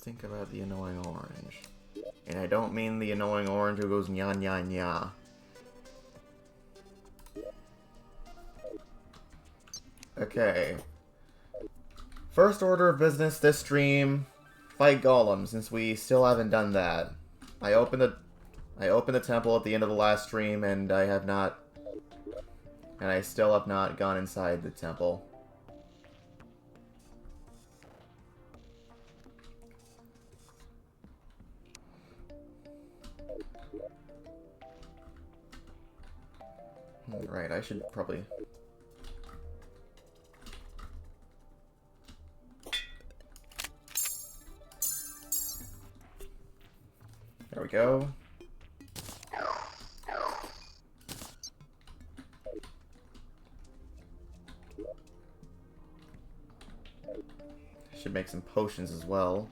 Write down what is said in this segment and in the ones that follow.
think about the annoying orange. And I don't mean the annoying orange who goes nya nya nya. Okay. First order of business this stream, fight golems, since we still haven't done that. I opened the temple at the end of the last stream, and I still have not gone inside the temple. Right, I should probably... There we go. Should make some potions as well.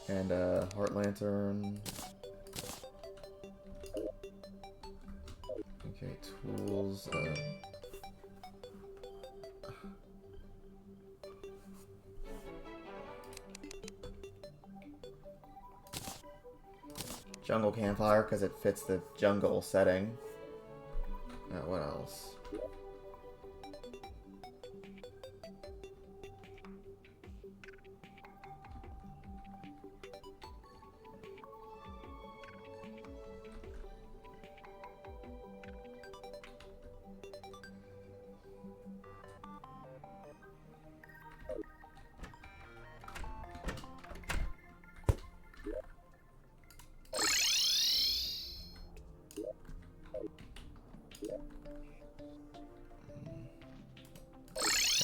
And heart lantern. Okay, tools. Jungle campfire because it fits the jungle setting. What else?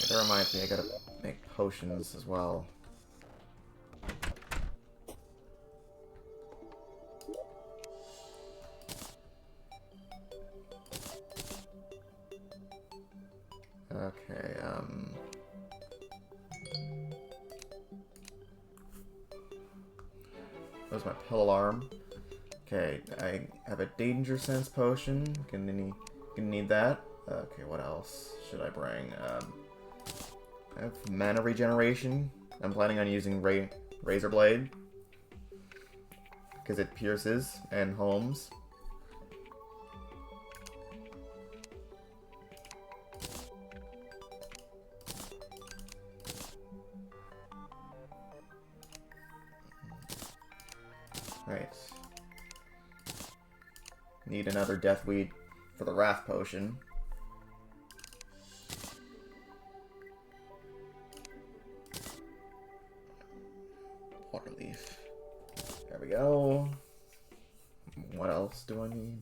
That reminds me, I gotta make potions as well. Okay, Where's my pill alarm? Okay, I have a danger sense potion. Gonna need that. Okay, what else should I bring? I have mana regeneration. I'm planning on using Razor Blade because it pierces and homes. Right. Need another Deathweed for the Wrath Potion. Water leaf. There we go. What else do I need?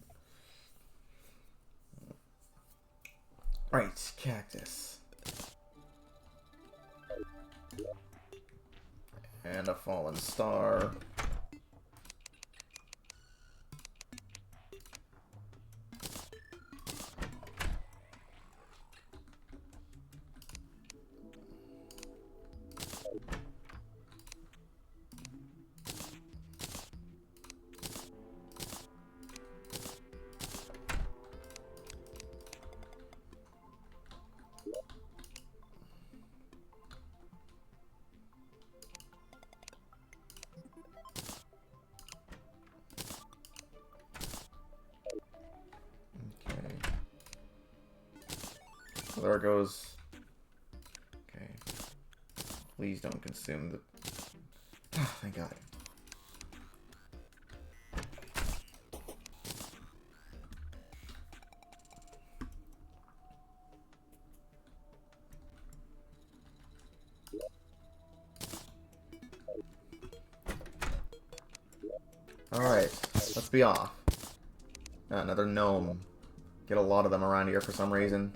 Right, cactus. And a fallen star. So there goes. Okay. Please don't consume the. Oh, thank God. Alright, let's be off. Another gnome. Get a lot of them around here for some reason.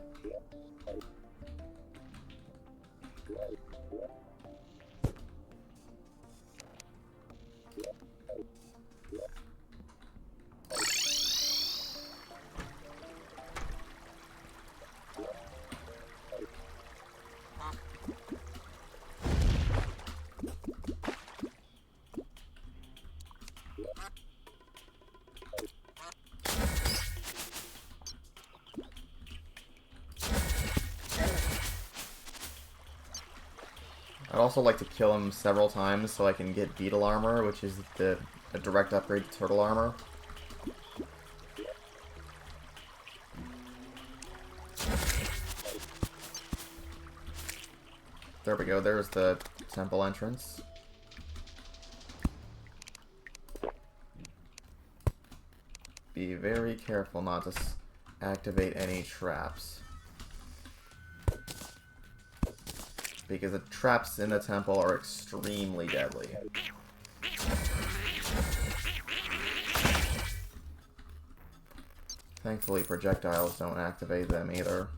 I'd also like to kill him several times so I can get beetle armor, which is a direct upgrade to turtle armor. There we go, there's the temple entrance. Be very careful not to activate any traps. Because the traps in the temple are extremely deadly. Thankfully, projectiles don't activate them either.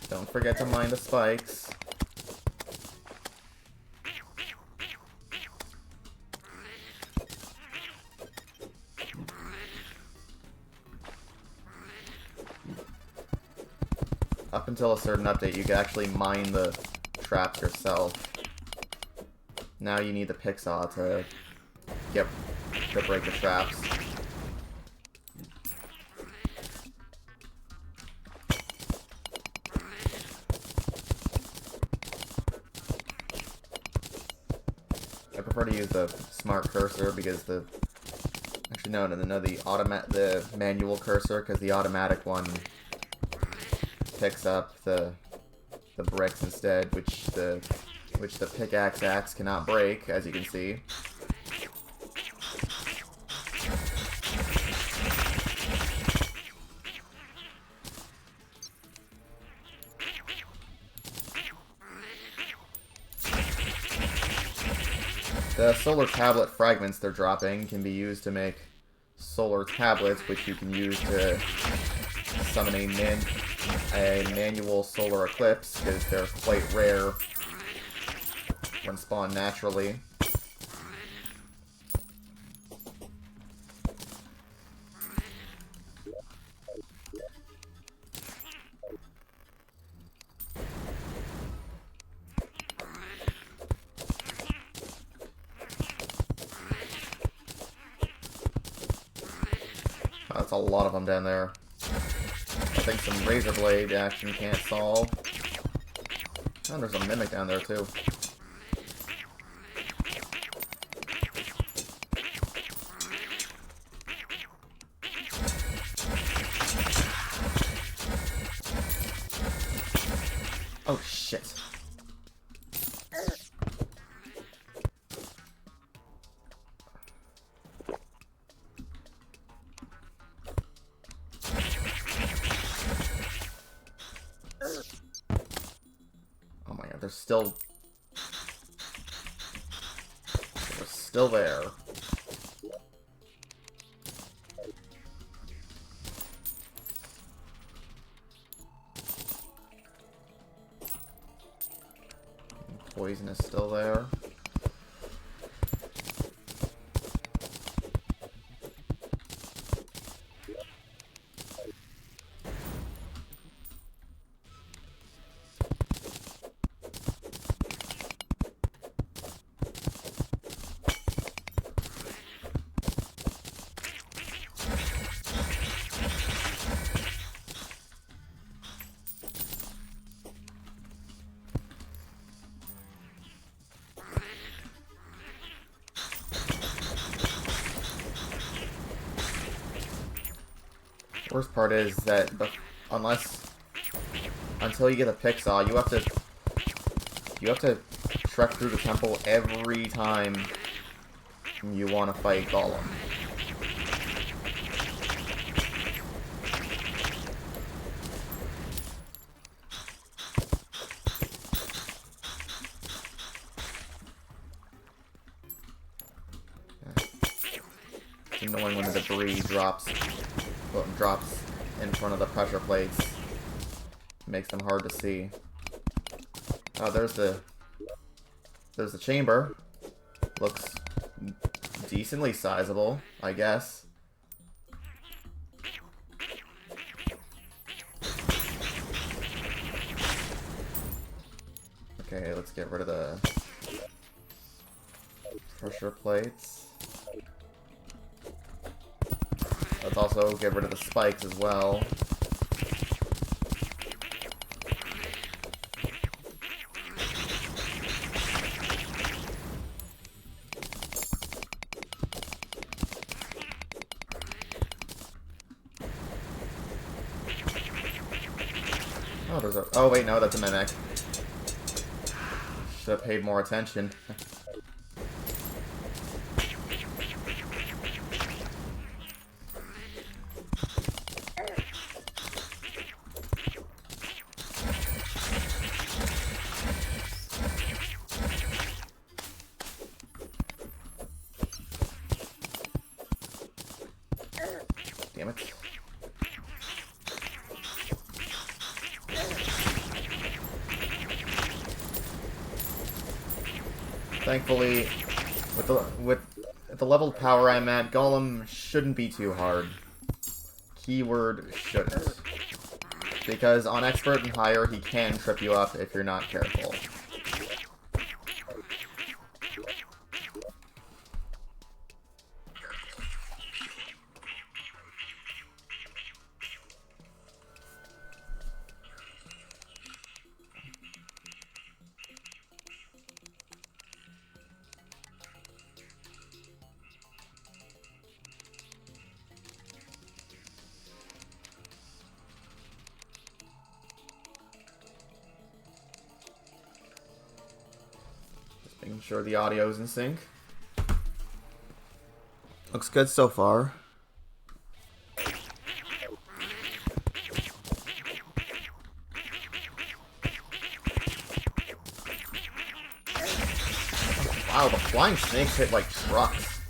Don't forget to mine the spikes. Up until a certain update, you could actually mine the traps yourself. Now you need the picksaw to break the traps. I prefer to use the smart cursor because the the manual cursor, because the automatic one picks up the bricks instead, which the pickaxe axe cannot break, as you can see. The solar tablet fragments they're dropping can be used to make solar tablets, which you can use to summon a manual solar eclipse, because they're quite rare when spawned naturally. That's a lot of them down there. I think some razor blade action can't solve. And there's a mimic down there too. Oh shit. They're still there. Poison is still there. Worst part is that until you get a picksaw, you have to trek through the temple every time you want to fight Golem. It's annoying when the debris drops in front of the pressure plates. Makes them hard to see. Oh, there's the chamber. Looks decently sizable, I guess. Okay, let's get rid of the pressure plates. Let's also get rid of the spikes as well. there's a... Oh, wait, no, that's a mimic. Should have paid more attention. Damn it. Thankfully, with the level of power I'm at, Golem shouldn't be too hard. Keyword shouldn't. Because on Expert and higher, he can trip you up if you're not careful. Making sure the audio is in sync. Looks good so far. Wow, the flying snakes hit like trucks.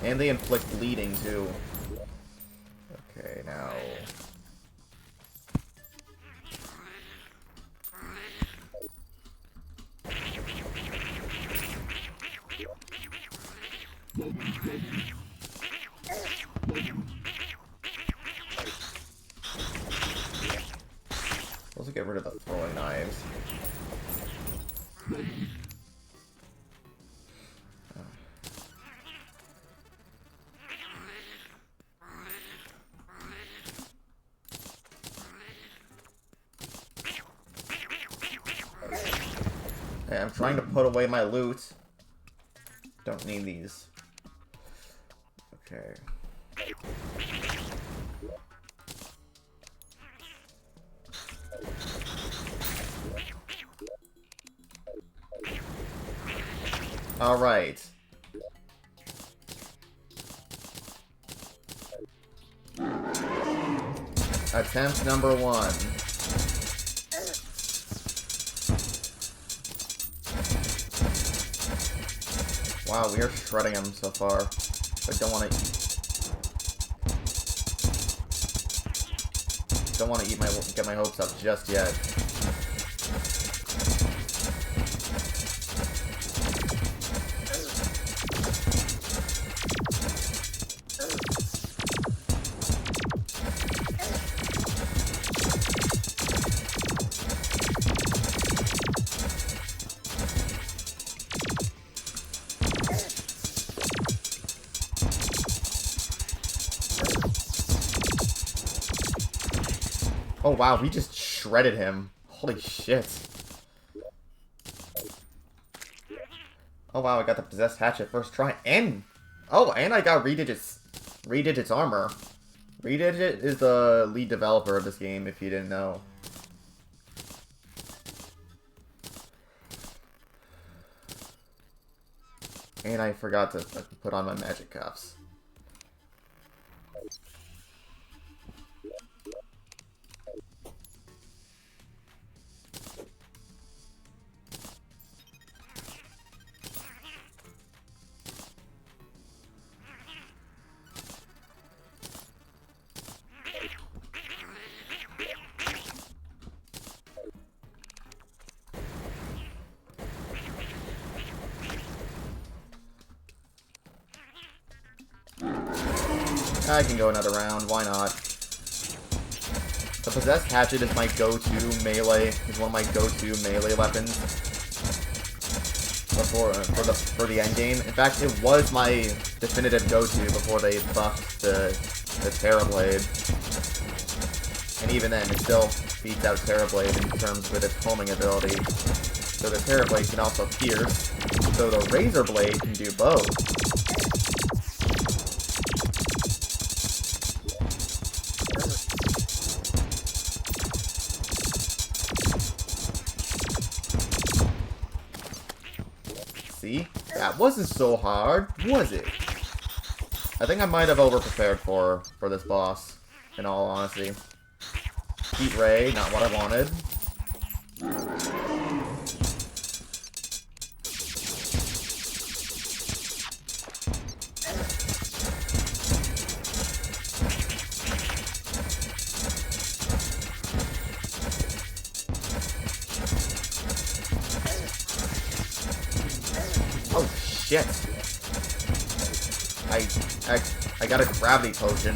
And they inflict bleeding too. Okay, now... Supposed to get rid of the throwing knives. Hey, I'm trying to put away my loot. Don't need these. Okay. All right. Attempt number 1. Wow, we are shredding him so far. I don't want to get my hopes up just yet. Oh wow, we just shredded him. Holy shit. Oh wow, I got the possessed hatchet first try, and I got Redigit's armor. Redigit is the lead developer of this game, if you didn't know. And I forgot to put on my magic cuffs. I can go another round, why not? The Possessed Hatchet is my go-to melee, is one of my go-to melee weapons for the end game. In fact, it was my definitive go-to before they buffed the Terrablade. And even then, it still beats out Terrablade in terms with its homing ability. So the Terrablade can also pierce, so the Razor Blade can do both. That wasn't so hard, was it? I think I might have over-prepared for this boss, in all honesty. Heat Ray, not what I wanted. Oh, shit. I got a gravity potion.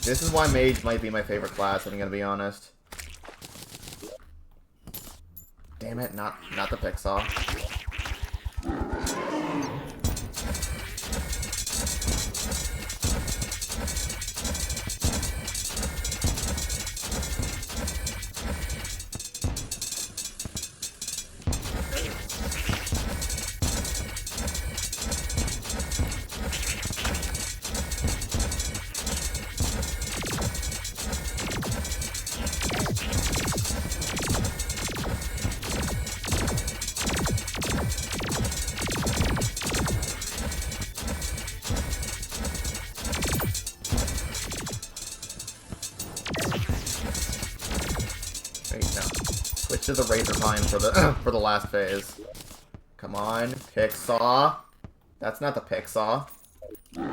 This is why Mage might be my favorite class, I'm gonna be honest. Damn it, not the Pixar. To the Razor Vine for the last phase. Come on, Pixar. That's not the Pixar. My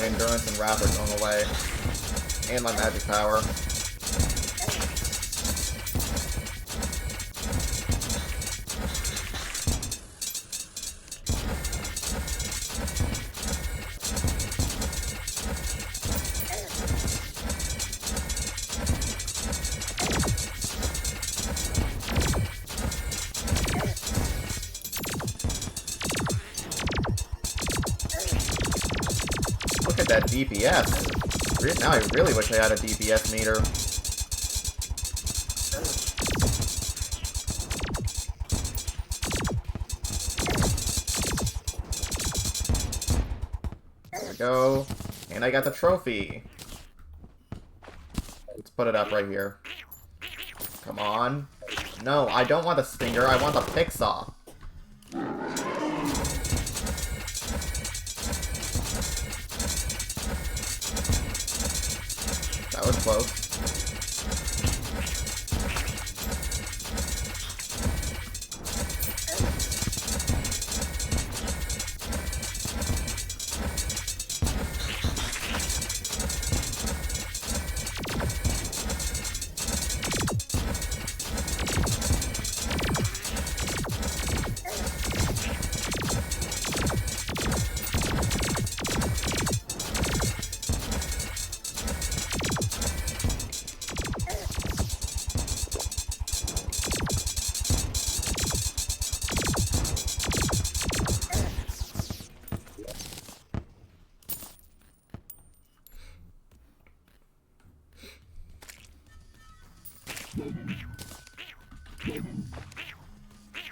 endurance and wrath are going away, and my magic power. Look at that DPS. Now I really wish I had a DPS meter. There we go. And I got the trophy. Let's put it up right here. Come on. No, I don't want the Stinger. I want the Pixar. That was close.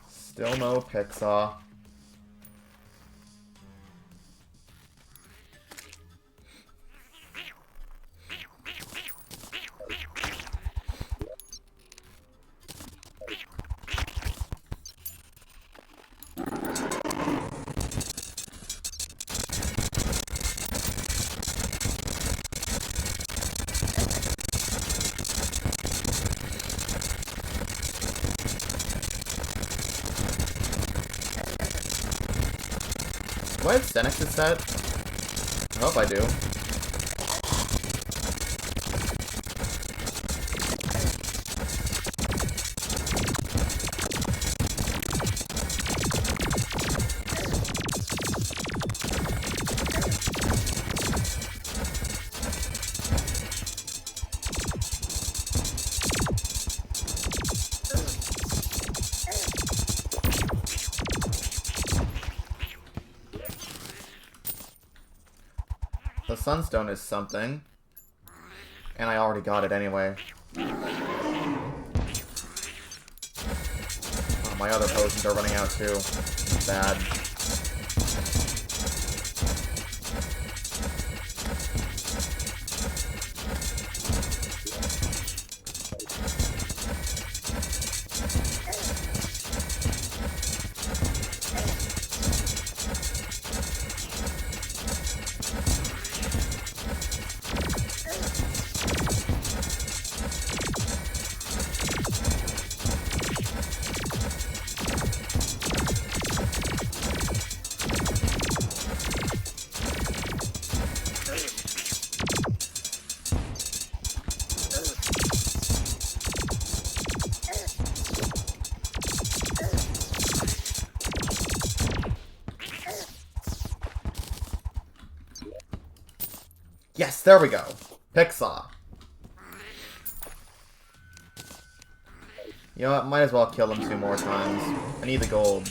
Still no Pixar. Do I have Senex's set? I hope I do. The Sunstone is something. And I already got it anyway. Oh, my other potions are running out too. Bad. Yes, there we go. Pixar. You know what? Might as well kill him 2 more times. I need the gold.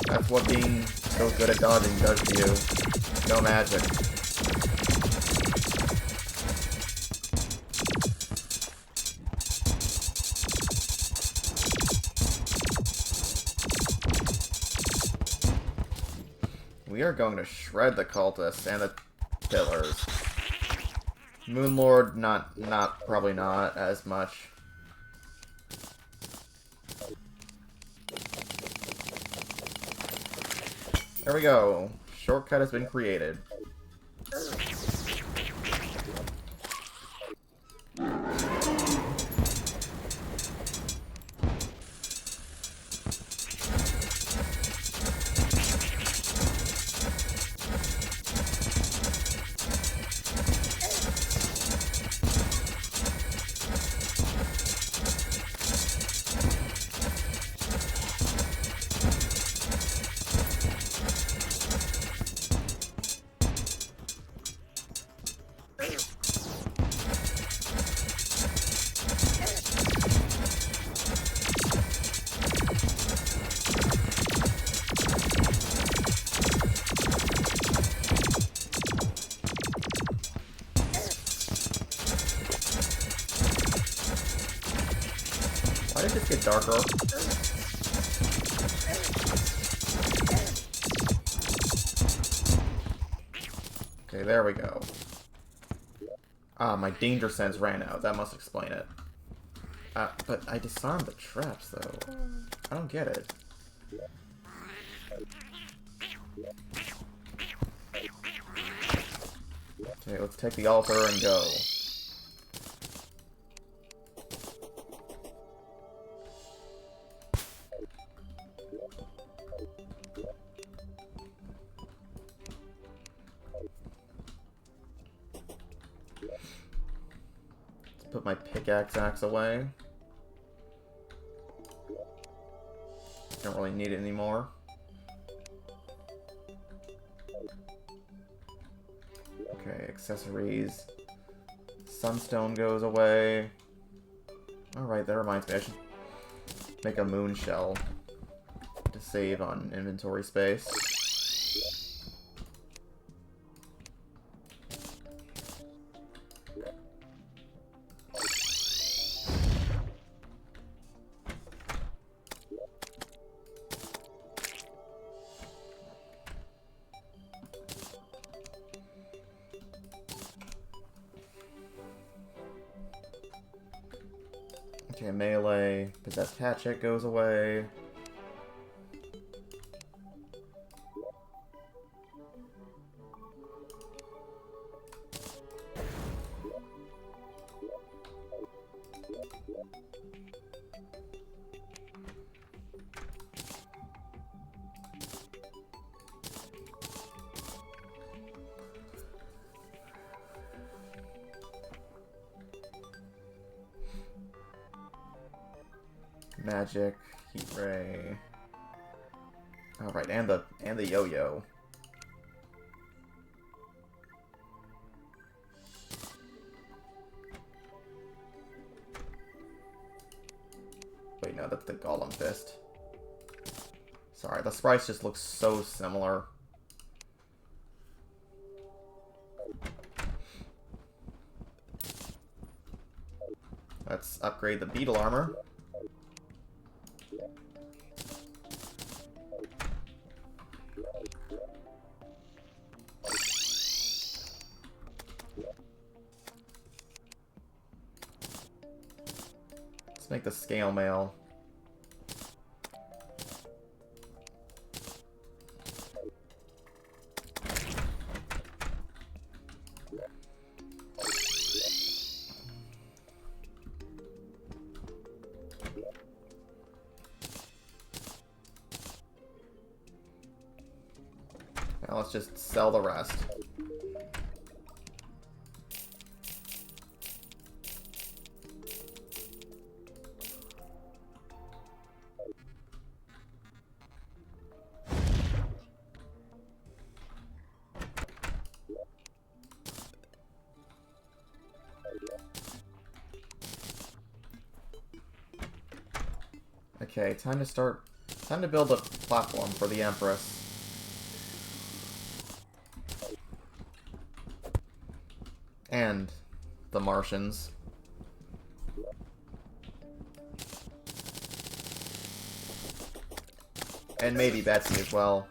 That's what being so good at dodging does to you. No magic. We are going to shred the cultists and the pillars. Moonlord, probably not as much. There we go. Shortcut has been created. Why did this get darker? Okay, there we go. Ah, my danger sense ran out. That must explain it. But I disarmed the traps, though. I don't get it. Okay, let's take the altar and go. Put my pickaxe away. Don't really need it anymore. Okay, accessories. Sunstone goes away. Alright, that reminds me, I should make a moon shell to save on inventory space. Okay, melee. Possessed hatchet goes away. magic, heat ray. All right, and the yo-yo. Wait, no, that's the Golem Fist. Sorry, the sprites just look so similar. Let's upgrade the beetle armor. Let's make the scale mail. Now let's just sell the rest. Okay, time to build a platform for the Empress. And the Martians. And maybe Betsy as well.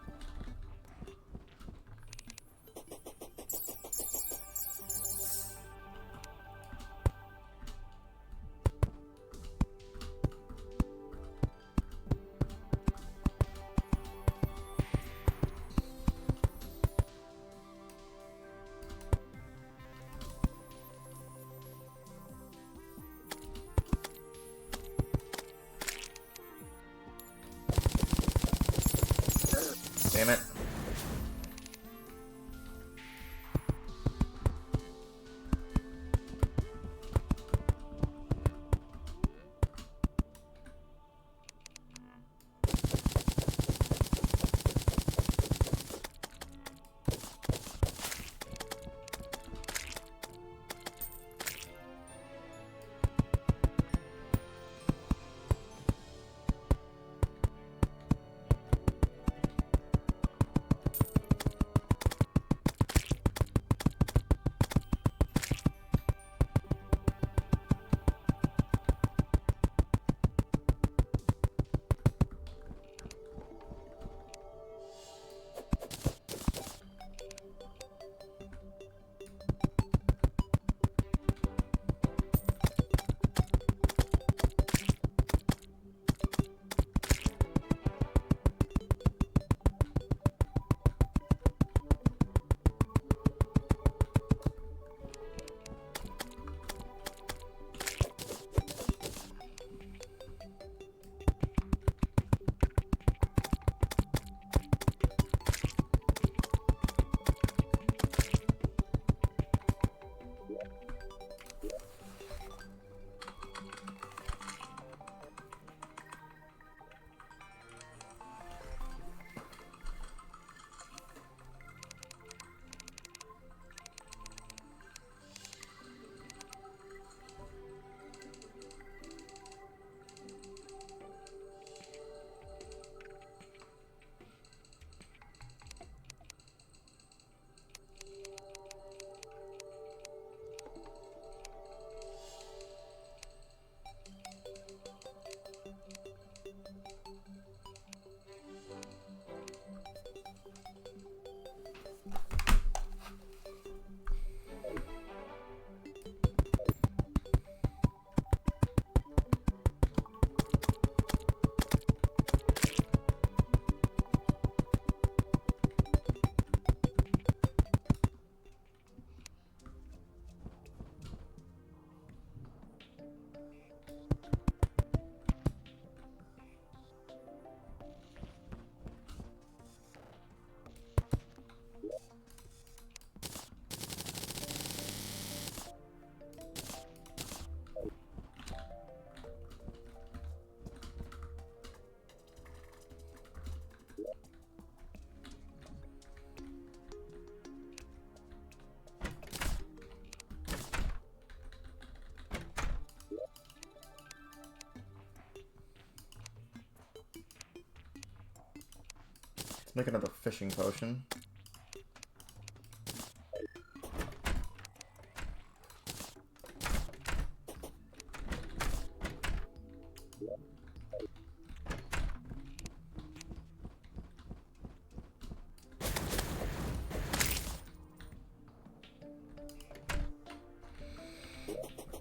make another fishing potion.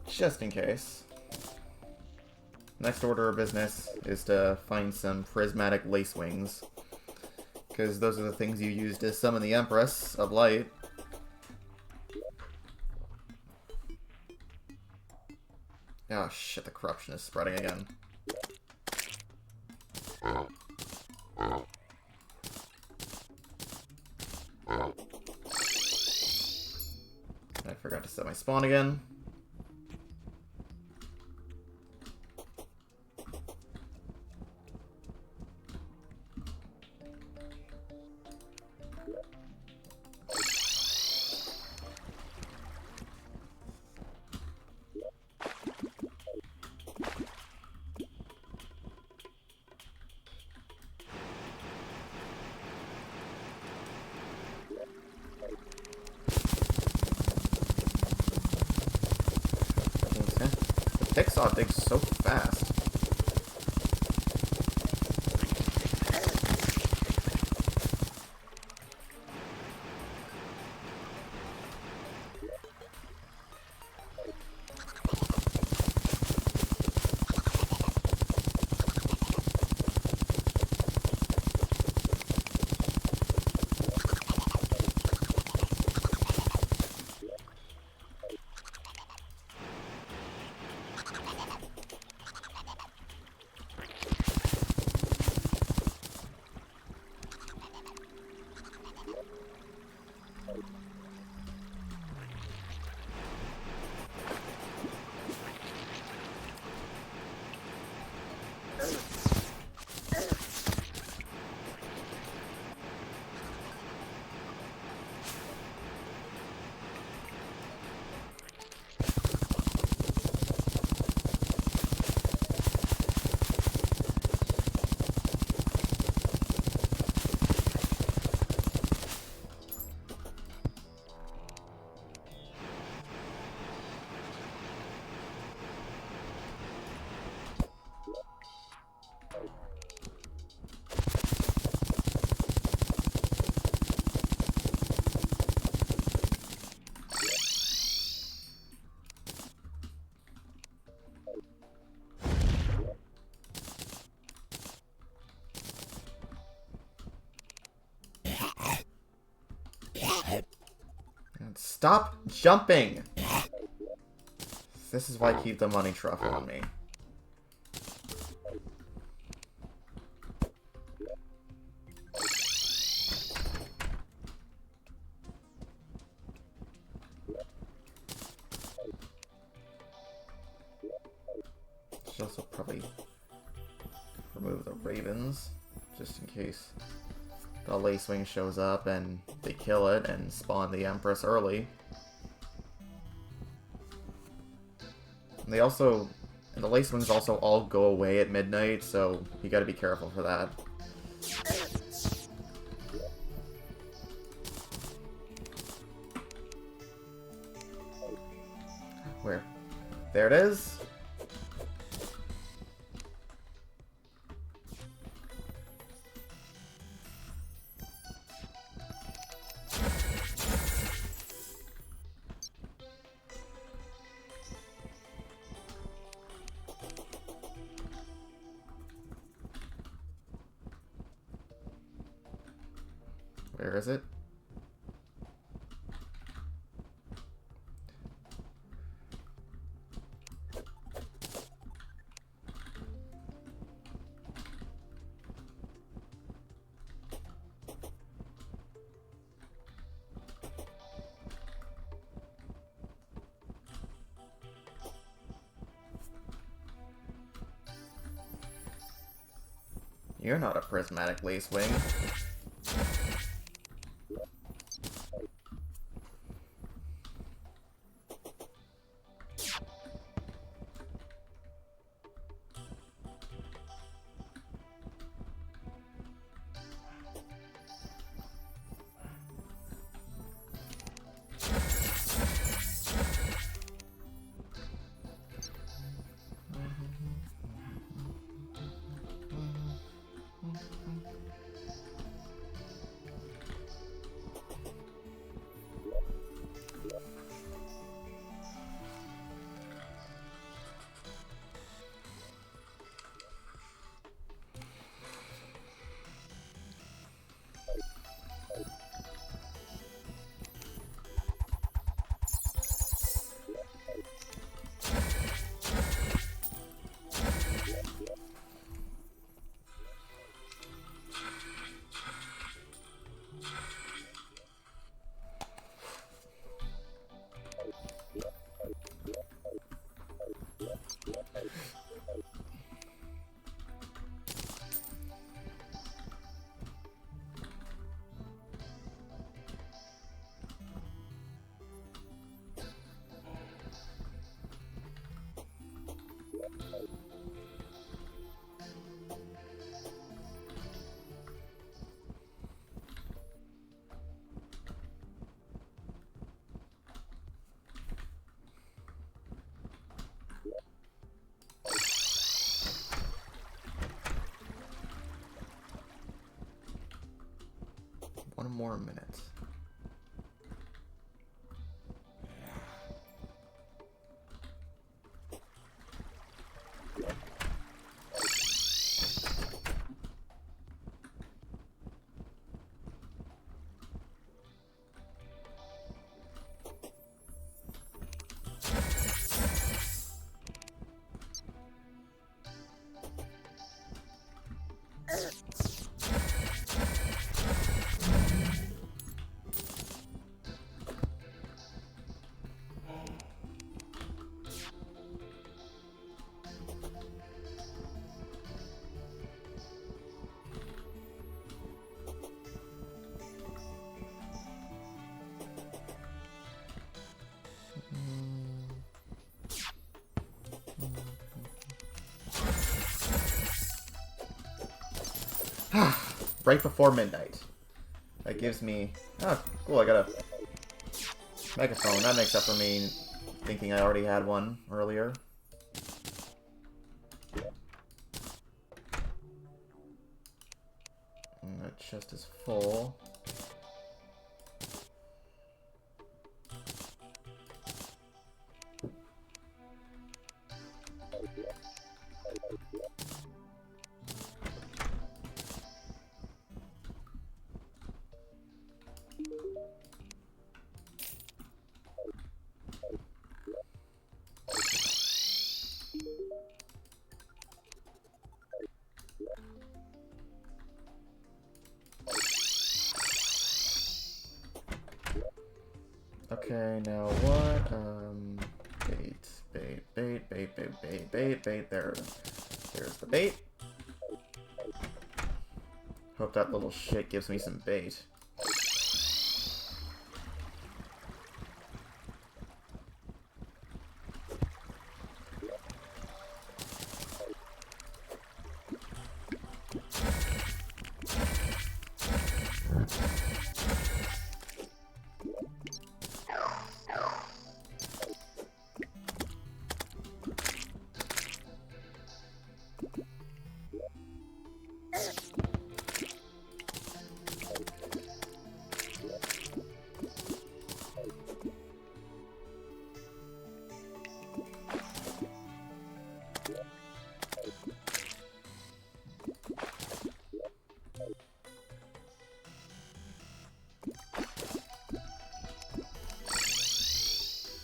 Just in case. Next order of business is to find some prismatic lace wings. Because those are the things you use to summon the Empress of Light. Oh shit, the corruption is spreading again. I forgot to set my spawn again. Pixar digs so fast. Stop jumping! This is why I keep the money truffle on me. Should also probably remove the ravens, just in case the lacewing shows up and they kill it and spawn the Empress early. And they also, and the lacewings also all go away at midnight, so you gotta be careful for that. Where? There it is. Where is it? You're not a prismatic lacewing. right before midnight. That gives me... Oh, cool, I got a megaphone. That makes up for me thinking I already had one earlier. And that chest is full. Okay, now what? Bait. There's the bait. Hope that little shit gives me some bait.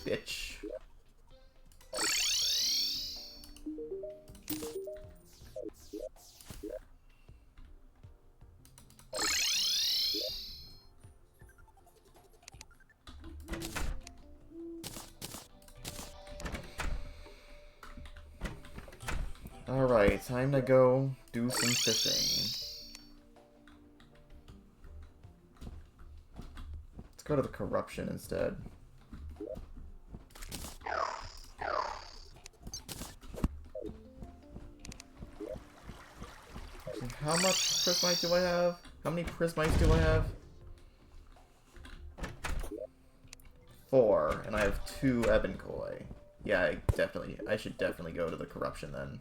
Bitch. Alright, time to go do some fishing. Let's go to the corruption instead. How much prismite do I have? How many prismites do I have? 4, and I have 2 ebon koi. Yeah, I should definitely go to the corruption then.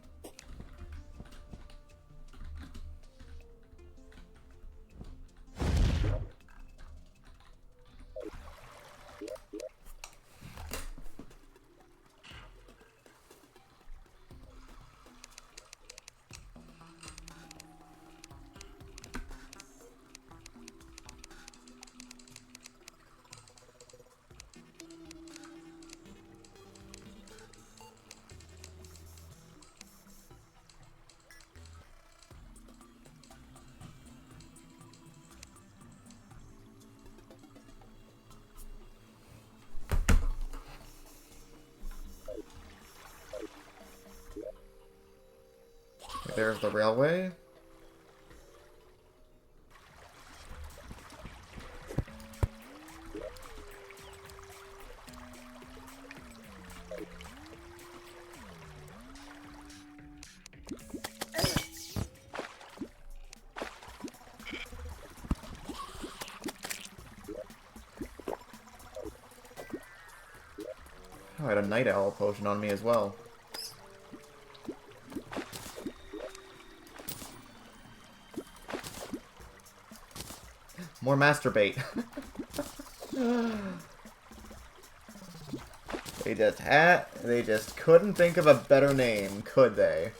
There's the railway. Oh, I had a night owl potion on me as well. More masturbate. They just couldn't think of a better name, could they?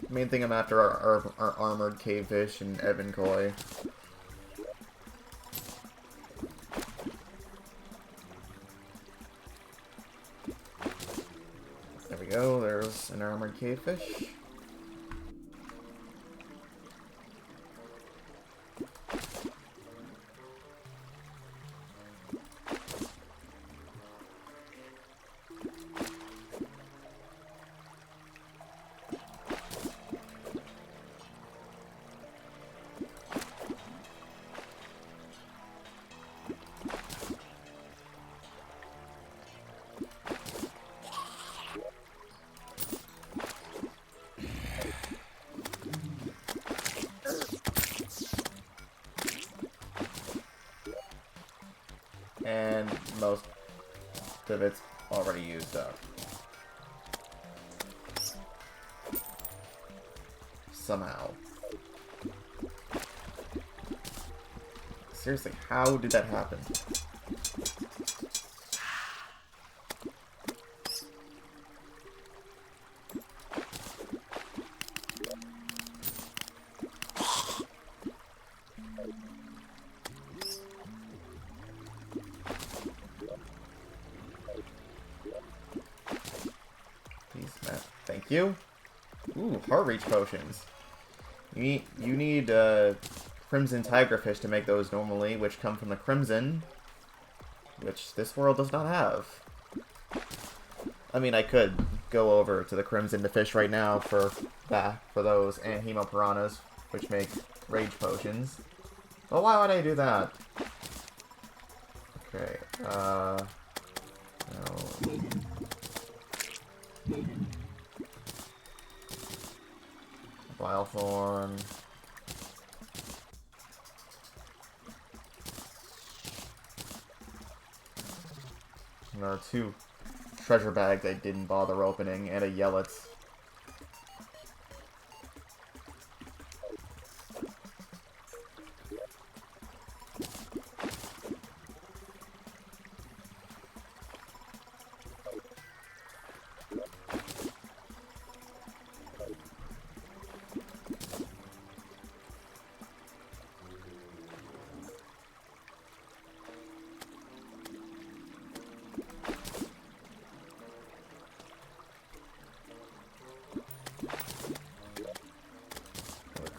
Main thing I'm after are armored cavefish and ebon koi. There we go, there's an armored cavefish. of it's already used up. Somehow. Seriously, how did that happen? Thank you. Ooh, heart reach potions. You need crimson tigerfish to make those normally, which come from the crimson, which this world does not have. I mean, I could go over to the crimson to fish right now for those and hemopiranhas, which make rage potions. But why would I do that? Okay. No. Bilethorn. And there are 2 treasure bags I didn't bother opening, and a Yellets.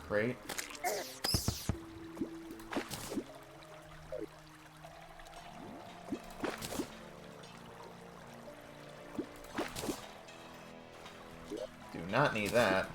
Crate. Do not need that.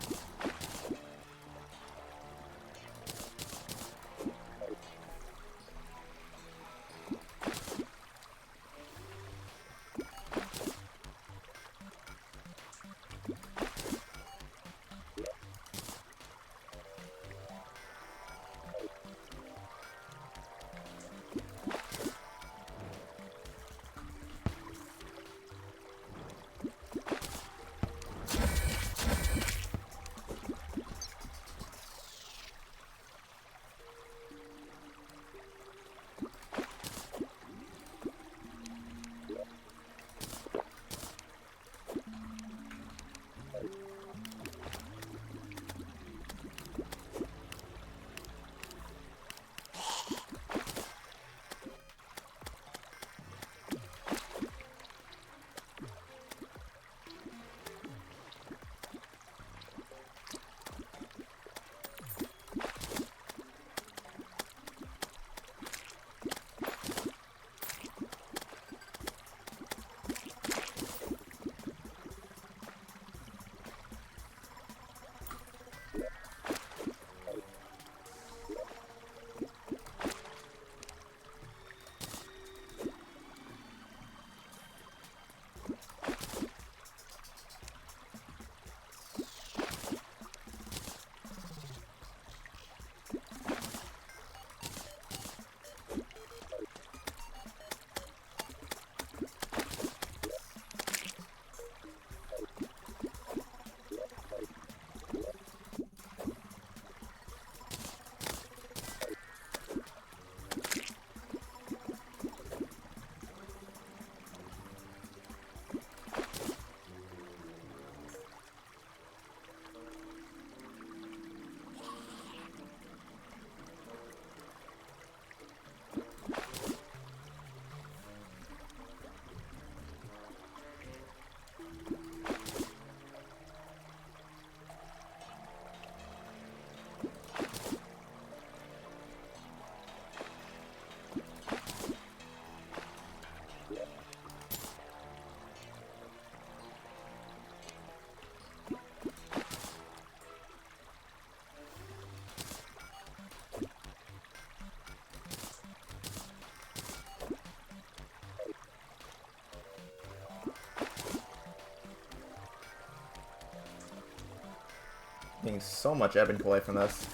Getting so much ebb and play from this.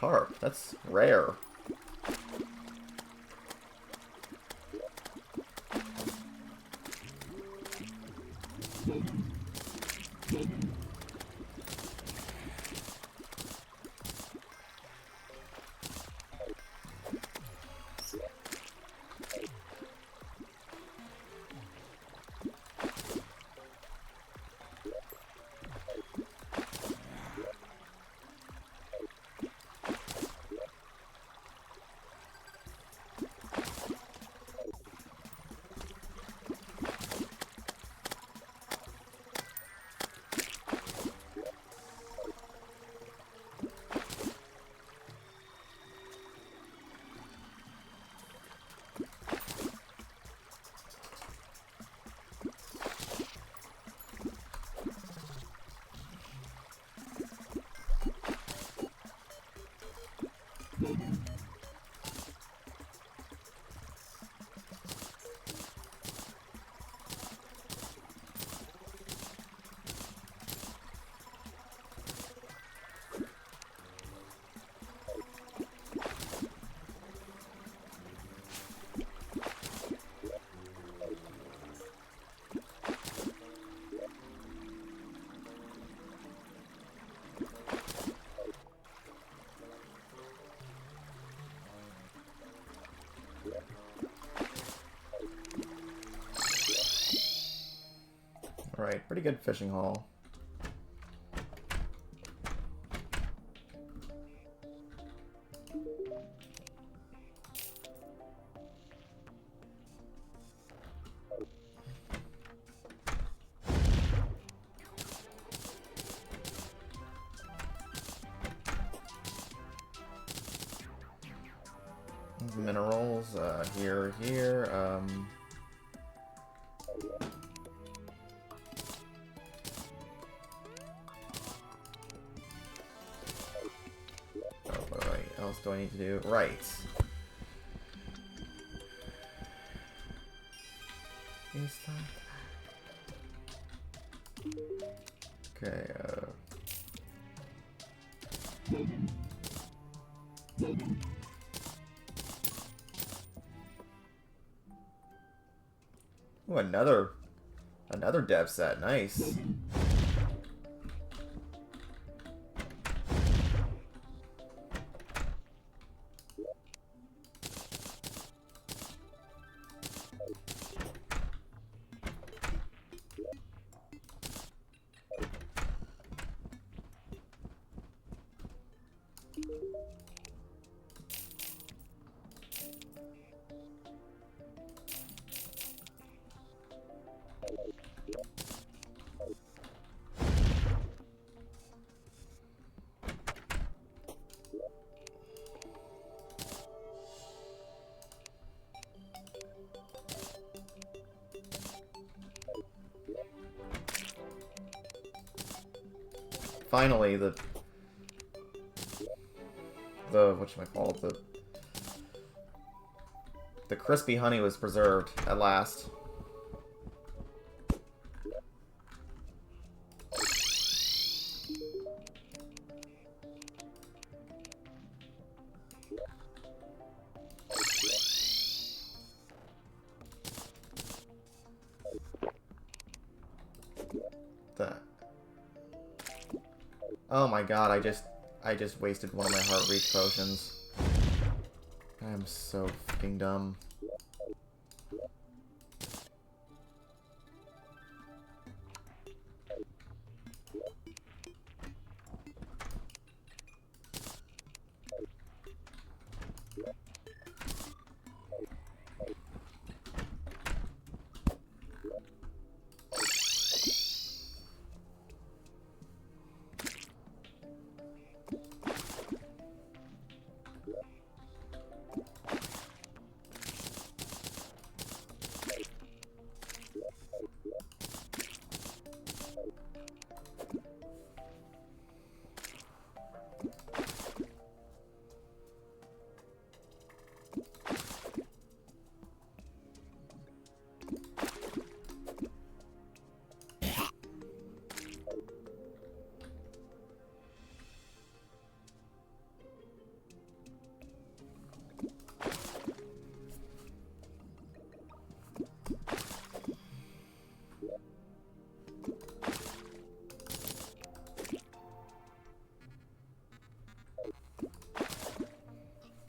carp. That's rare. Alright, pretty good fishing haul. Minerals, here. What else do I need to do? Right. Okay, ooh, another dev set. Nice. Finally, the whatchamacallit, the crispy honey was preserved at last. Oh my god, I just wasted one of my heart reach potions. I'm so fucking dumb.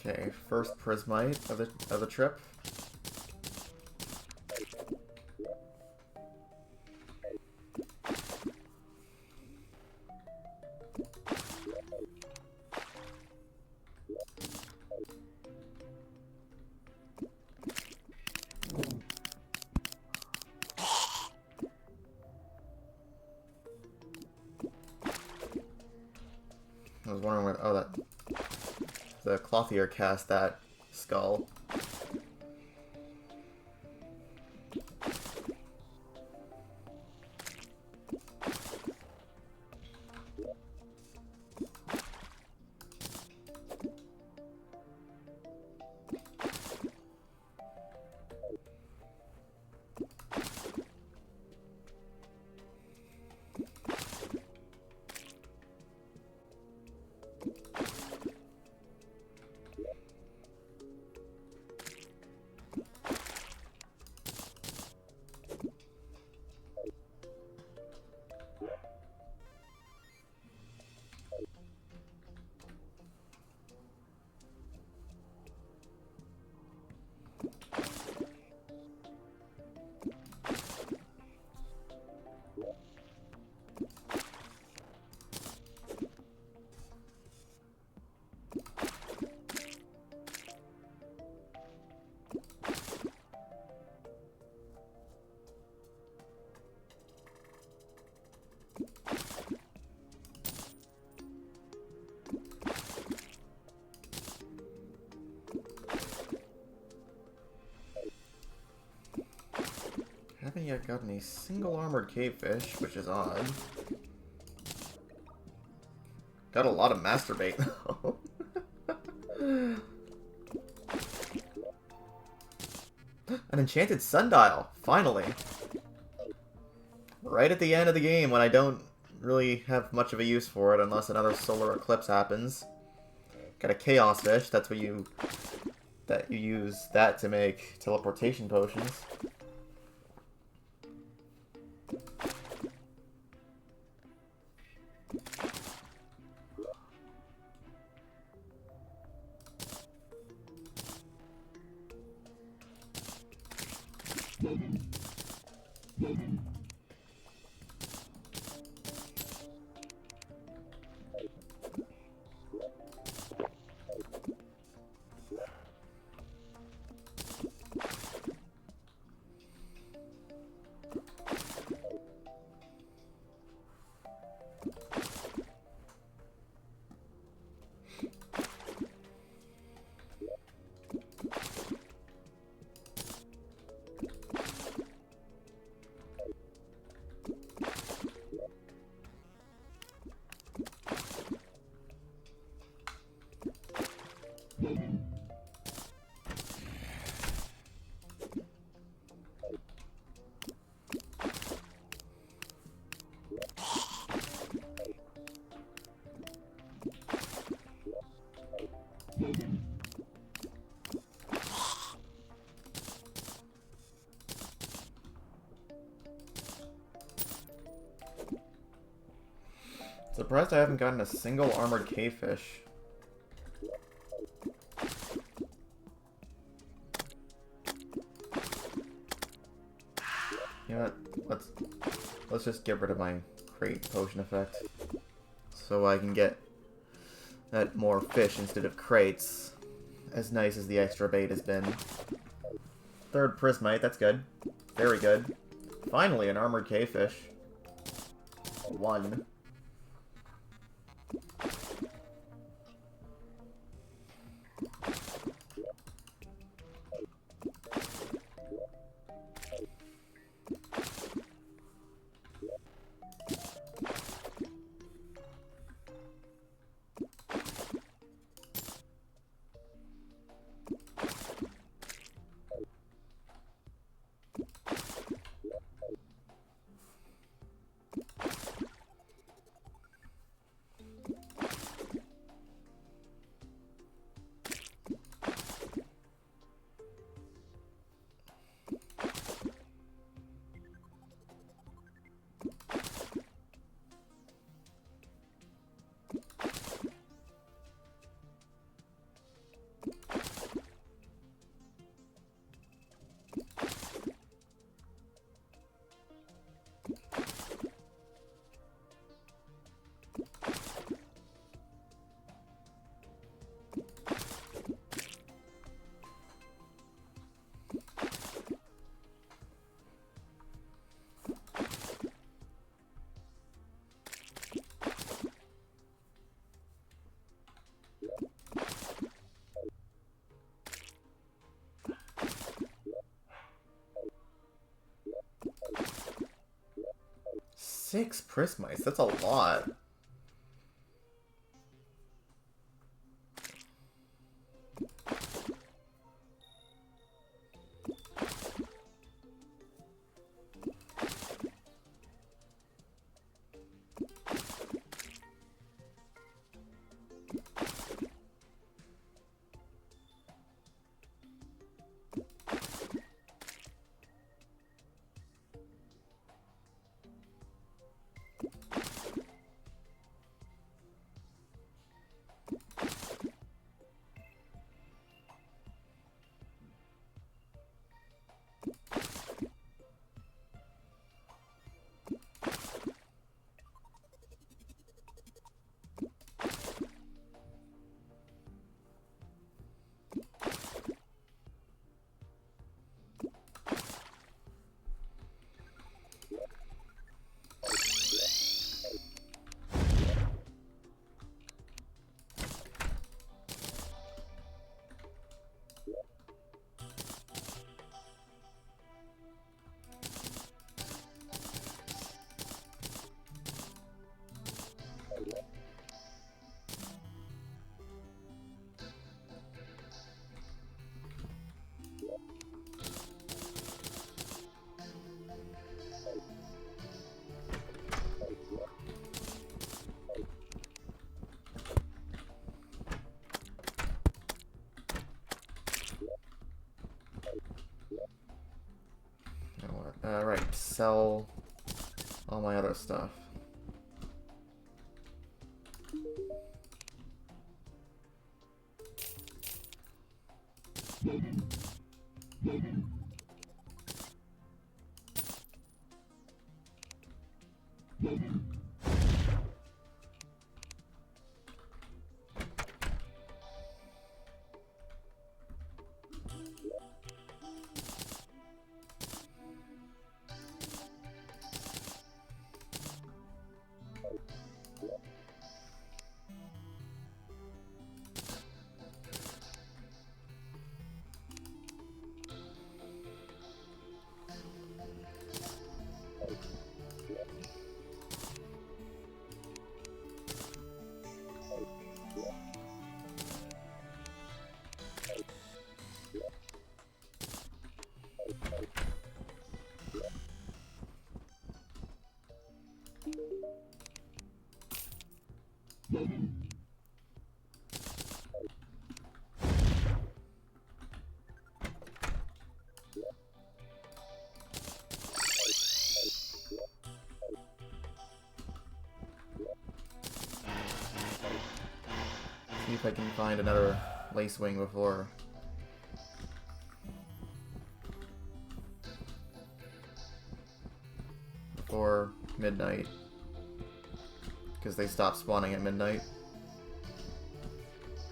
Okay, first prismite of the trip. I was wondering where. Oh, that the clothier cast that skull. Haven't yet gotten a single armored cavefish, which is odd. Got a lot of masturbate though. An enchanted sundial, finally. Right at the end of the game when I don't really have much of a use for it unless another solar eclipse happens. Got a chaos fish, that's what you use that to make teleportation potions. Surprised I haven't gotten a single armored cavefish. You know what? Let's just get rid of my crate potion effect, so I can get that more fish instead of crates. As nice as the extra bait has been. Third prismite, that's good. Very good. Finally, an armored cavefish. One. 6 prismites, that's a lot. Right, sell all my other stuff. See if I can find another lacewing before midnight, because they stop spawning at midnight.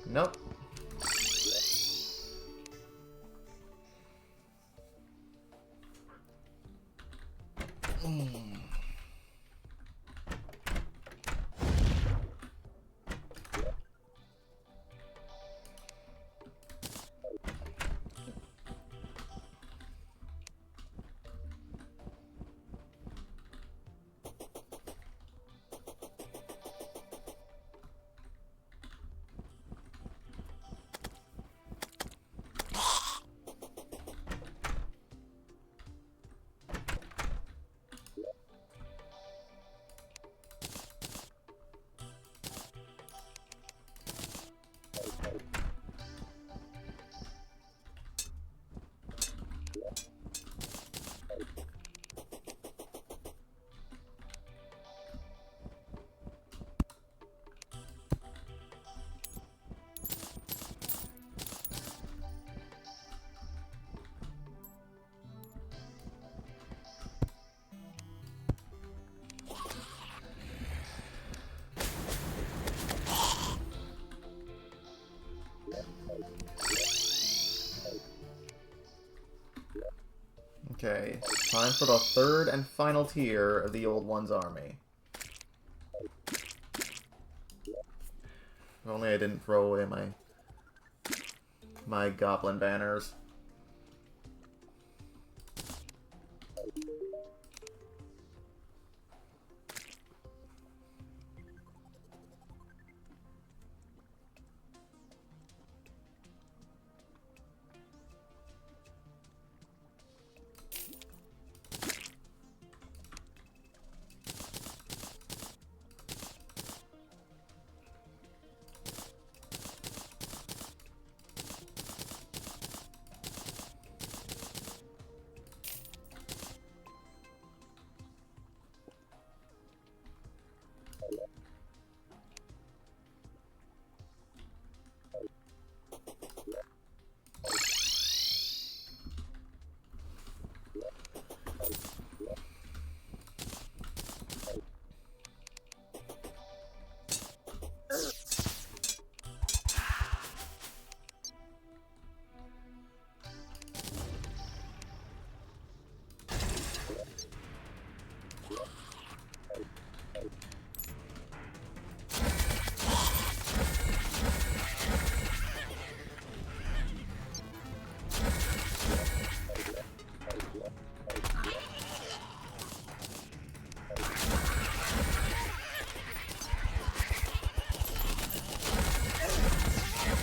Nope. Okay, time for the third and final tier of the Old One's army. If only I didn't throw away my goblin banners.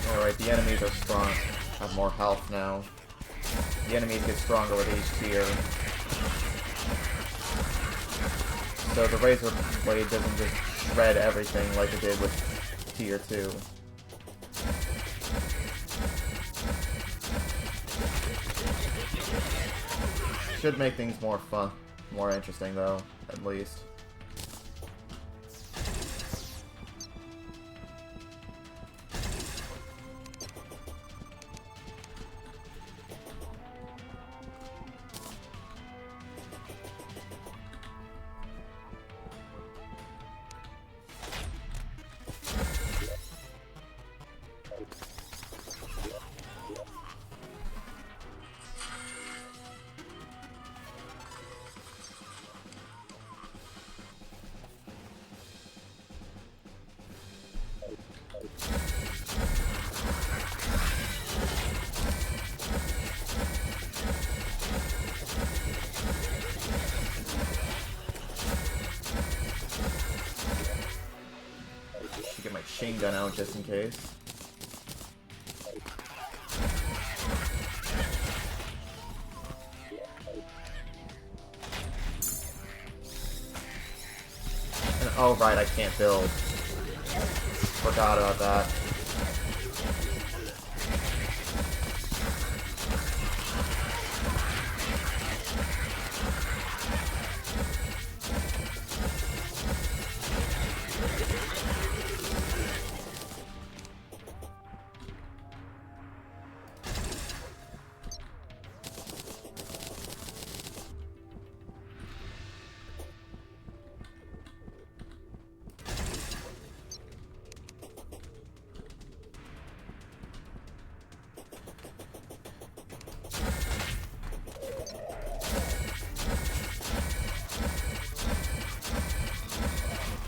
Alright, the enemies are strong. Have more health now. The enemies get stronger with each tier. So the Razor Blade doesn't just shred everything like it did with tier 2. Should make things more fun, more interesting though, at least. Get my chain gun out just in case. And, oh right, I can't build. Forgot about that.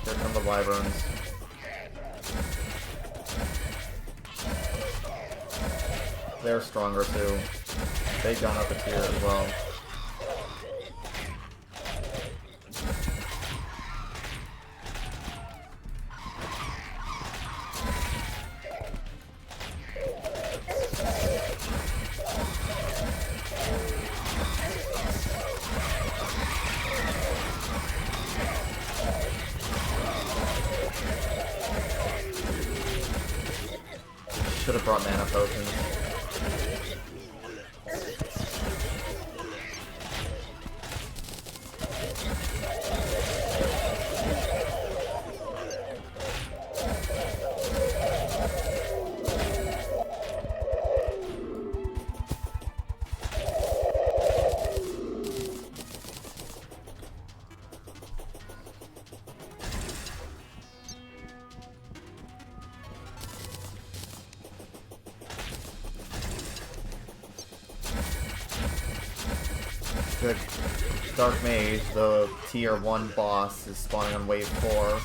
Here come the wyverns. They're stronger too. They've gone up a tier as well. Should have brought mana potions. The Dark Mage, the tier 1 boss, is spawning on wave 4.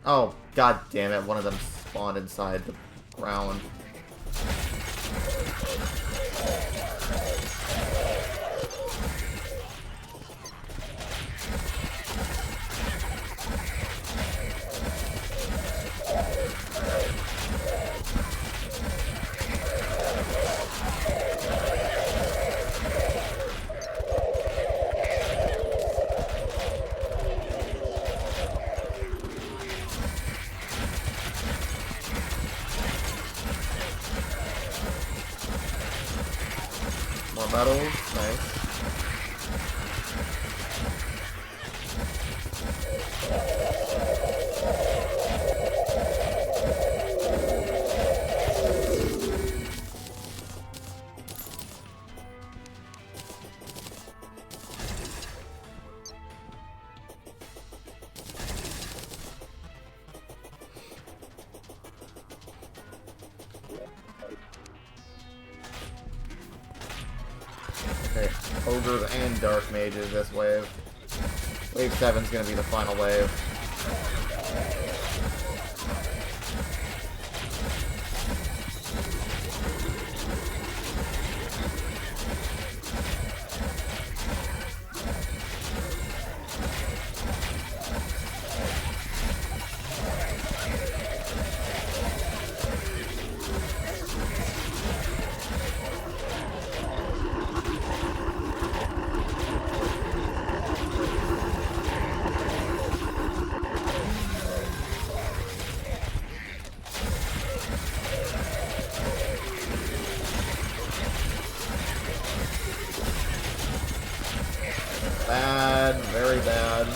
Oh, god damn it, one of them spawned inside the ground. More medals. Nice. Okay, ogres and dark mages this wave. Wave 7's gonna be the final wave. Bad, very bad.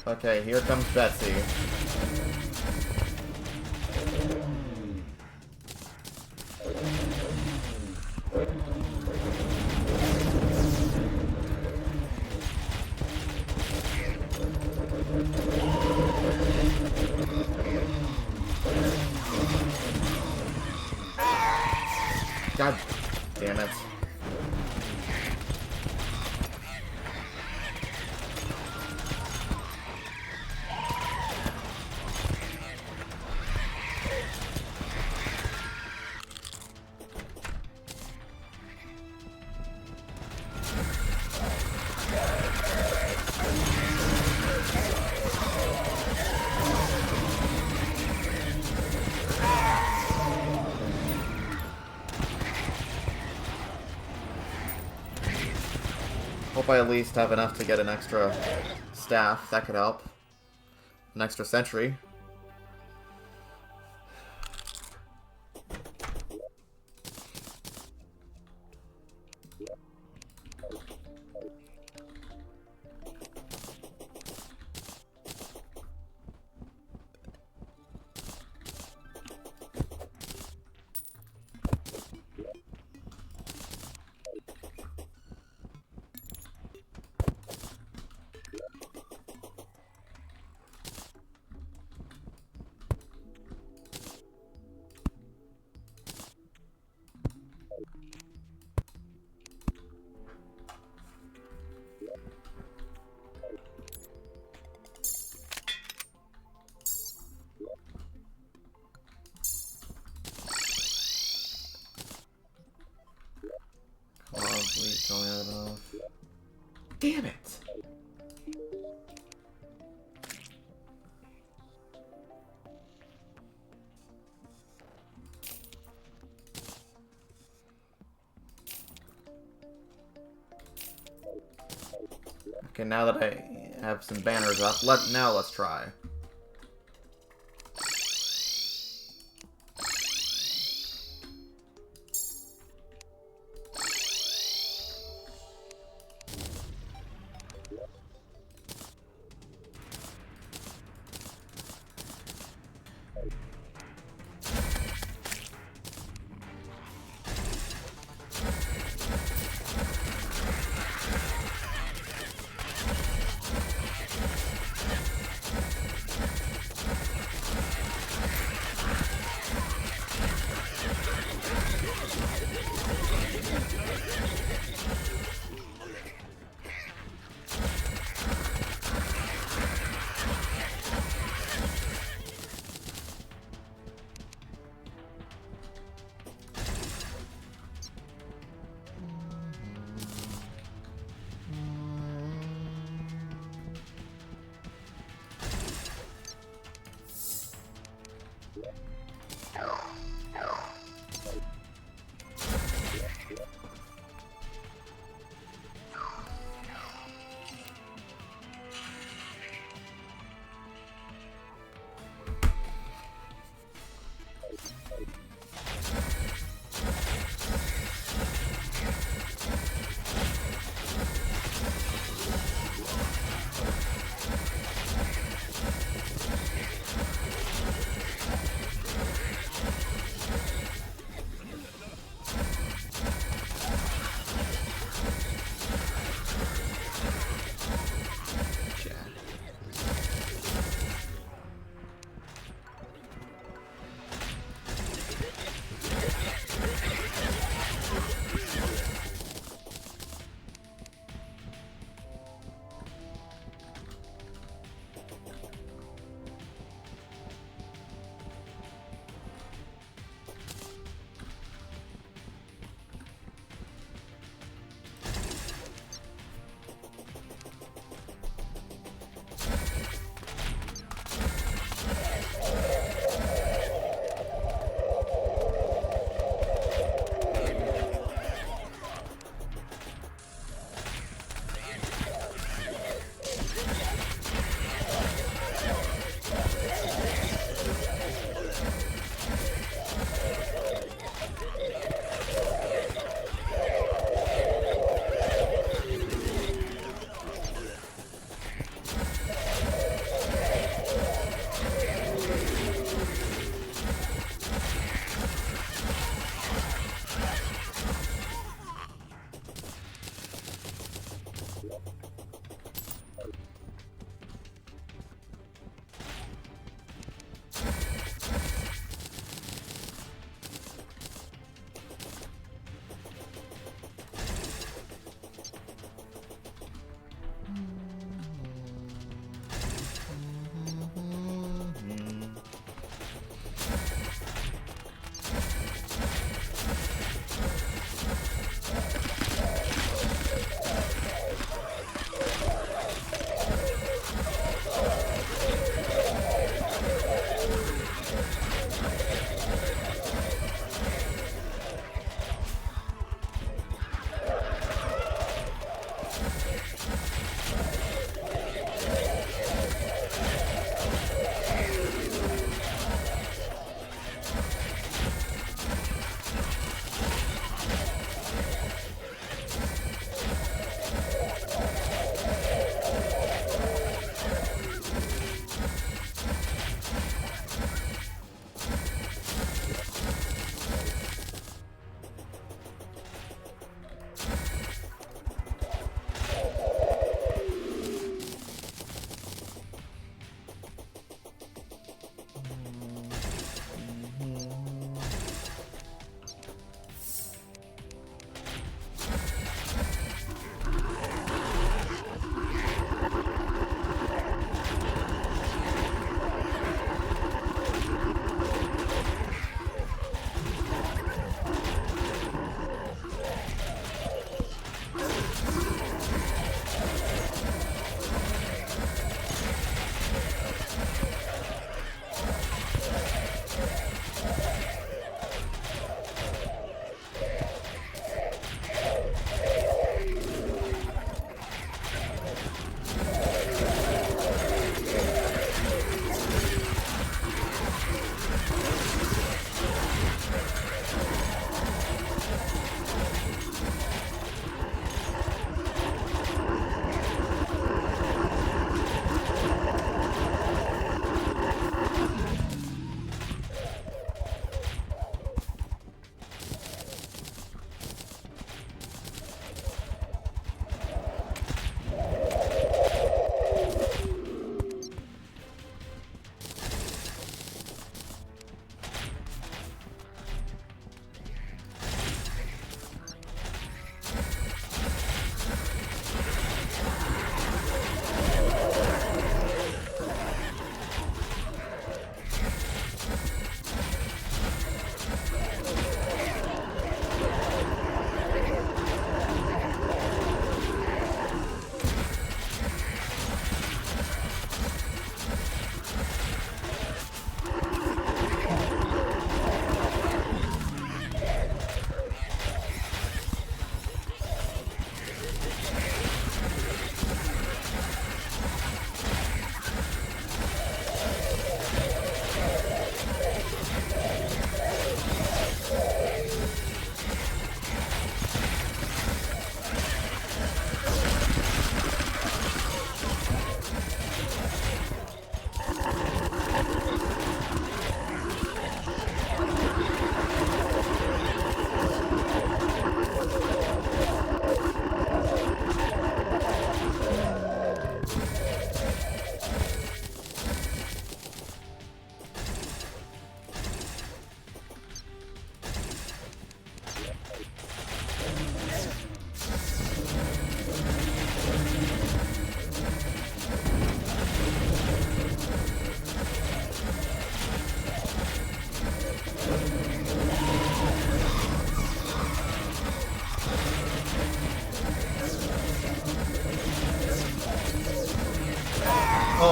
Okay, here comes Betsy. God damn it. Hope I at least have enough to get an extra staff. That could help. An extra sentry. Please tell me I have enough. Damn it! Okay, now that I have some banners up, now let's try.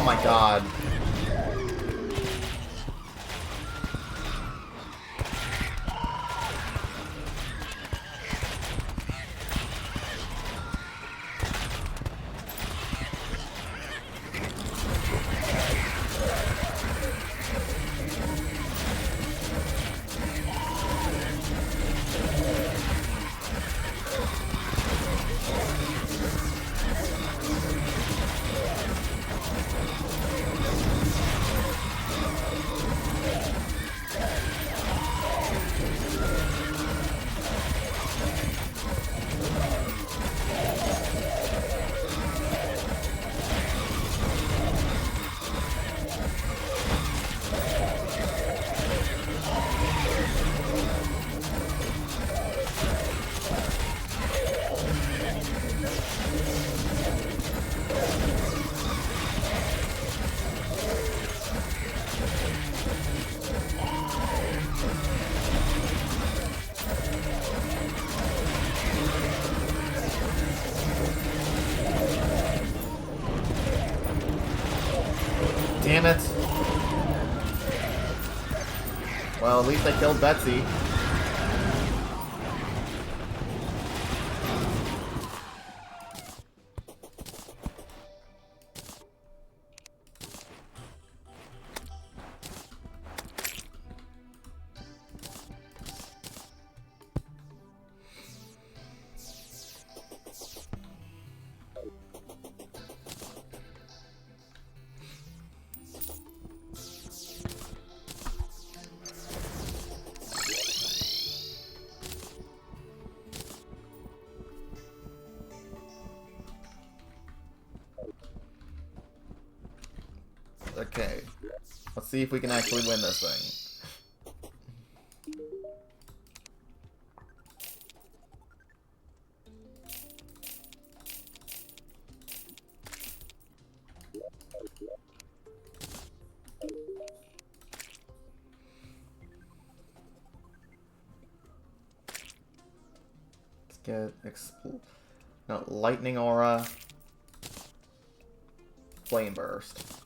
my god. Damn it. Well, at least I killed Betsy. Okay. Let's see if we can actually win this thing. Let's get lightning aura, flame burst.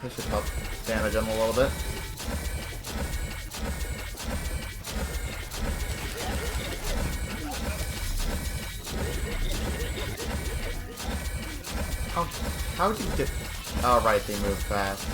This should help damage him a little bit. How did you get... Oh, right, they move fast.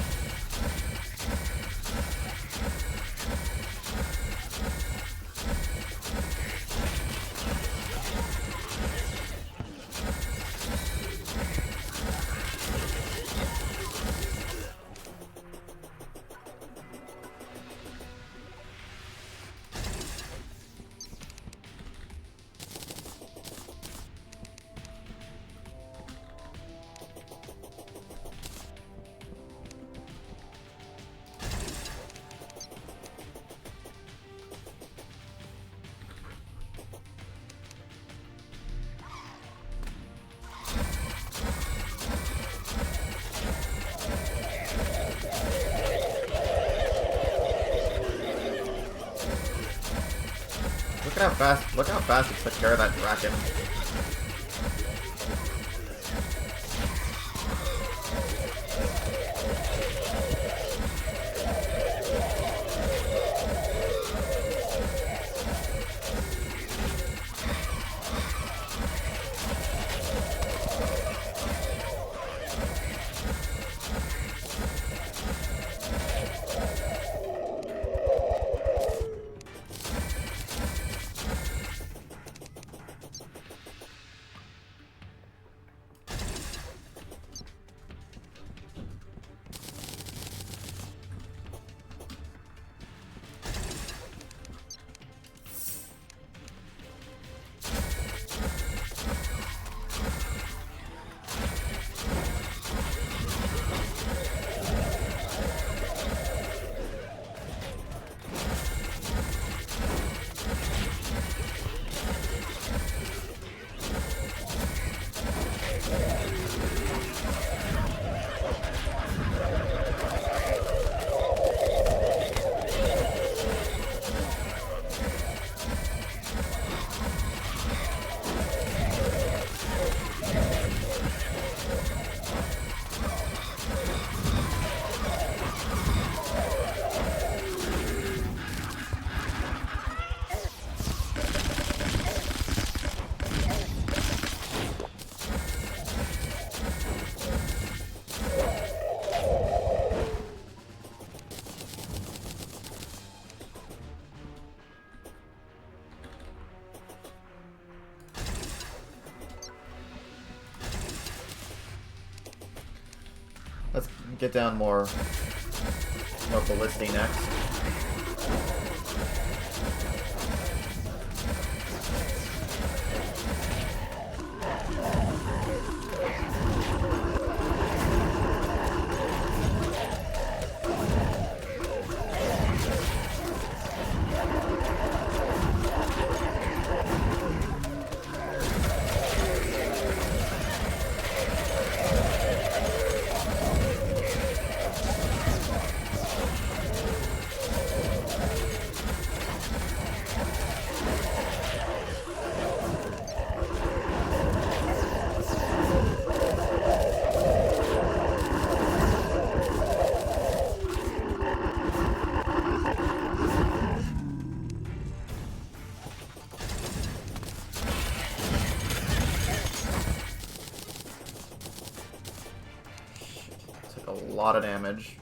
Look how fast it took care of that dragon. Let's get down more ballistic next. A lot of damage.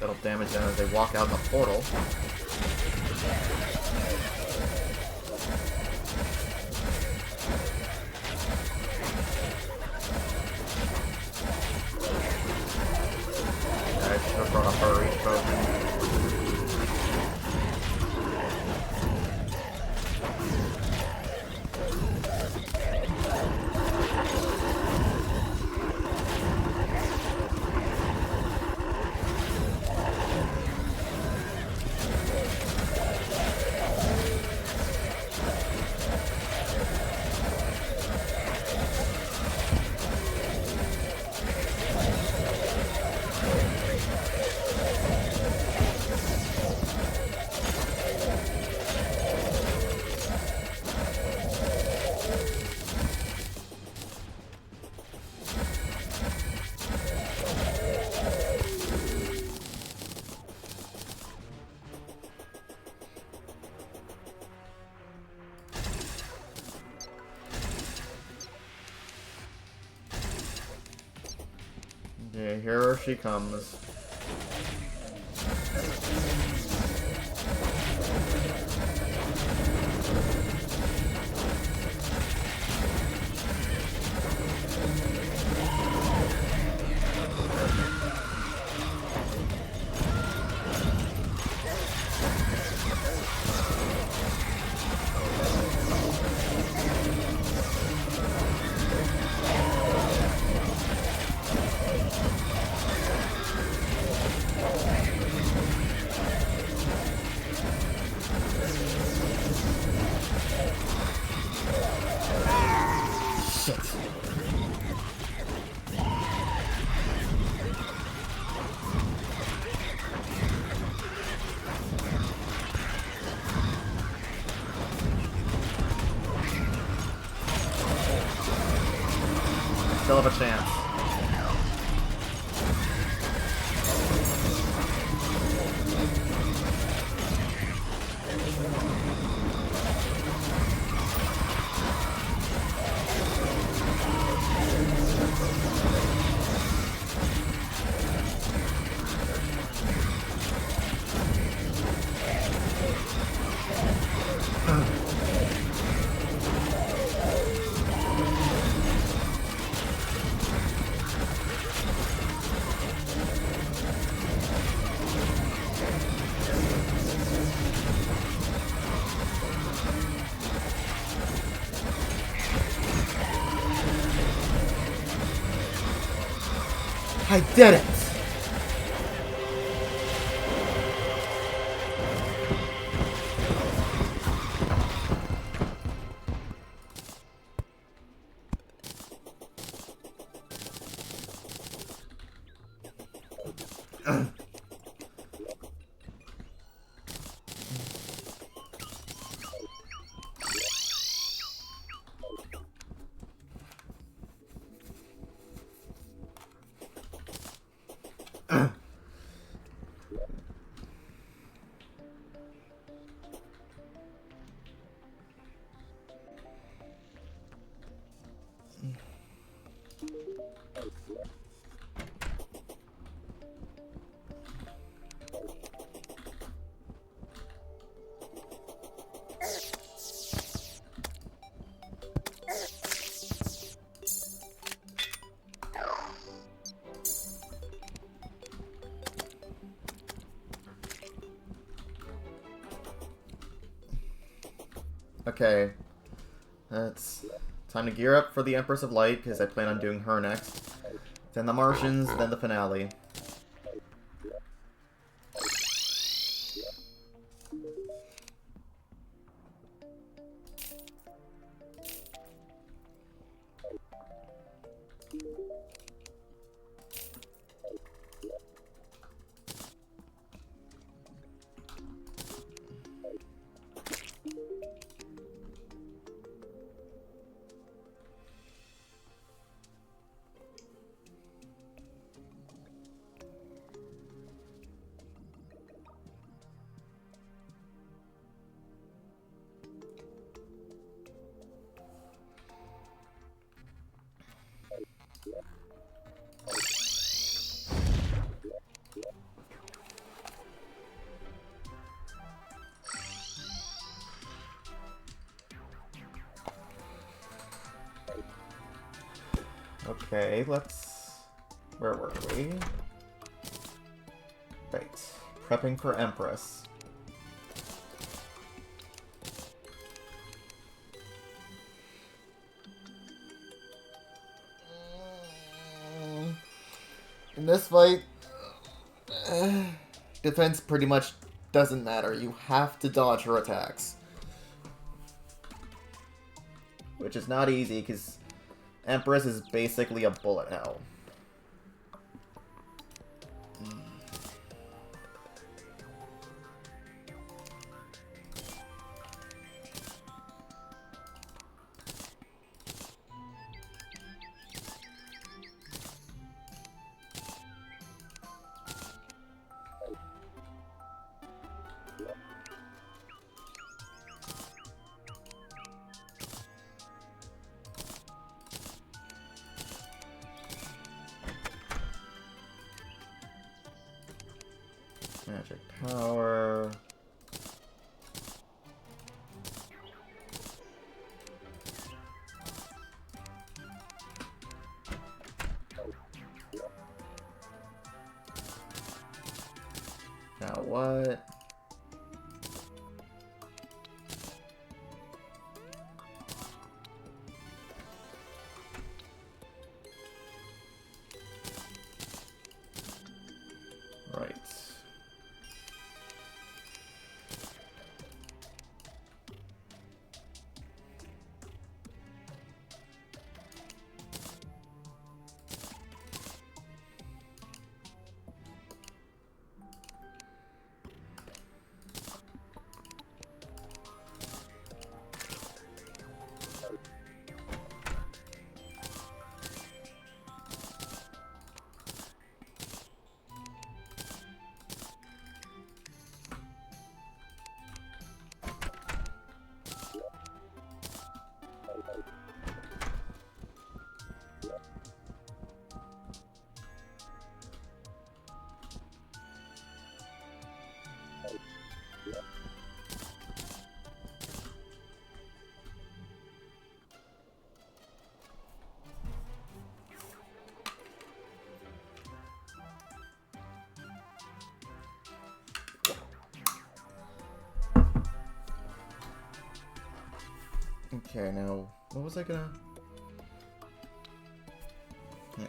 That'll damage them as they walk out the portal. I should have brought up our reach potion. Yeah, here she comes. still have a chance. I did it! Okay, it's time to gear up for the Empress of Light, because I plan on doing her next. Then the Martians, then the finale. Okay, let's... Where were we? Right. Prepping for Empress. In this fight, defense pretty much doesn't matter. You have to dodge her attacks. Which is not easy, because Empress is basically a bullet hell. Magic power. Now what? Right. Okay, now, what was I gonna... Right.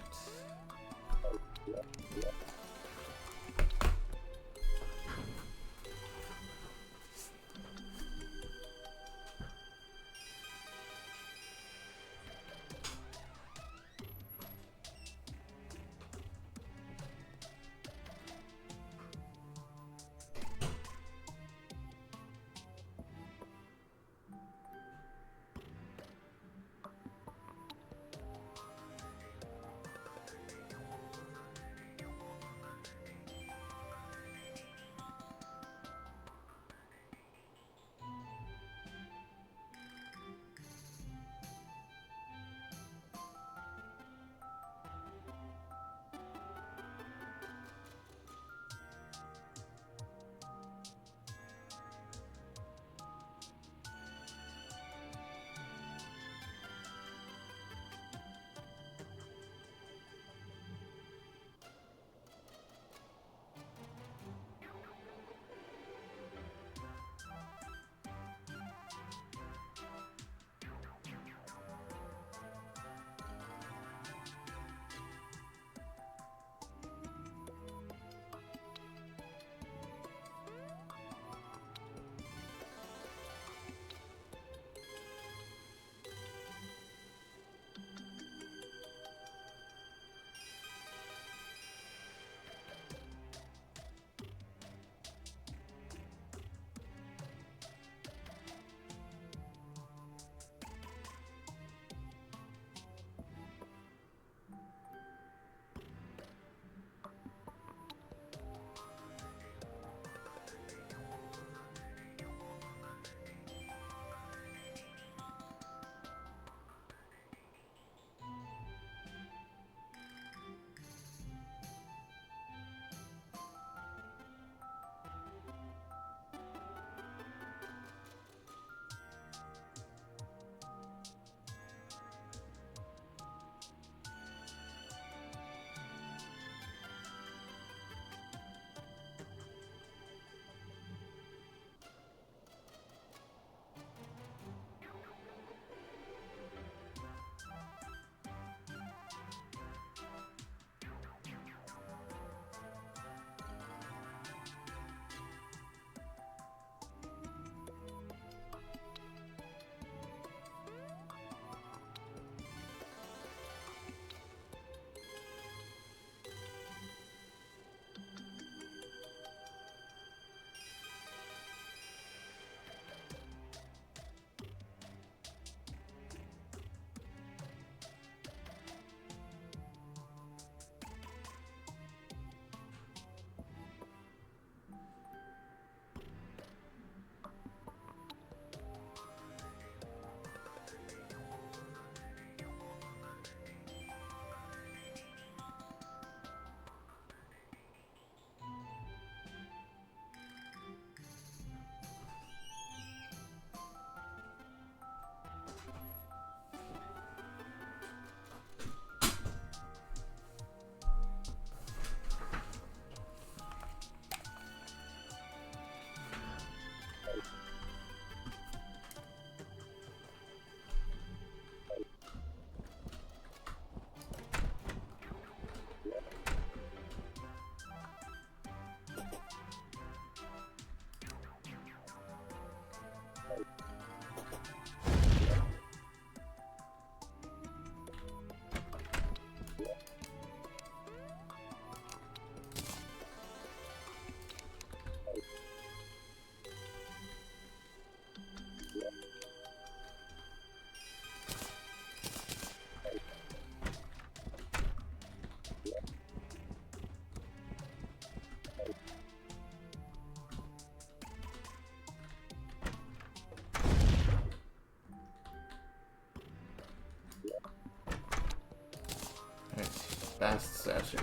Fast statue.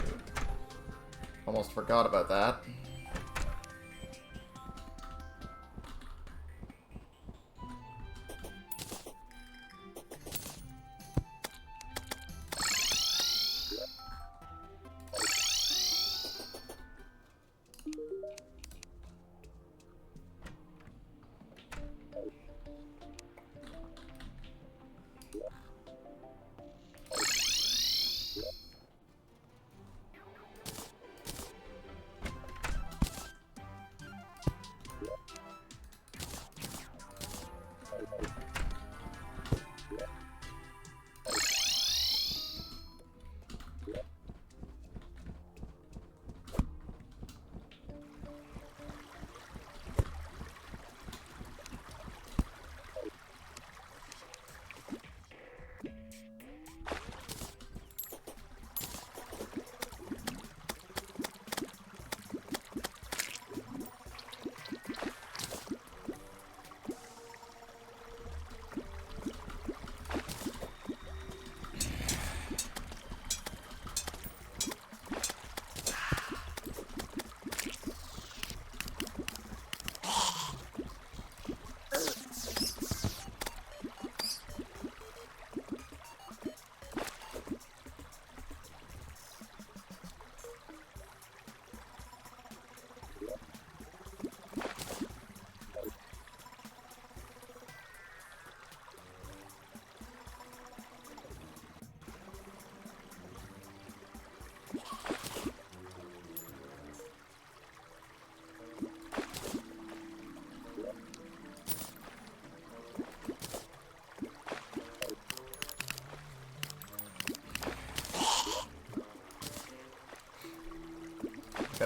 Almost forgot about that.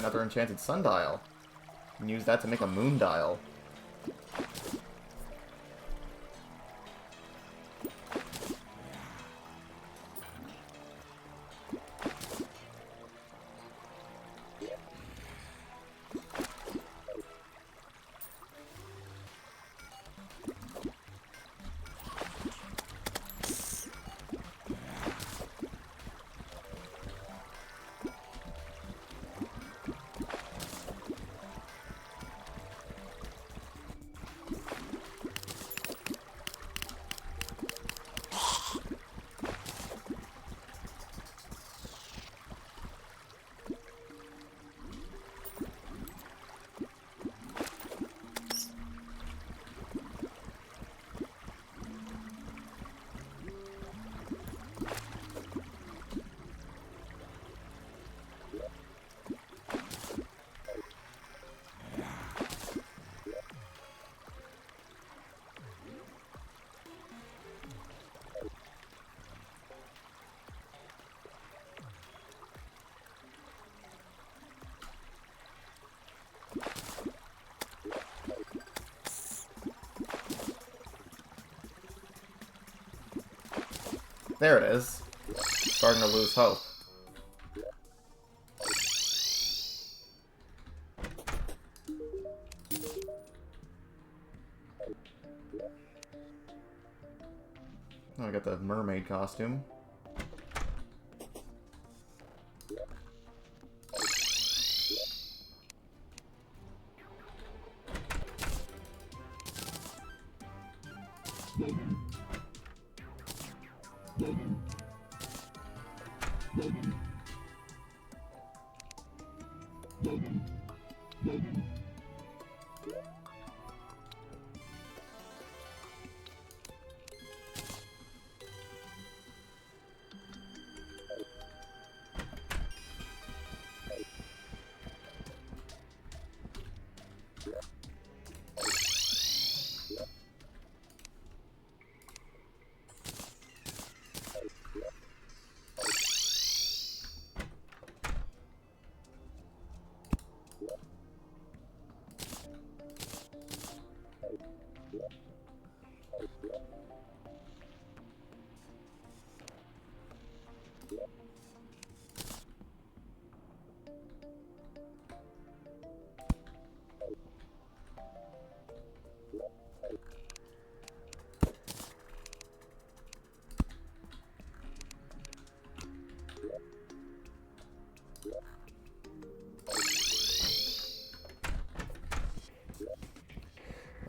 another enchanted sundial. And use that to make a moon dial. There it is. Starting to lose hope. Oh, I got the mermaid costume.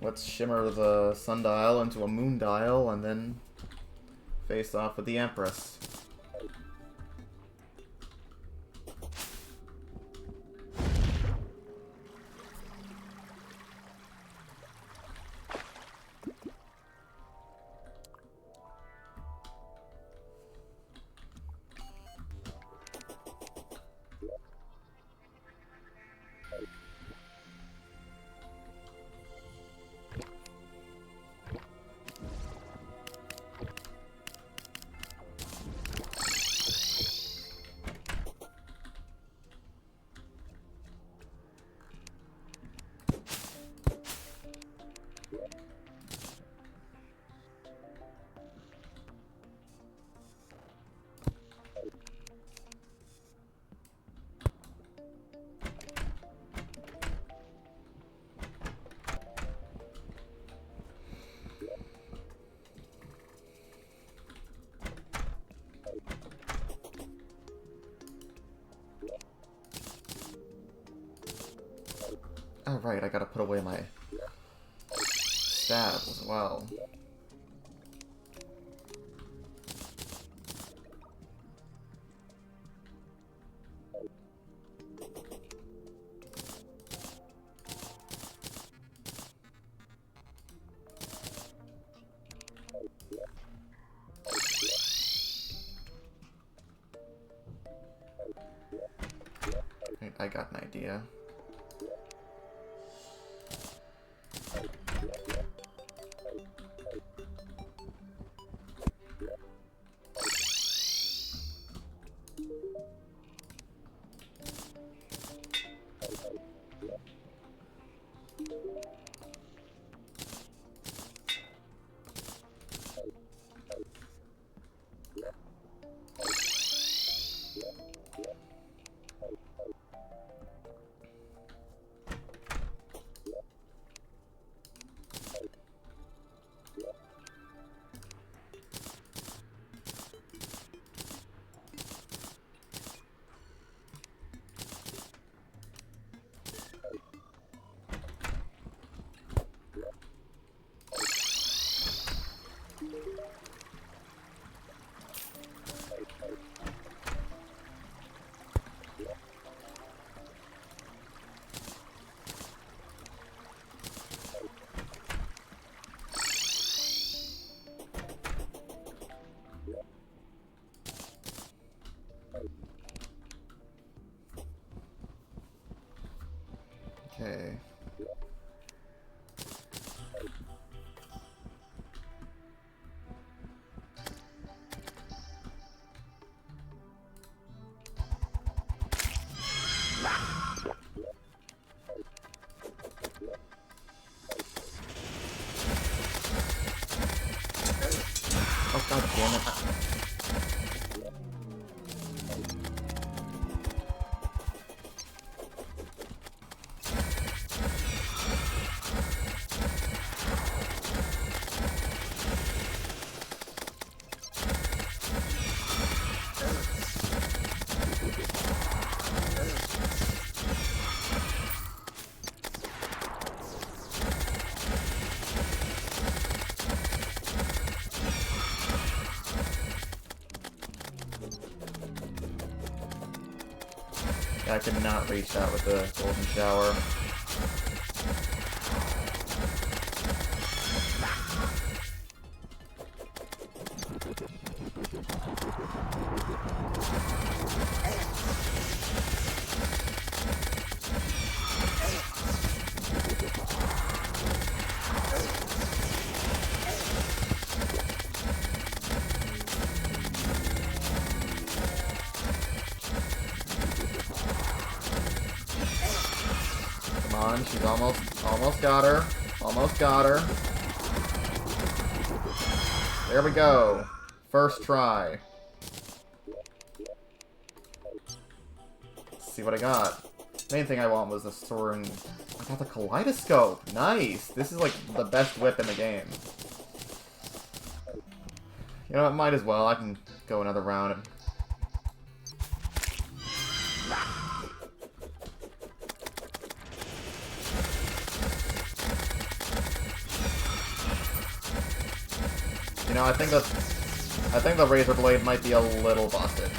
Let's shimmer the sundial into a moon dial and then face off with the Empress. Oh, right, I gotta put away my stab as well. Right, I got an idea. Okay. Oh god damn it. I could not reach that with the golden shower. Come on, she's almost got her. Almost got her. There we go. First try. Let's see what I got. Main thing I want was the soaring. I got the kaleidoscope. Nice. This is like the best whip in the game. You know what? Might as well. I can go another round. You know, I think the razor blade might be a little busted.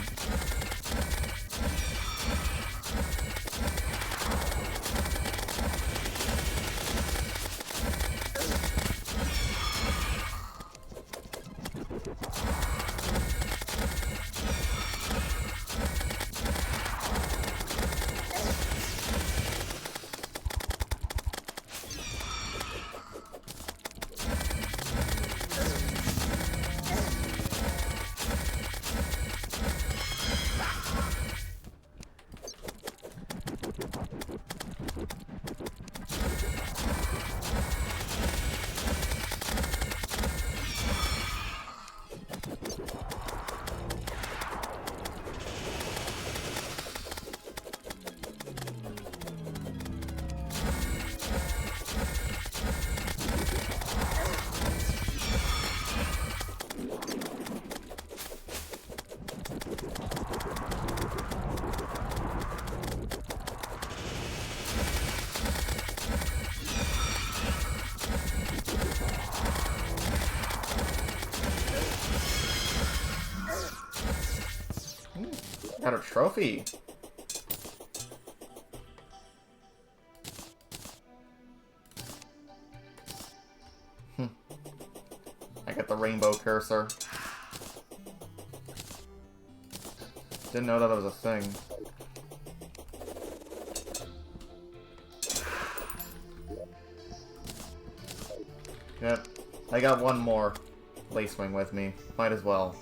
Got a trophy. I got the rainbow cursor. Didn't know that was a thing. Yep. I got one more lace wing with me. Might as well.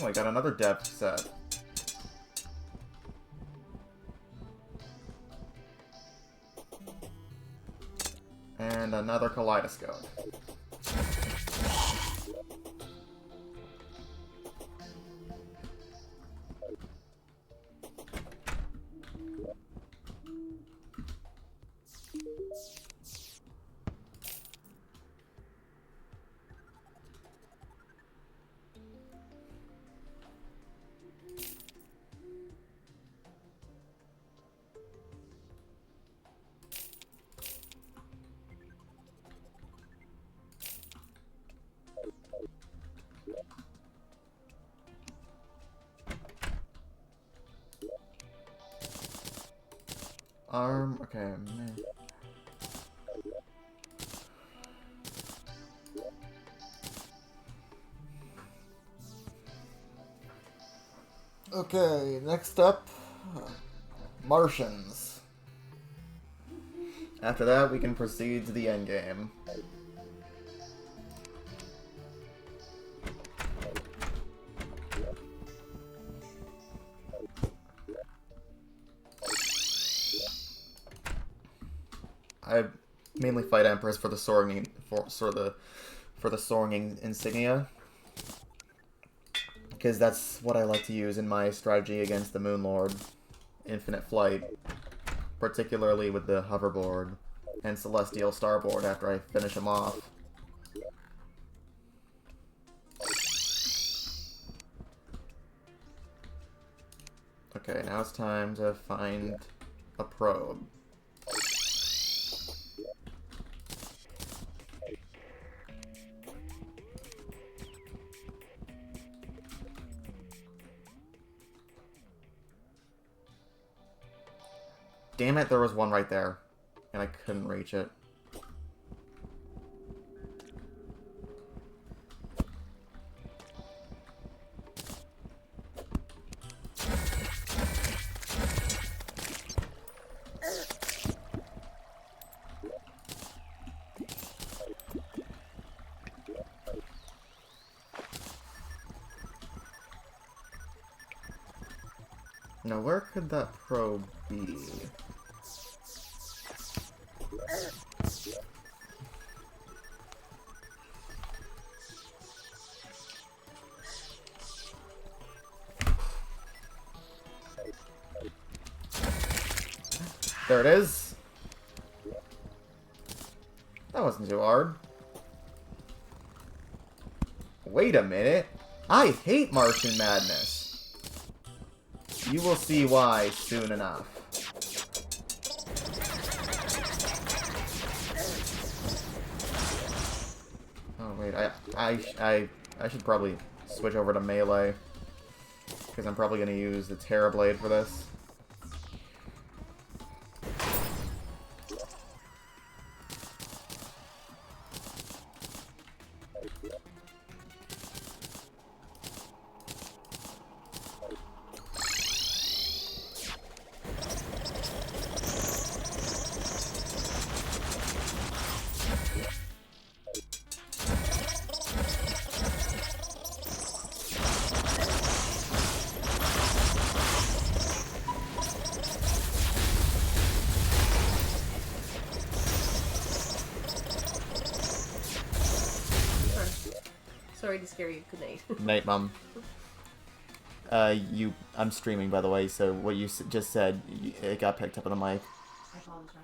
Oh, I got another depth set. And another kaleidoscope. Okay, man. Okay, next up, Martians. After that, we can proceed to the endgame. I mainly fight Empress for the soaring for the soaring insignia, because that's what I like to use in my strategy against the Moon Lord, Infinite Flight, particularly with the hoverboard and Celestial Starboard after I finish him off. Okay, now it's time to find a probe. Damn it, there was one right there, and I couldn't reach it. Now, where could that probe be? There it is. That wasn't too hard. Wait a minute. I hate Martian Madness. You will see why soon enough. Oh wait, I should probably switch over to melee, because I'm probably going to use the Terra Blade for this. Sorry to scare you. Good night. Night, Mom. I'm streaming, by the way, so what you just said, it got picked up on the mic. I apologize.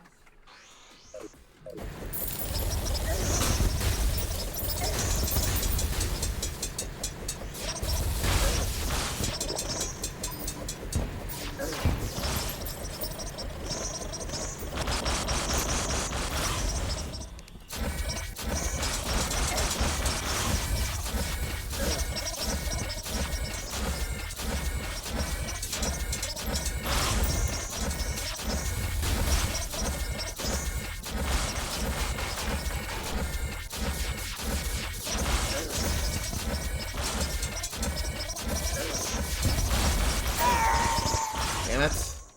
Damn it.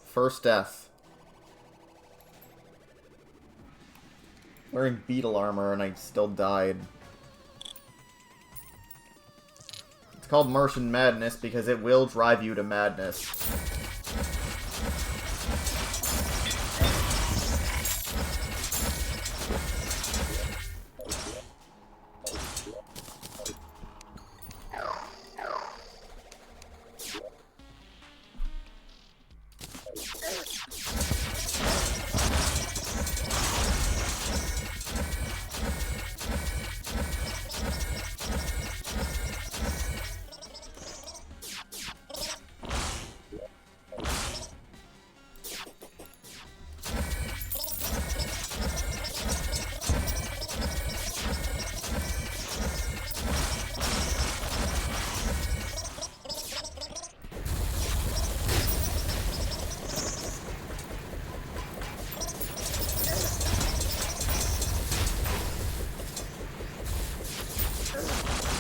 First death. Wearing beetle armor and I still died. It's It's called Martian Madness because it will drive you to madness.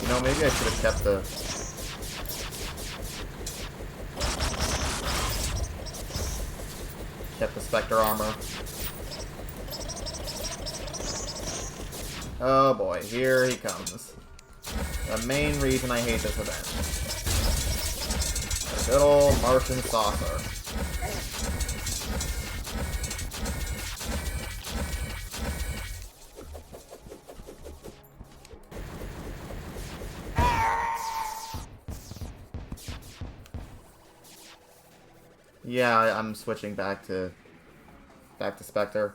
You know, maybe I should have kept the Spectre armor. Oh boy, here he comes. The main reason I hate this event. A good old Martian saucer. Yeah, I'm switching back to Spectre.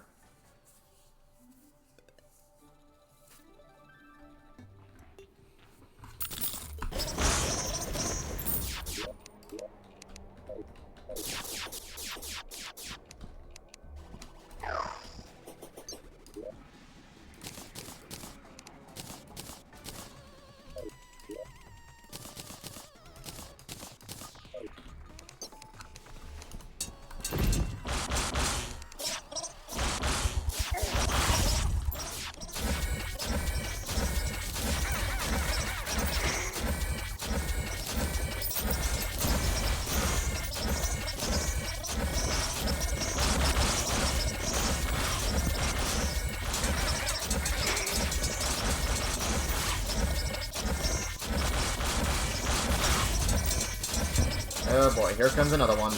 Oh boy, here comes another one.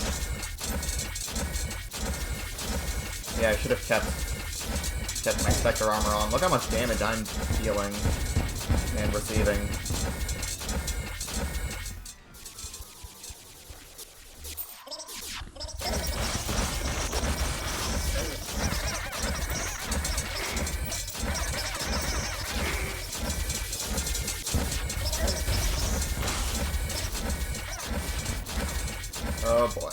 Yeah, I should have kept my Spectre armor on. Look how much damage I'm dealing and receiving. Oh boy.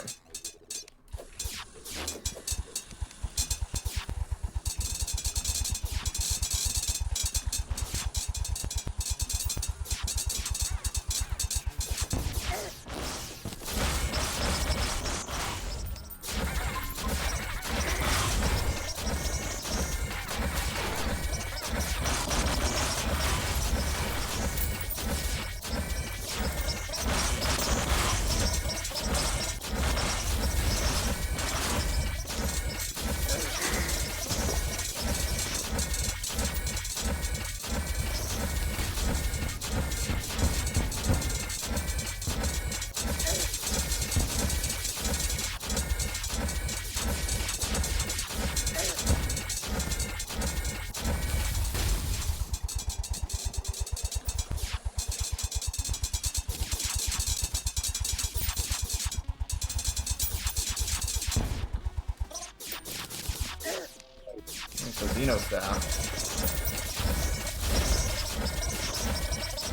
Xeno staff.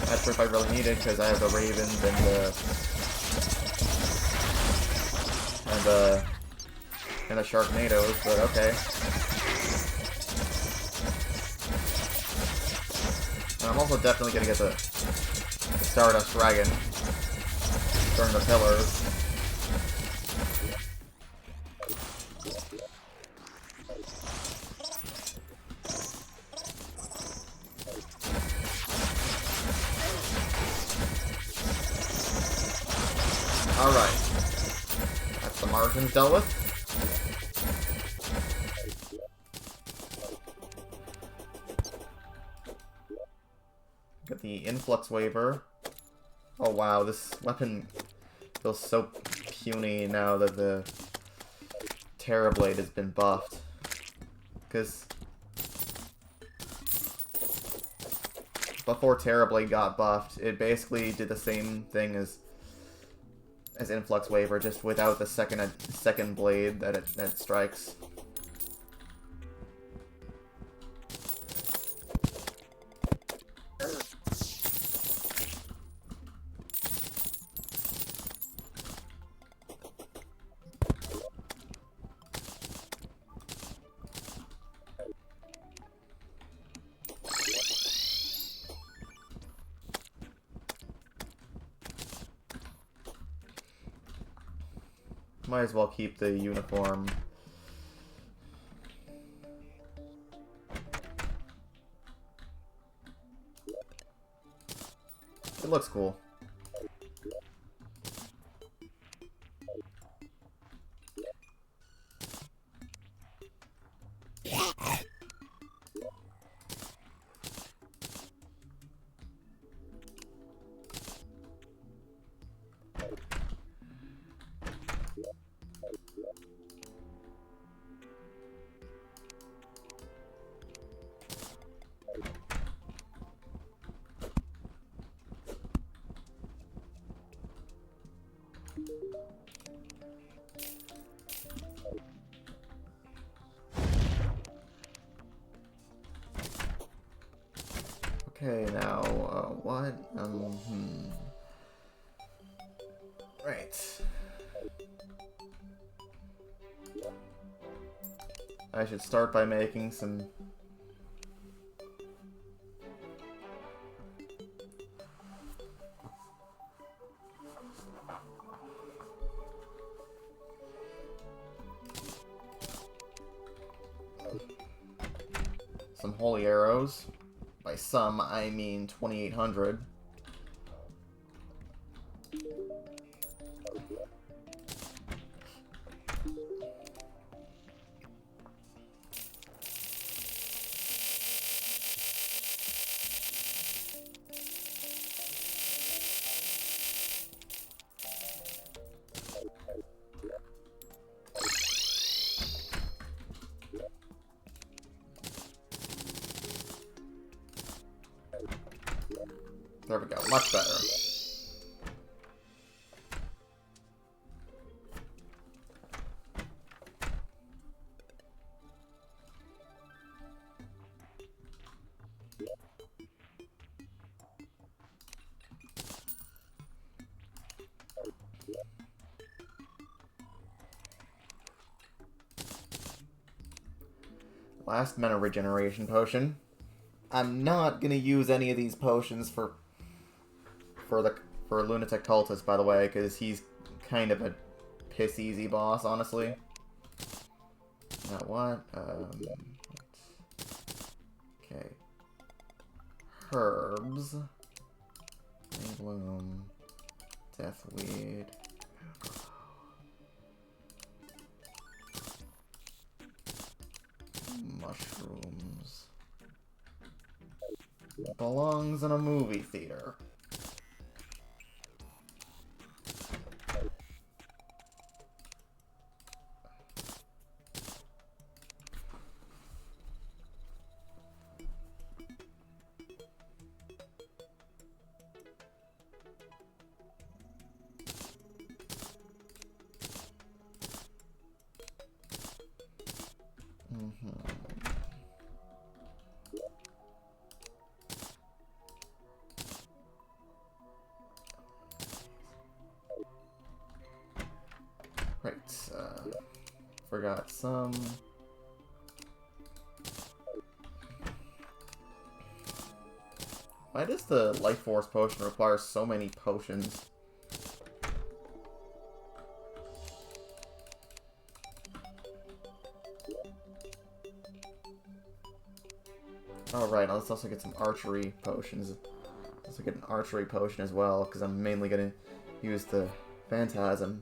Not sure if I really need it because I have the ravens and the Sharknadoes, but okay. And I'm also definitely gonna get the Stardust Dragon during the pillars. Alright. That's the Martians dealt with. Got the Influx Waiver. Oh wow, this weapon feels so puny now that the Terrablade has been buffed. Because before Terrablade got buffed, it basically did the same thing as Influx Waver, just without the second blade that it strikes. Might as well keep the uniform. It looks cool. Okay, now, what? Right. I should start by making some... some holy arrows. By some, I mean 2,800. There we go, much better. Last mana regeneration potion. I'm not gonna use any of these potions for Lunatic Cultist, by the way, because he's kind of a piss-easy boss, honestly. Now what? Okay. Herbs. Bloom. Deathweed. Mushrooms. Belongs in a movie theater. Right, forgot some. Why does the Life Force potion require so many potions? Oh right, let's also get some archery potions. Let's get an archery potion as well, because I'm mainly gonna use the Phantasm.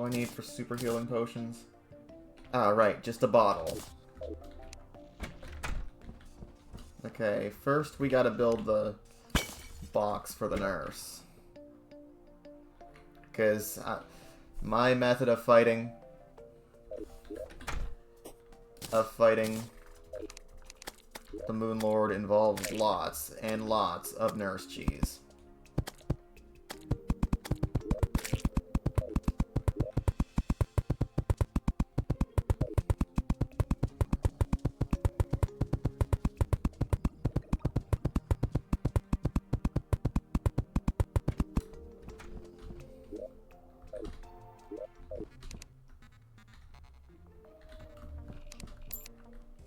all I need for super healing potions? Ah, right, just a bottle. Okay, first we gotta build the box for the nurse. Because my method of fighting the Moon Lord involves lots and lots of nurse cheese.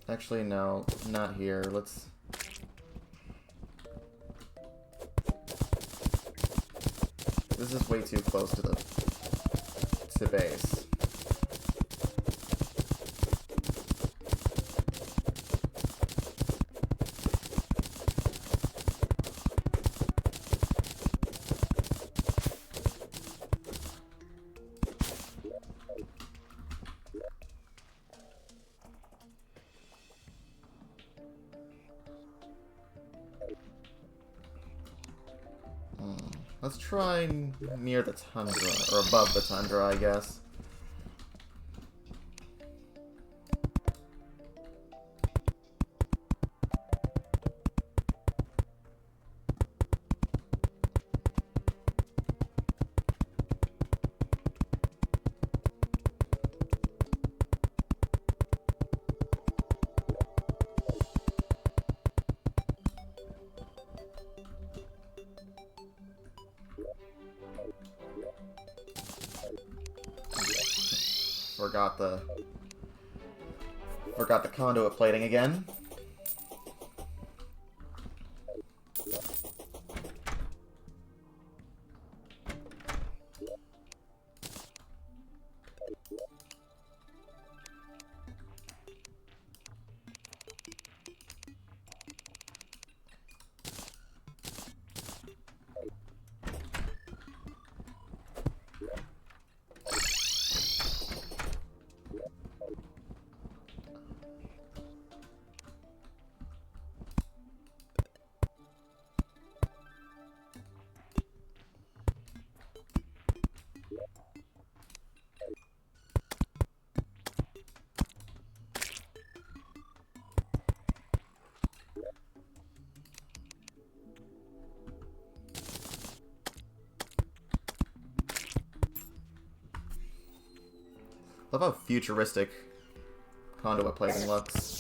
Actually, no, not here. Let's... This is way too close to the base. Let's try near the tundra, or above the tundra, I guess. Forgot the conduit plating again. Love how futuristic conduit plating looks.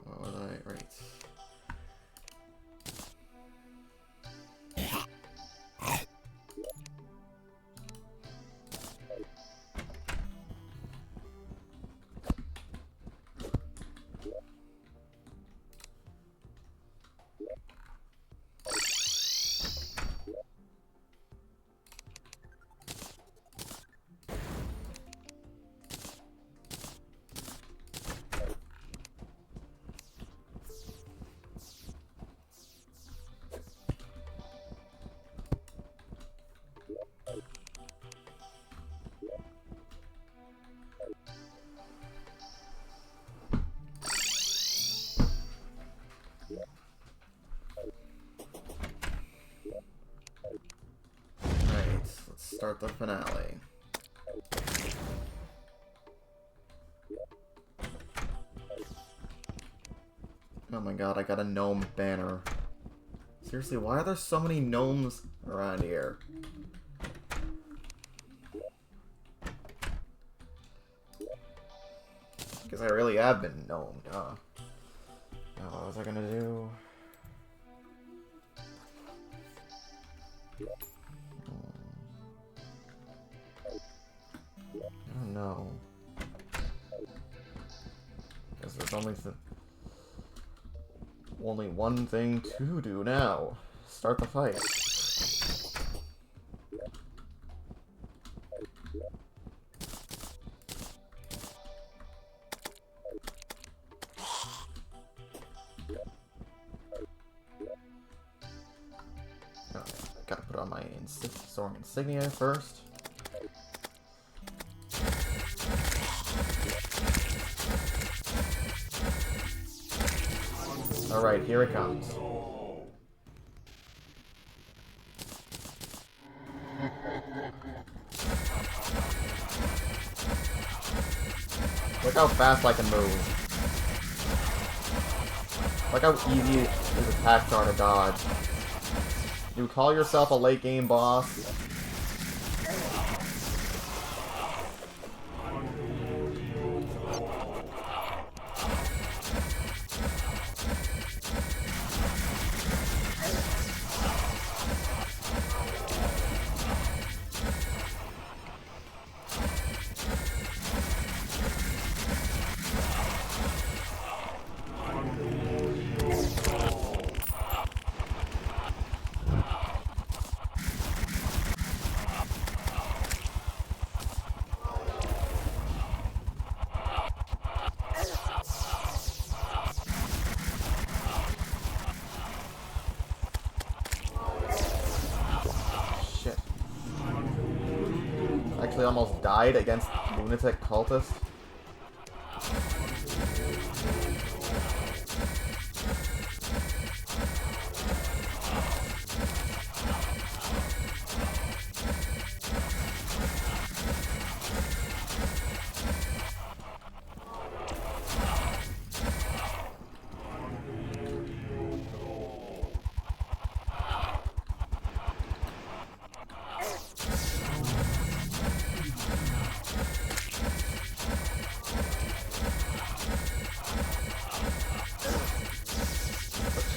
What was I? Right. Start the finale. Oh my god, I got a gnome banner. Seriously, why are there so many gnomes around here? Because I really have been gnomed, huh? Now, what was I gonna do? I don't know. Guess there's only one thing to do now. Start the fight. Oh, gotta put on my soaring insignia first. Alright, here it comes. Look how fast I can move. Look how easy his attacks are to dodge. You call yourself a late game boss? Actually almost died against lunatic cultist.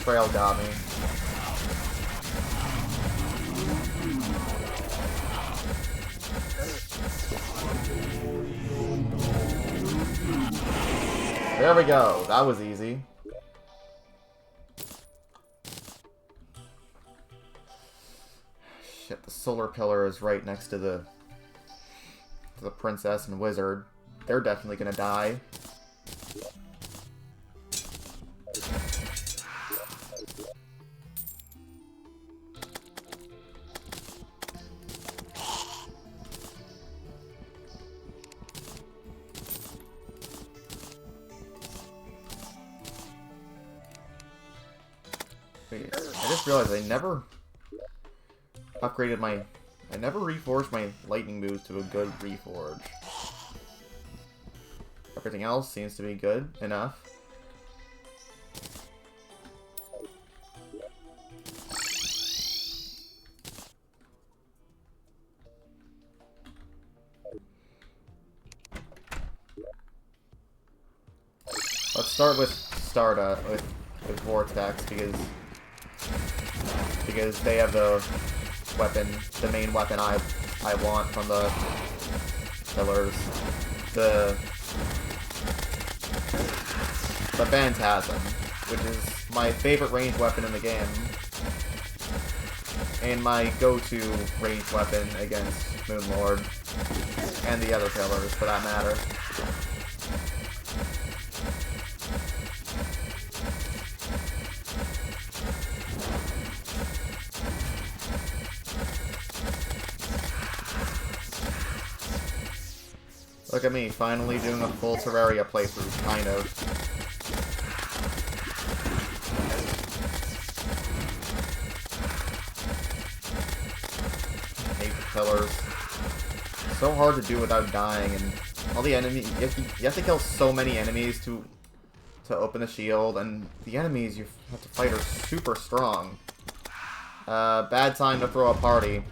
Trail got me. There we go. That was easy. Shit, the solar pillar is right next to the princess and wizard. They're definitely gonna die. Wait, I just realized I never upgraded my... I never reforged my lightning boots to a good reforge. Everything else seems to be good enough. Let's start with Stardust, with Vortex, because they have the weapon, the main weapon I want from the pillars. The Phantasm, which is my favorite ranged weapon in the game, and my go-to ranged weapon against Moonlord, and the other pillars, for that matter. Look at me, finally doing a full Terraria playthrough, kind of. I hate the pillars. So hard to do without dying, and all the enemies, you have to kill so many enemies to open the shield, and the enemies you have to fight are super strong. Bad time to throw a party.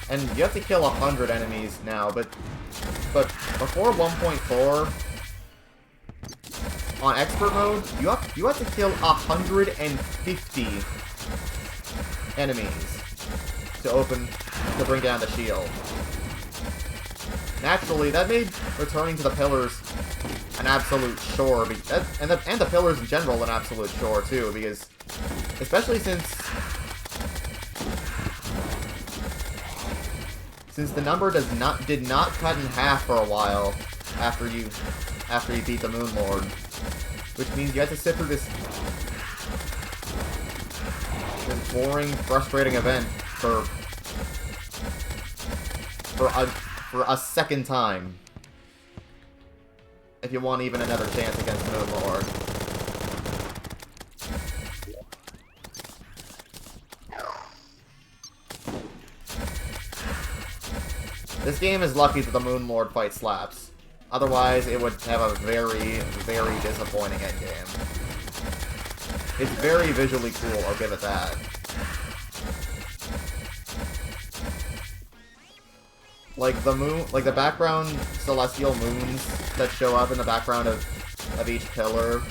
And you have to kill 100 enemies now, but before 1.4, on expert mode, you have to kill 150 enemies to bring down the shield. Naturally, that made returning to the pillars an absolute chore, and the pillars in general an absolute chore too, because especially since the number did not cut in half for a while after you beat the Moonlord, which means you had to sit through this boring, frustrating event for a second time if you want even another chance against Moonlord. This game is lucky that the Moonlord fight slaps. Otherwise, it would have a very, very disappointing endgame. It's very visually cool, I'll give it that. Like the background celestial moons that show up in the background of each pillar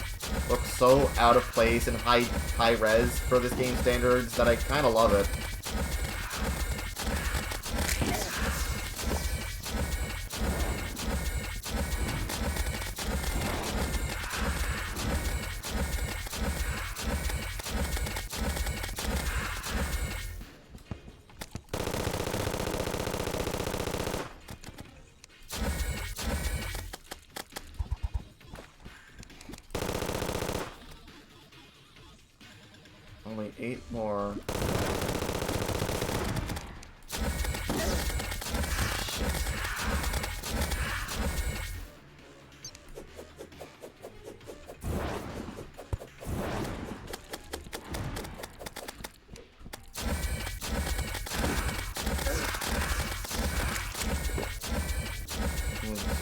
look so out of place and high res for this game standards that I kind of love it. need 8 more.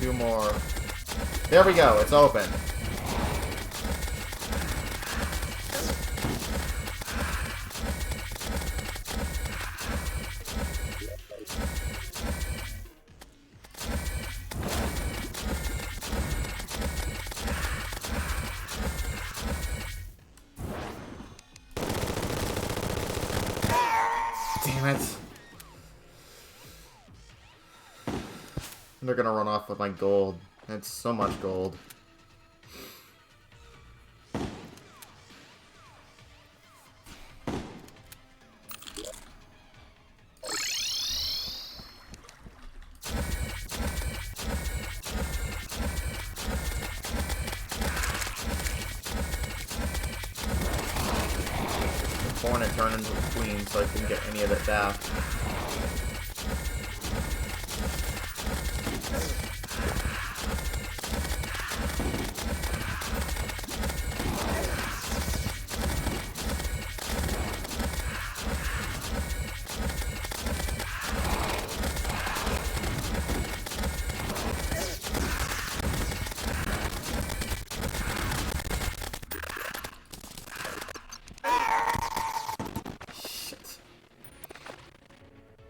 Two more. There we go, it's open. Damn it. They're gonna run off with my gold. That's so much gold. I want to turn into a queen so I can get any of it back.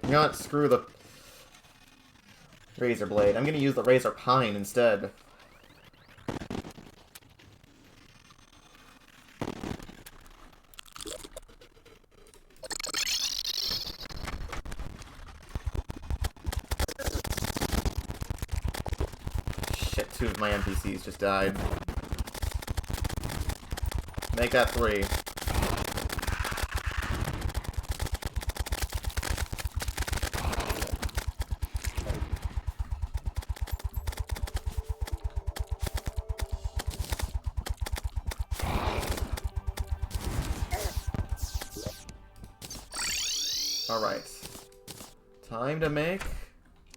You know what? Screw the razor blade. I'm gonna use the razor pine instead. Shit, 2 of my NPCs just died. Make that 3. Alright. Time to make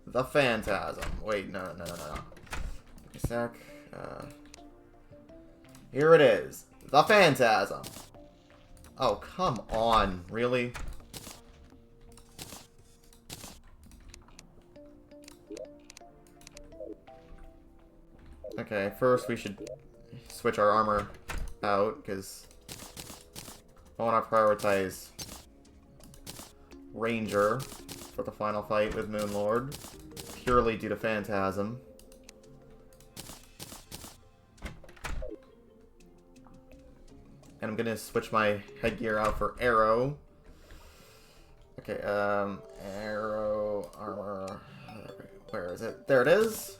the Phantasm. Wait, no. Give me a sec. Here it is. The Phantasm. Oh, come on. Really? Okay, first we should switch our armor out, because I want to prioritize Ranger for the final fight with Moonlord, purely due to Phantasm. And I'm gonna switch my headgear out for Arrow. Okay, Arrow, armor, where is it? There it is!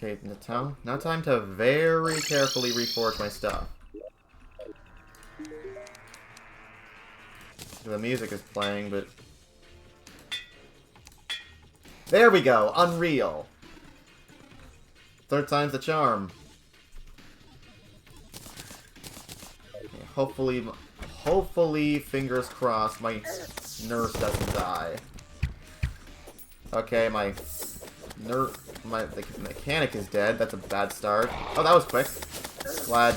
Okay, now time to very carefully reforge my stuff. The music is playing, but... There we go! Unreal! 3rd time's the charm. Okay, hopefully, fingers crossed, my nurse doesn't die. Okay, the mechanic is dead. That's a bad start. Oh, that was quick. Glad.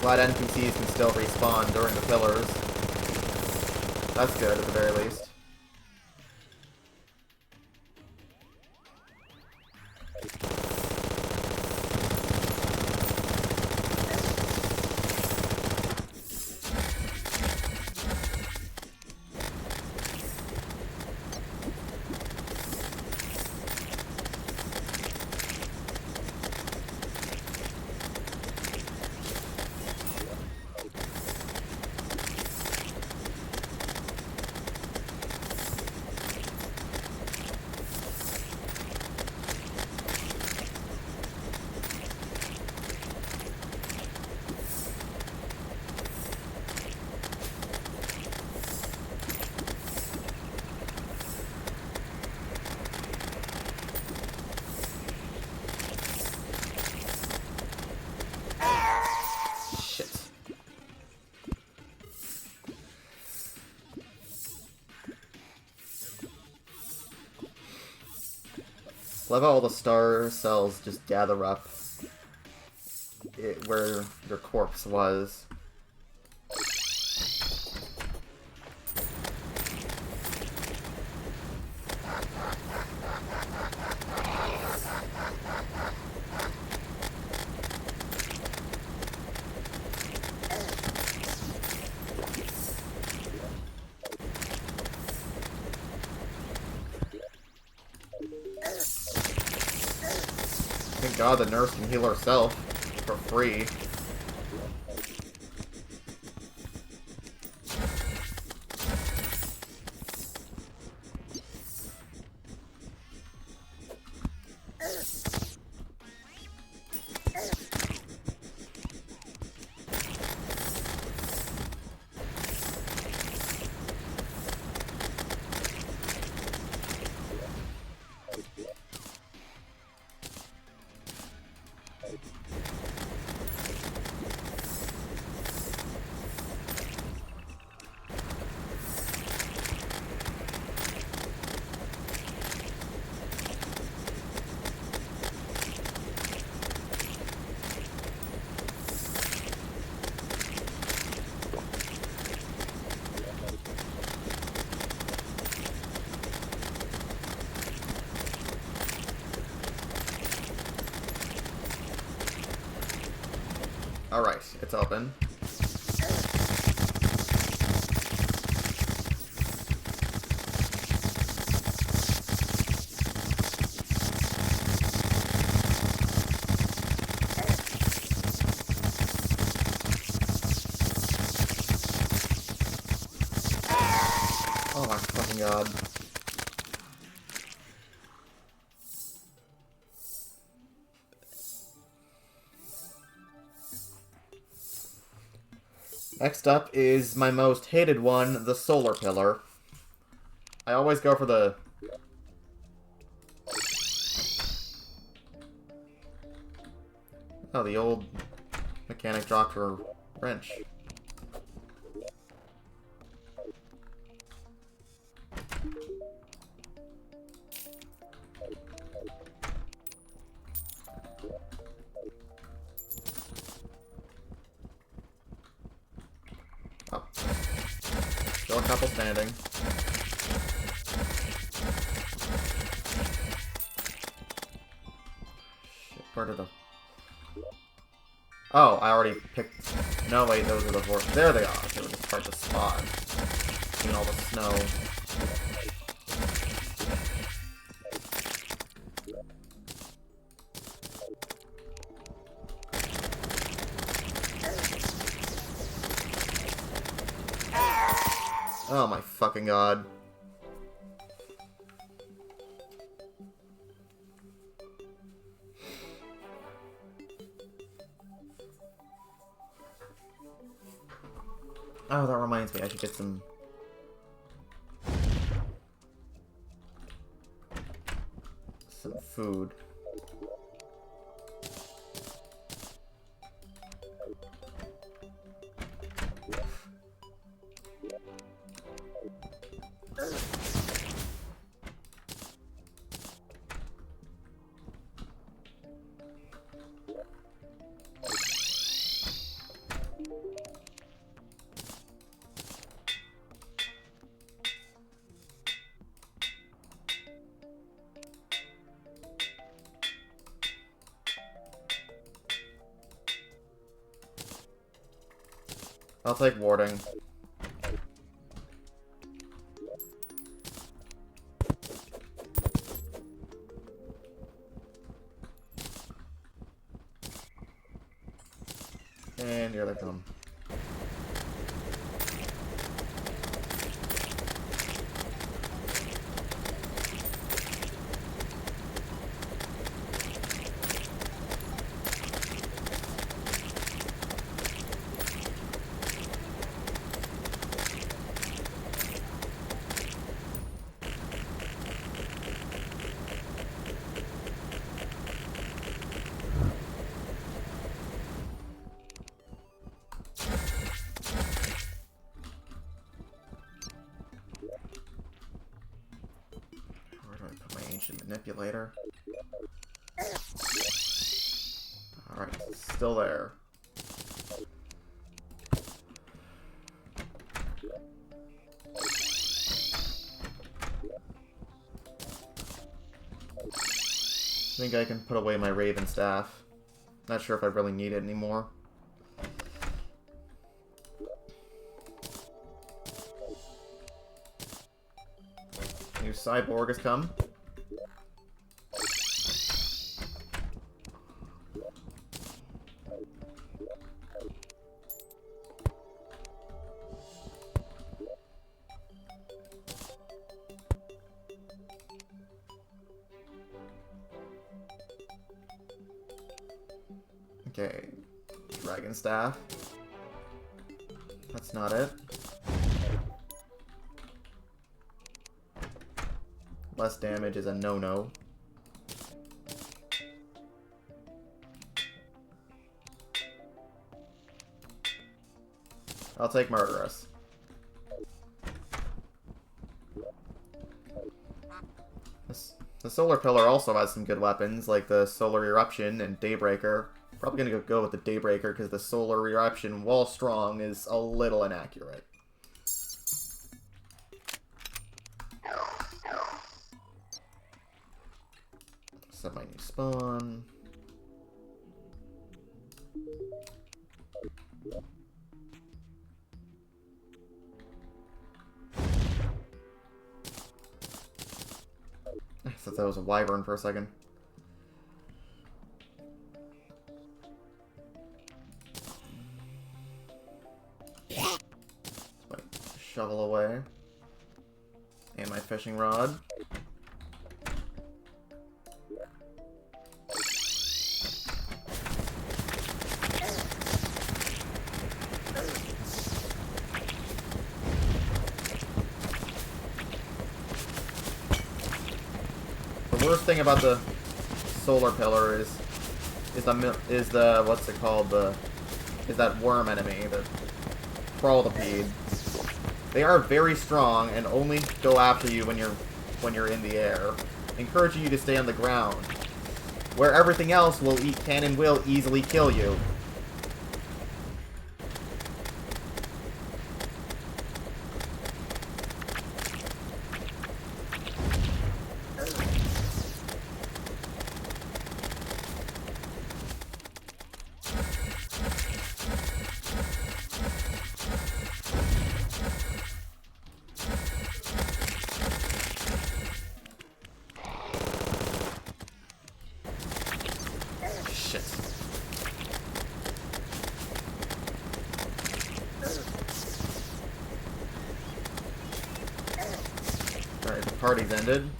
Glad NPCs can still respawn during the pillars. That's good, at the very least. Love how all the star cells just gather up where your corpse was. Thank God the nurse can heal herself for free. Alright, it's open. Oh my fucking God. Next up is my most hated one, the solar pillar. I always go for the... Oh, the old mechanic dropped her wrench. Oh. Still a couple standing. Shit, where did the... Oh, I already picked... No, wait, those are the four. There they are. They were just hard to spot. Seeing all the snow. Oh my fucking God. Oh, that reminds me, I should get some food. I'll take warding. And here they come. Where do I put my ancient manipulator? Alright, still there. I think I can put away my Raven Staff. Not sure if I really need it anymore. New Cyborg has come. Okay, Dragon Staff. That's not it. Less damage is a no-no. I'll take Murderous. The Solar Pillar also has some good weapons, like the Solar Eruption and Daybreaker. Probably gonna go with the Daybreaker because the Solar Eruption, while strong, is a little inaccurate. Set my new spawn. I thought that was a wyvern for a second. My shovel away. And my fishing rod. The worst thing about the Solar Pillar is the what's it called, is that worm enemy, the Crawlipede. They are very strong and only go after you when you're in the air, encouraging you to stay on the ground, where everything else can and will easily kill you. Alright, the party's ended.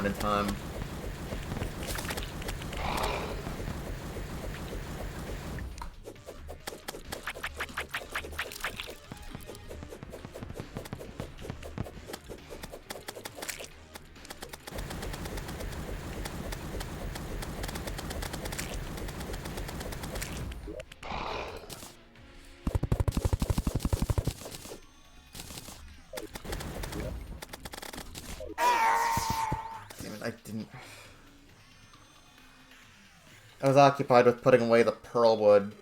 in time. I didn't... I was occupied with putting away the pearl wood.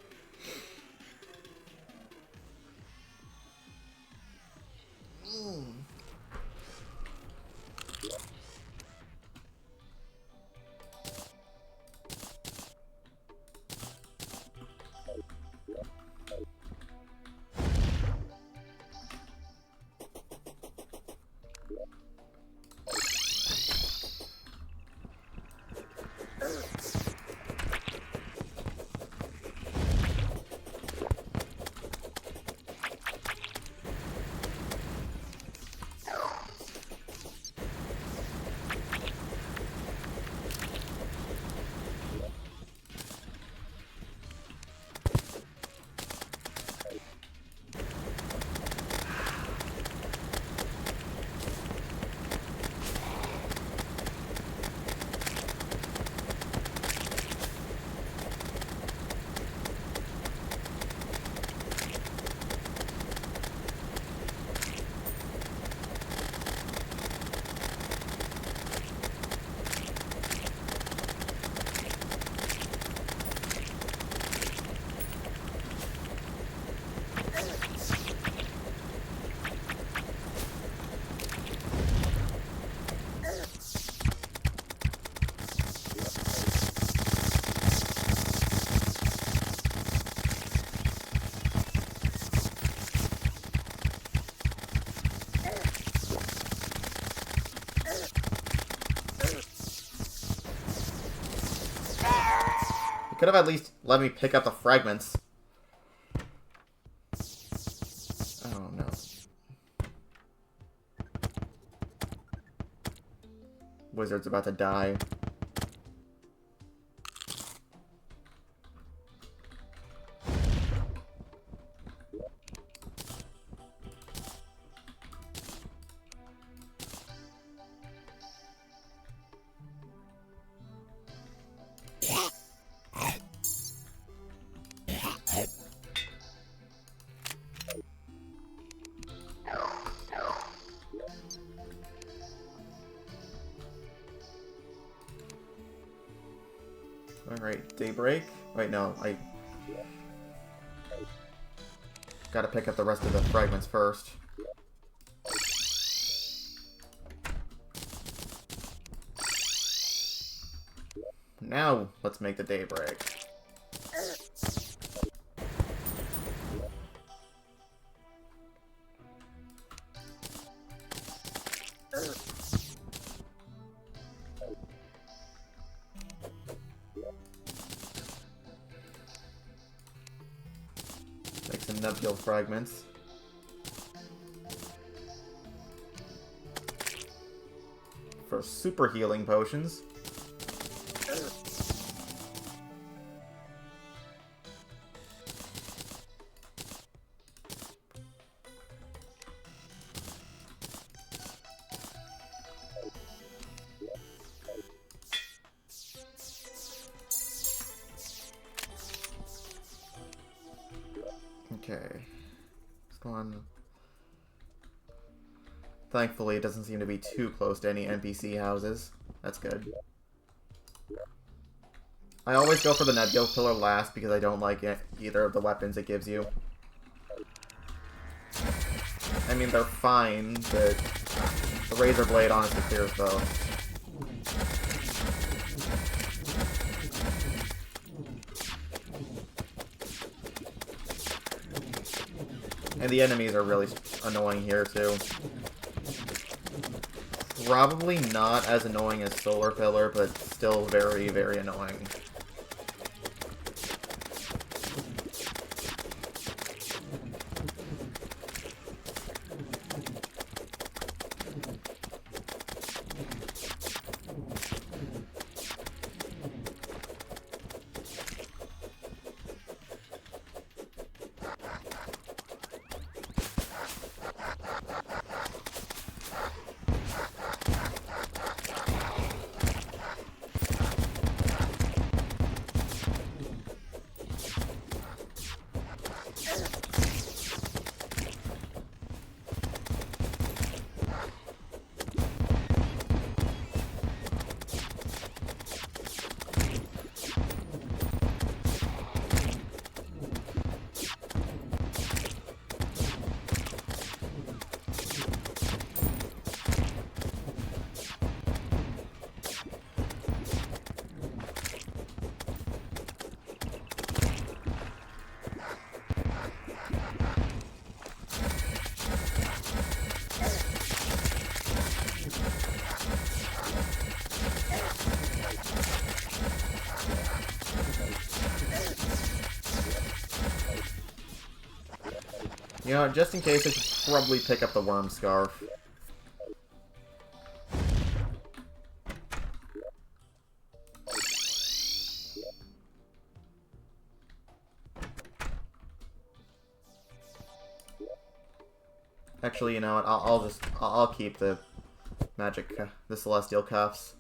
You could have at least let me pick up the fragments. Oh no. Wizard's about to die. Alright, daybreak. Wait, no, I gotta pick up the rest of the fragments first. Now, let's make the daybreak. Make some nebula fragments. For super healing potions. Okay. Let's go on. Thankfully, it doesn't seem to be too close to any NPC houses. That's good. I always go for the Nebula Pillar last because I don't like either of the weapons it gives you. I mean, they're fine, but the Razor Blade honestly clears both. And the enemies are really annoying here, too. Probably not as annoying as Solar Pillar, but still very, very annoying. You know, just in case, I should probably pick up the worm scarf. Actually, you know what? I'll keep the magic, the celestial cuffs.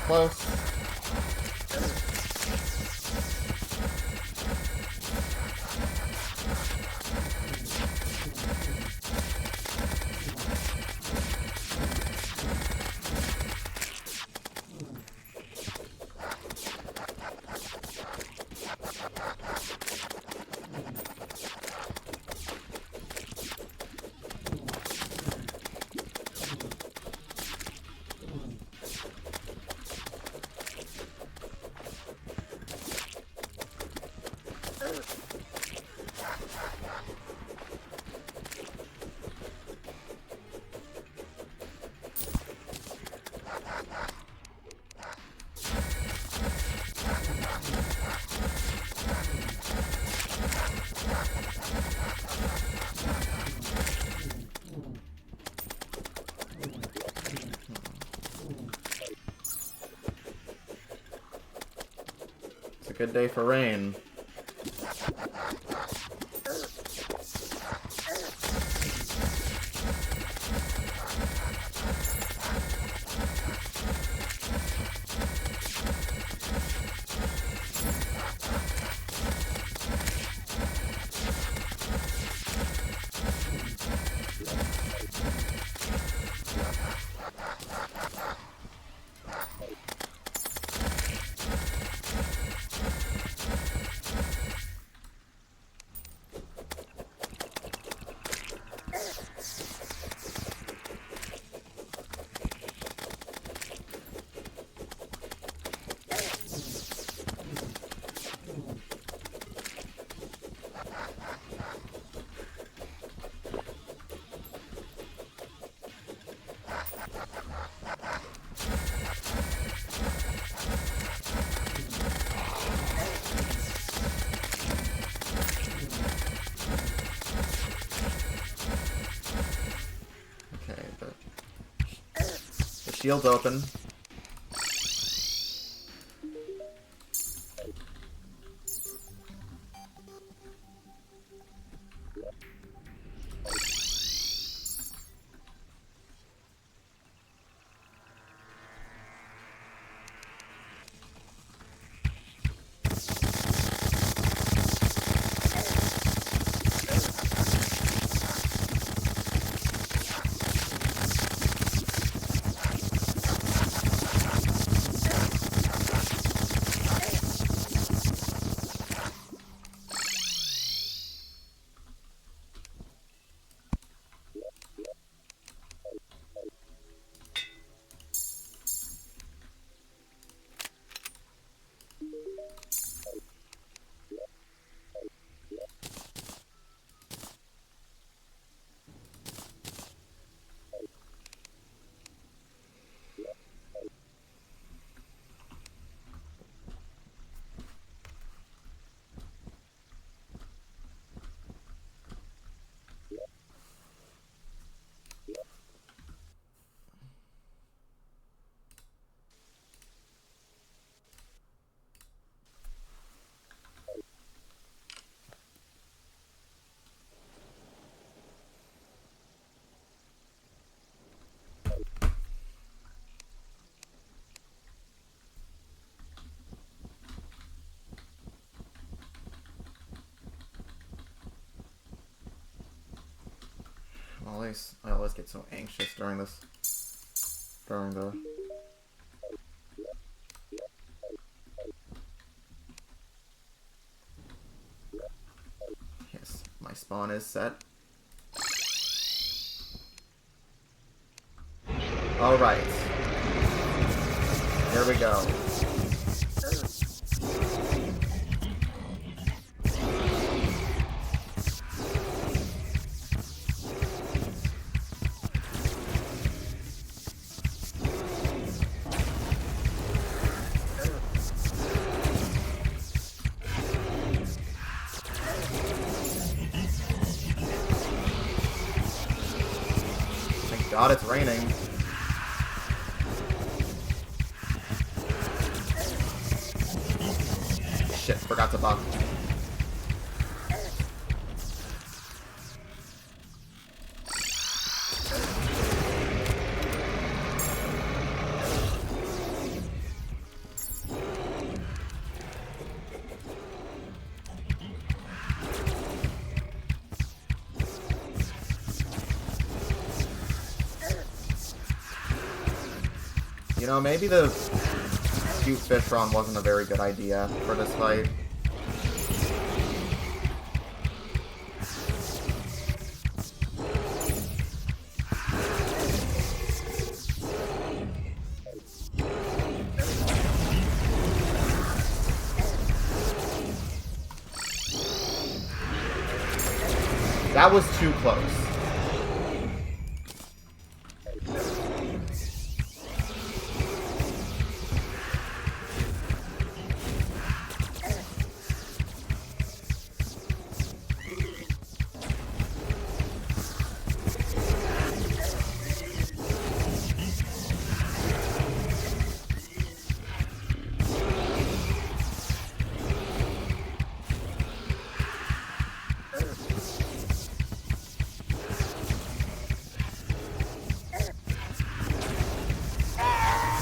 Close. It's a good day for rain. Shield's open. I always get so anxious during this. During the... Yes, my spawn is set. Alright. Here we go. Thank God it's raining. Shit, forgot to buff. You know, maybe the cute fish run wasn't a very good idea for this fight. That was too close.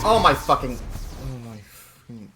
Oh my fucking... Oh my fucking...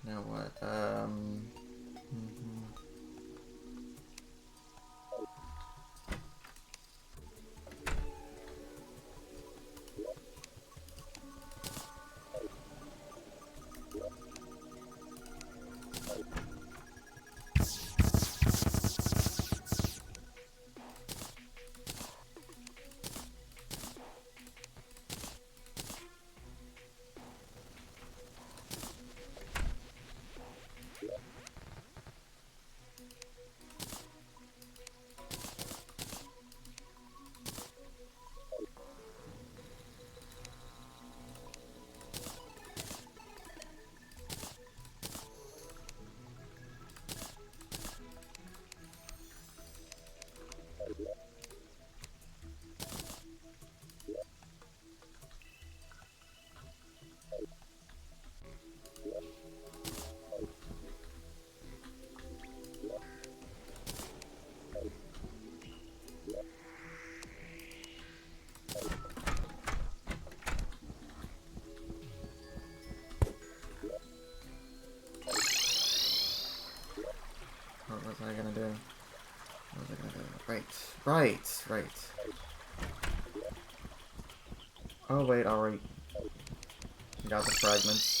Now what? What was I gonna do? What was I gonna do? Right. Oh wait, alright. Got the fragments.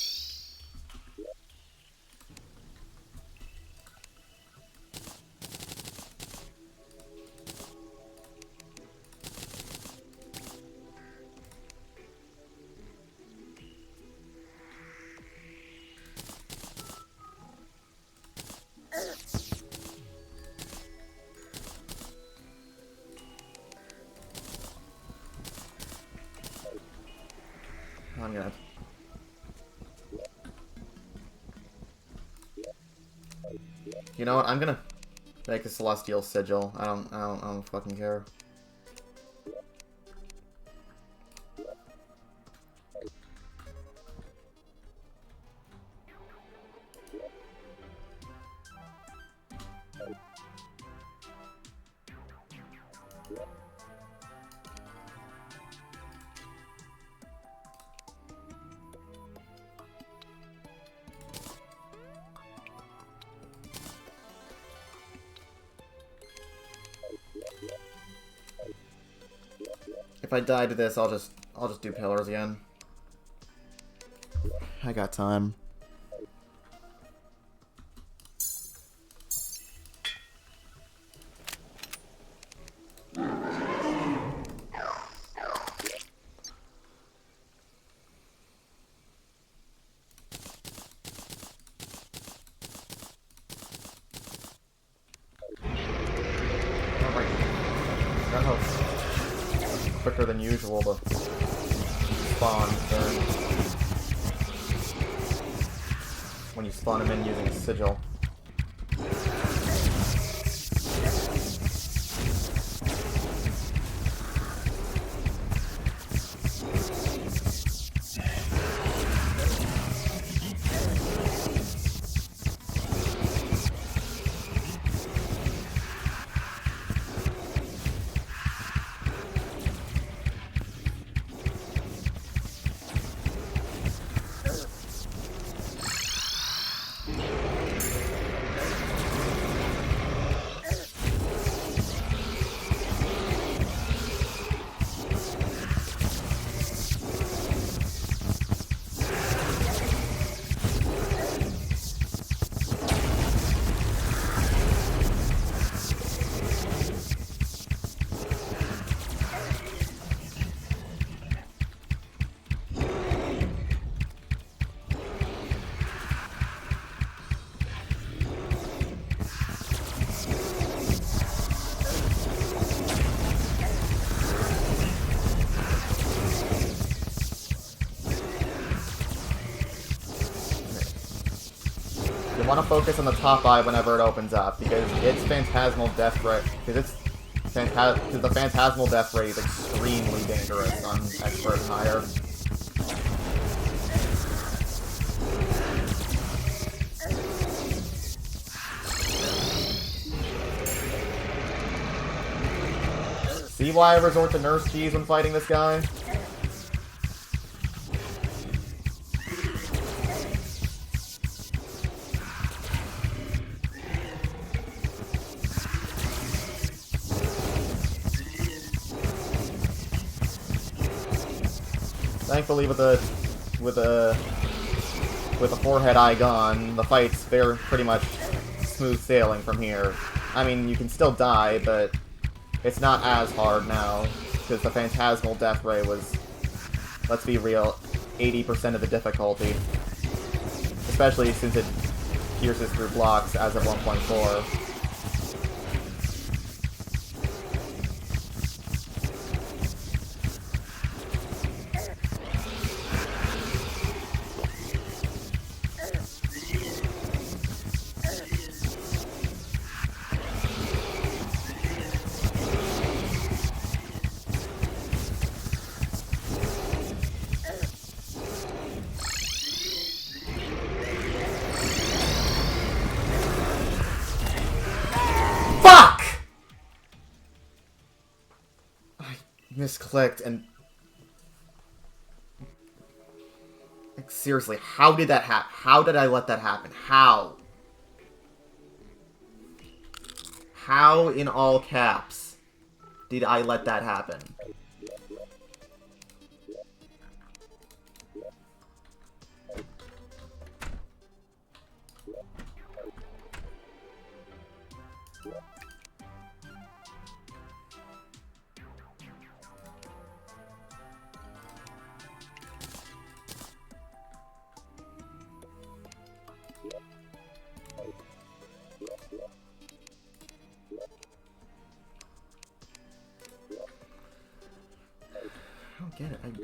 I'm gonna... You know what? I'm gonna make a celestial sigil. I don't fucking care. If I die to this, I'll just do pillars again. I got time. Quicker than usual to spawn turn. When you spawn them in using a sigil. You want to focus on the top eye whenever it opens up, because its phantasmal death rate, because the phantasmal death rate is extremely dangerous on expert and higher. See why I resort to nurse cheese when fighting this guy? Thankfully, with the forehead eye gone, the fights, they're pretty much smooth sailing from here. I mean, you can still die, but it's not as hard now, because the phantasmal death ray was, let's be real, 80% of the difficulty. Especially since it pierces through blocks as of 1.4. Misclicked and... Like, seriously, how did that happen? How did I let that happen? How? How, in all caps, did I let that happen?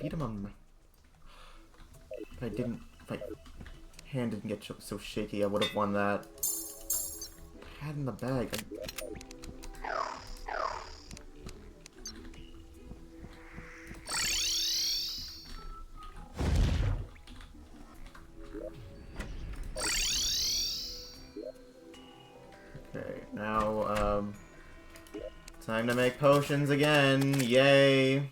beat him on... If I didn't... If my hand didn't get so shaky, I would have won that. I had in the bag. Okay, now, time to make potions again. Yay!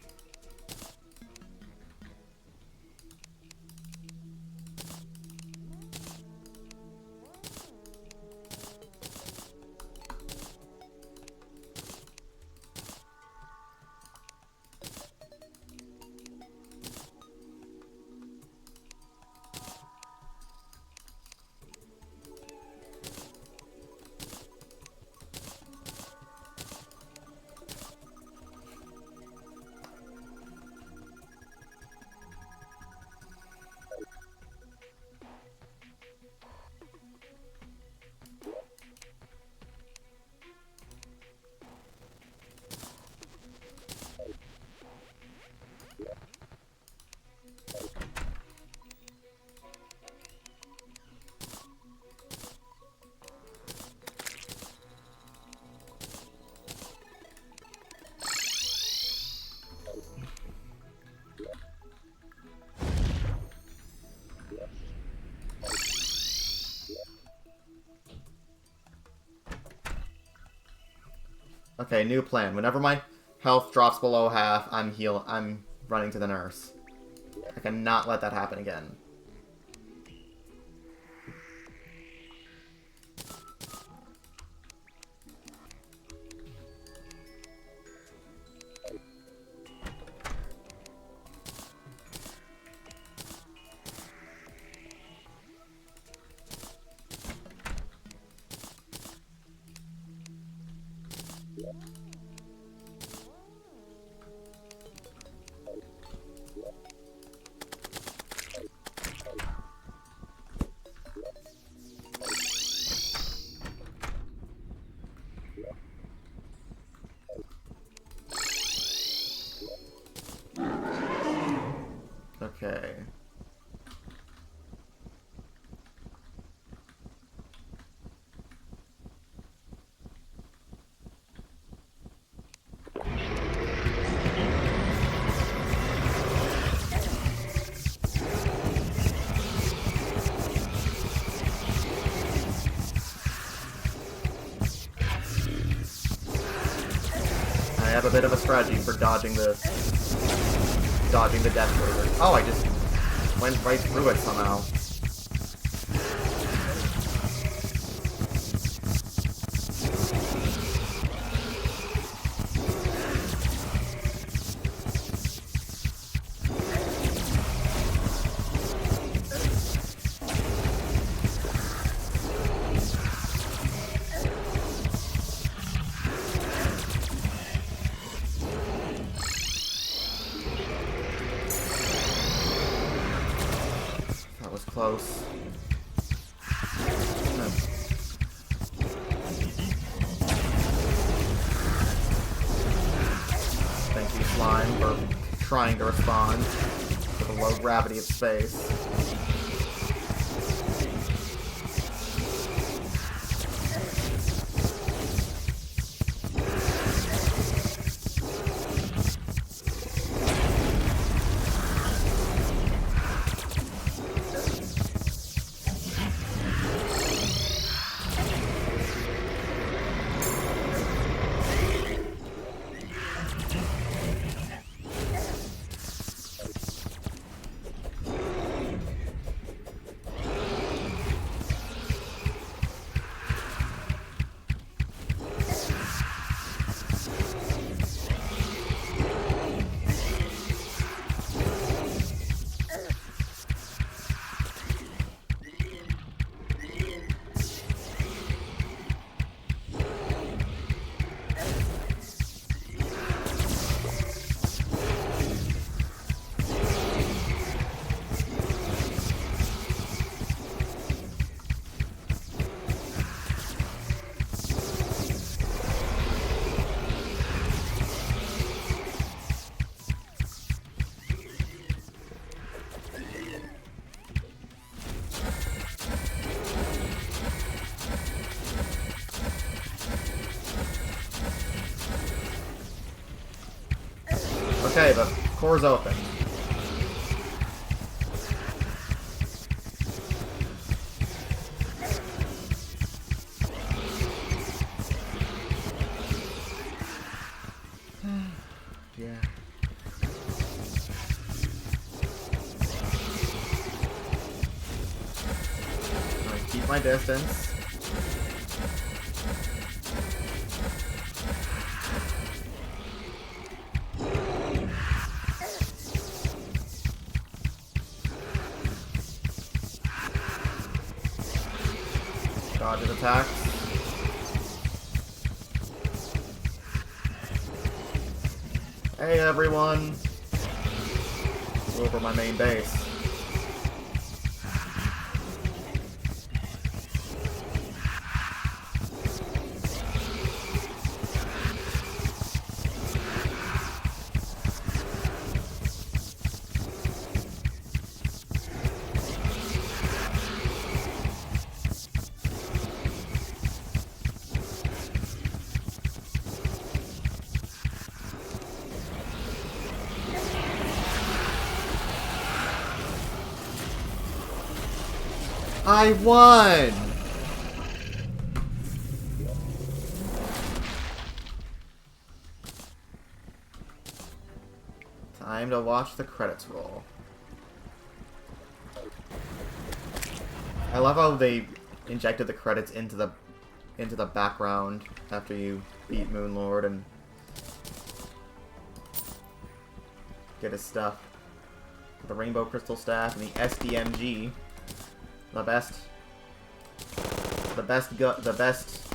Okay, new plan. Whenever my health drops below half, I'm running to the nurse. I cannot let that happen again. Okay. I have a bit of a strategy for dodging the death wizard. Oh, I just went right through it somehow. Close. Thank you, Slime, for trying to respond to the low gravity of space. Okay, the core's open. Yeah. I'm gonna keep my distance. Dodge his attacks. Hey everyone! Go over my main base. I won! Time to watch the credits roll. I love how they injected the credits into the background after you beat Moonlord and get his stuff. The Rainbow Crystal Staff and the SDMG. The best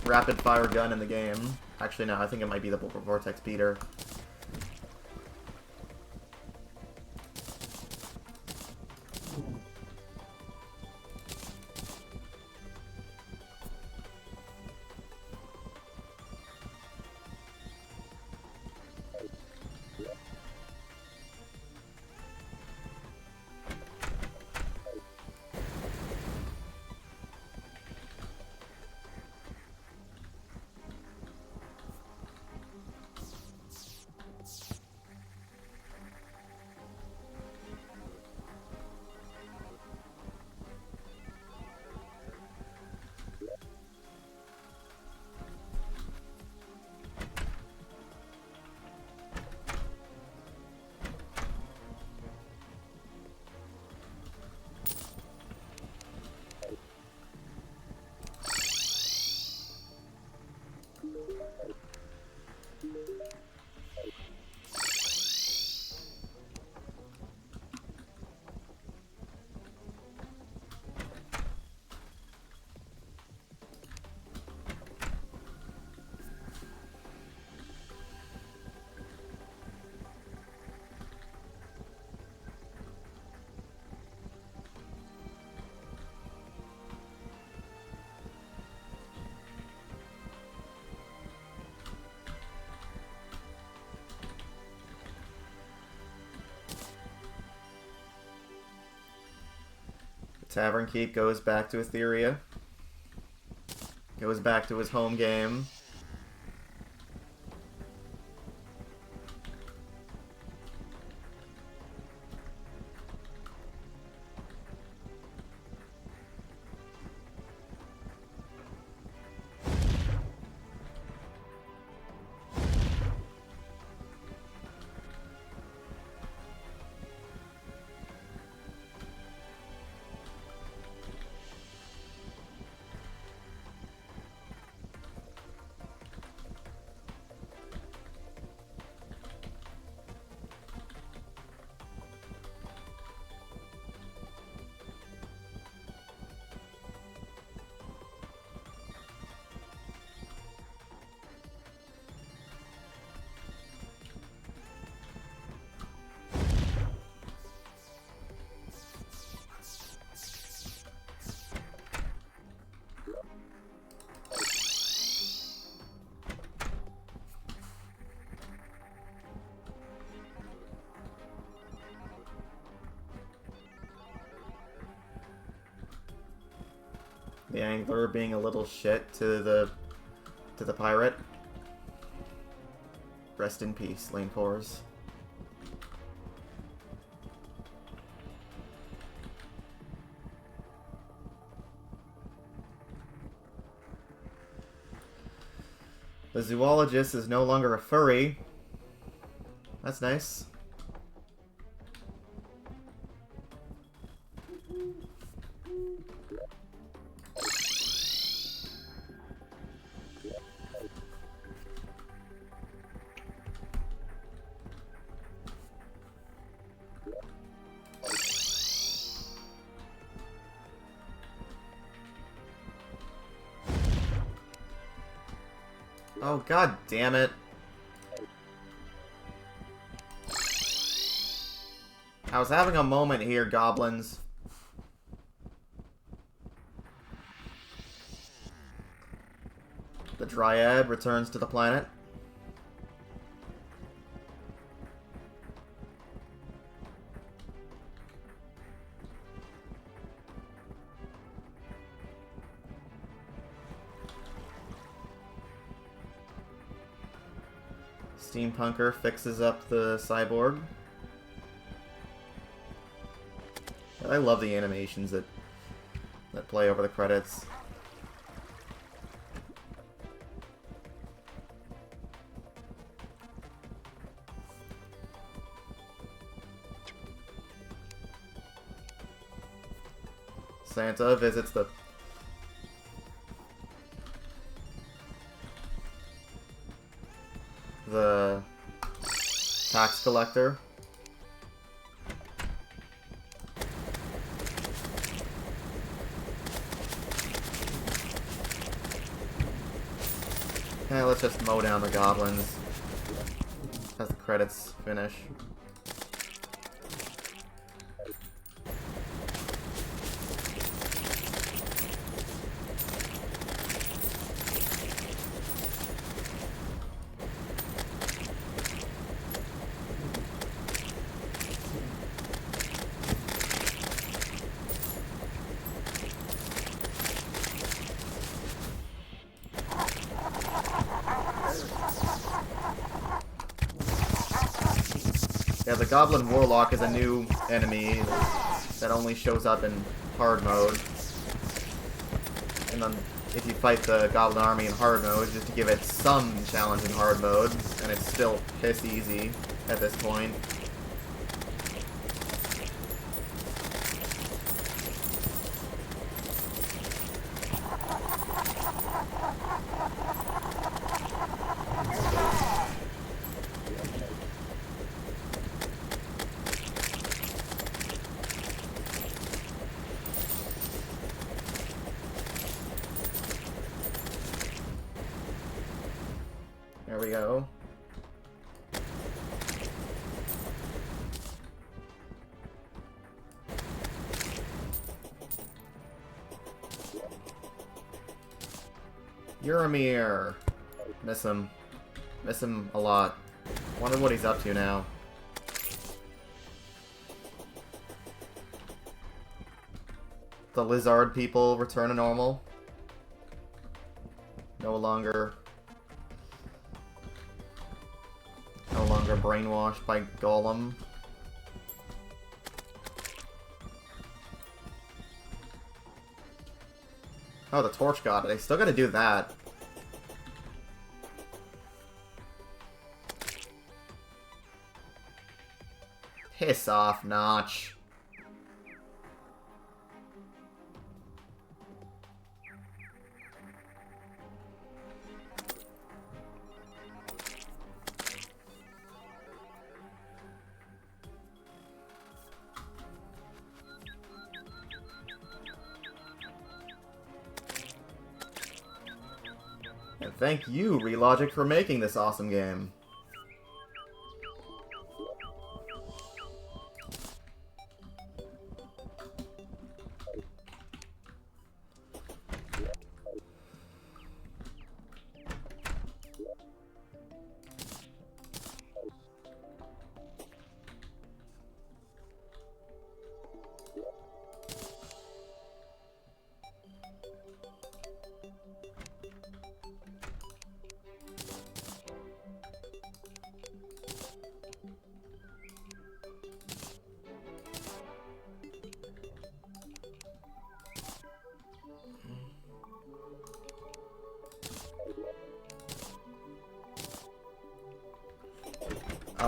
rapid fire gun in the game. Actually, no, I think it might be the Vortex Beater. Tavern Keep goes back to Etheria. Goes back to his home game. The angler being a little shit to the pirate. Rest in peace, Lane Fours. The zoologist is no longer a furry. That's nice. Oh, god damn it. I was having a moment here, goblins. The Dryad returns to the planet. Steampunker fixes up the cyborg. I love the animations that play over the credits. Santa visits the tax collector. Yeah, let's just mow down the goblins as the credits finish. Yeah, the Goblin Warlock is a new enemy that only shows up in hard mode. And then if you fight the Goblin Army in hard mode, just to give it some challenge in hard mode, and it's still piss easy at this point. There we go. Uramir. Miss him. Miss him a lot. Wonder what he's up to now. The lizard people return to normal. No longer brainwashed by Golem. Oh, the Torch God. They still gotta do that. Piss off, Notch. And thank you, Relogic, for making this awesome game.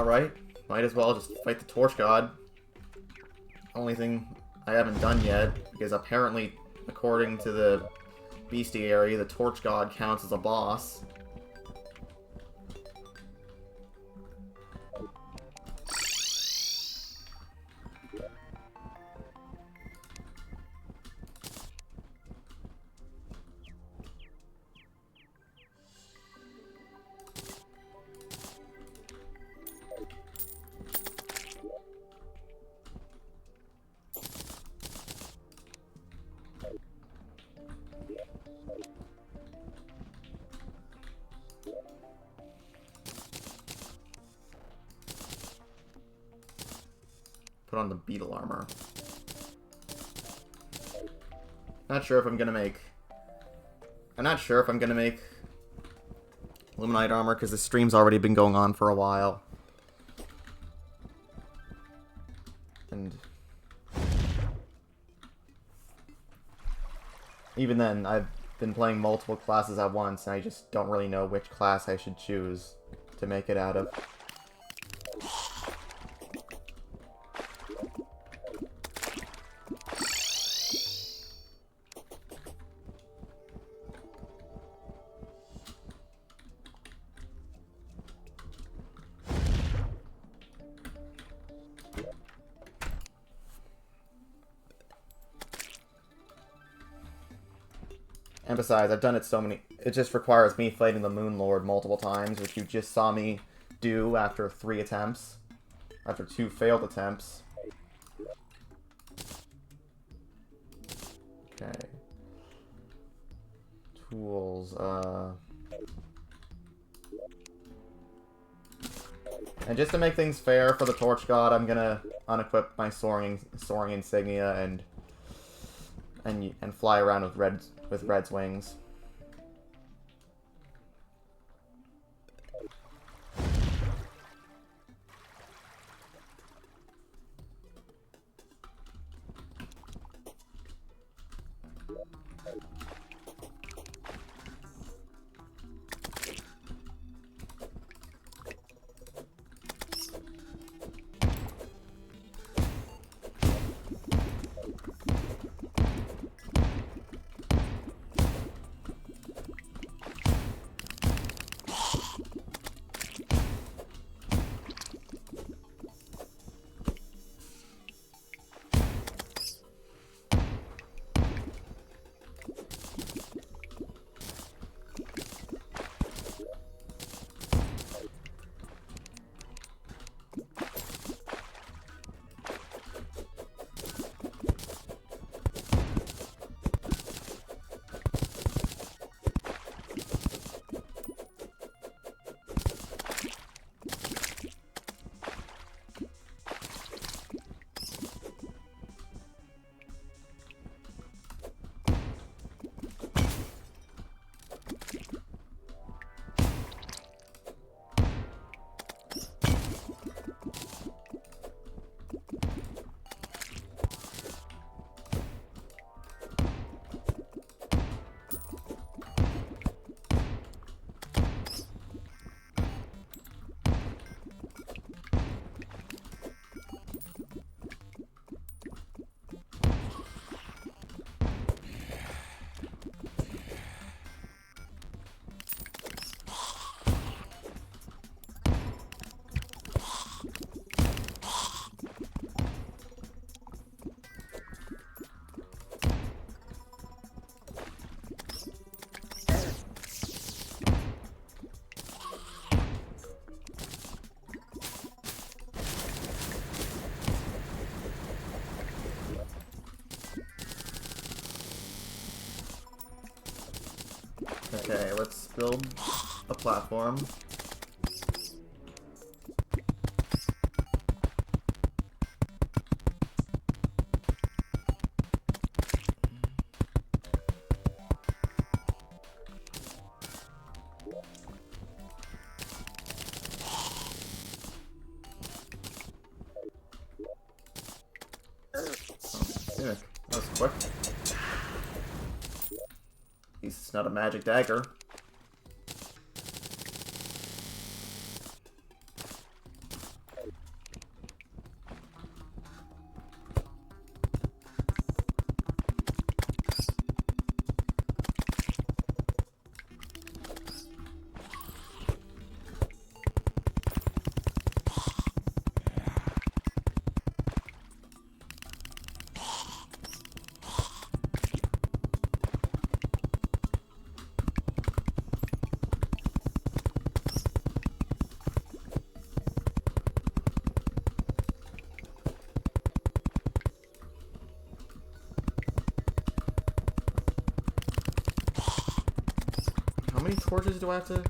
Alright, might as well just fight the Torch God. Only thing I haven't done yet, because apparently, according to the bestiary, the Torch God counts as a boss. Put on the beetle armor. Not sure if I'm gonna make... I'm not sure if I'm gonna make Luminite armor, because the stream's already been going on for a while. And... even then, I've been playing multiple classes at once, and I just don't really know which class I should choose to make it out of. And besides, I've done it so many... it just requires me fighting the Moon Lord multiple times, which you just saw me do after 3 attempts. After 2 failed attempts. Okay. Tools, and just to make things fair for the Torch God, I'm gonna unequip my soaring insignia and fly around with Red's wings. Okay, let's build a platform. Sick. That was quick. At least it's not a magic dagger. many torches do I have to...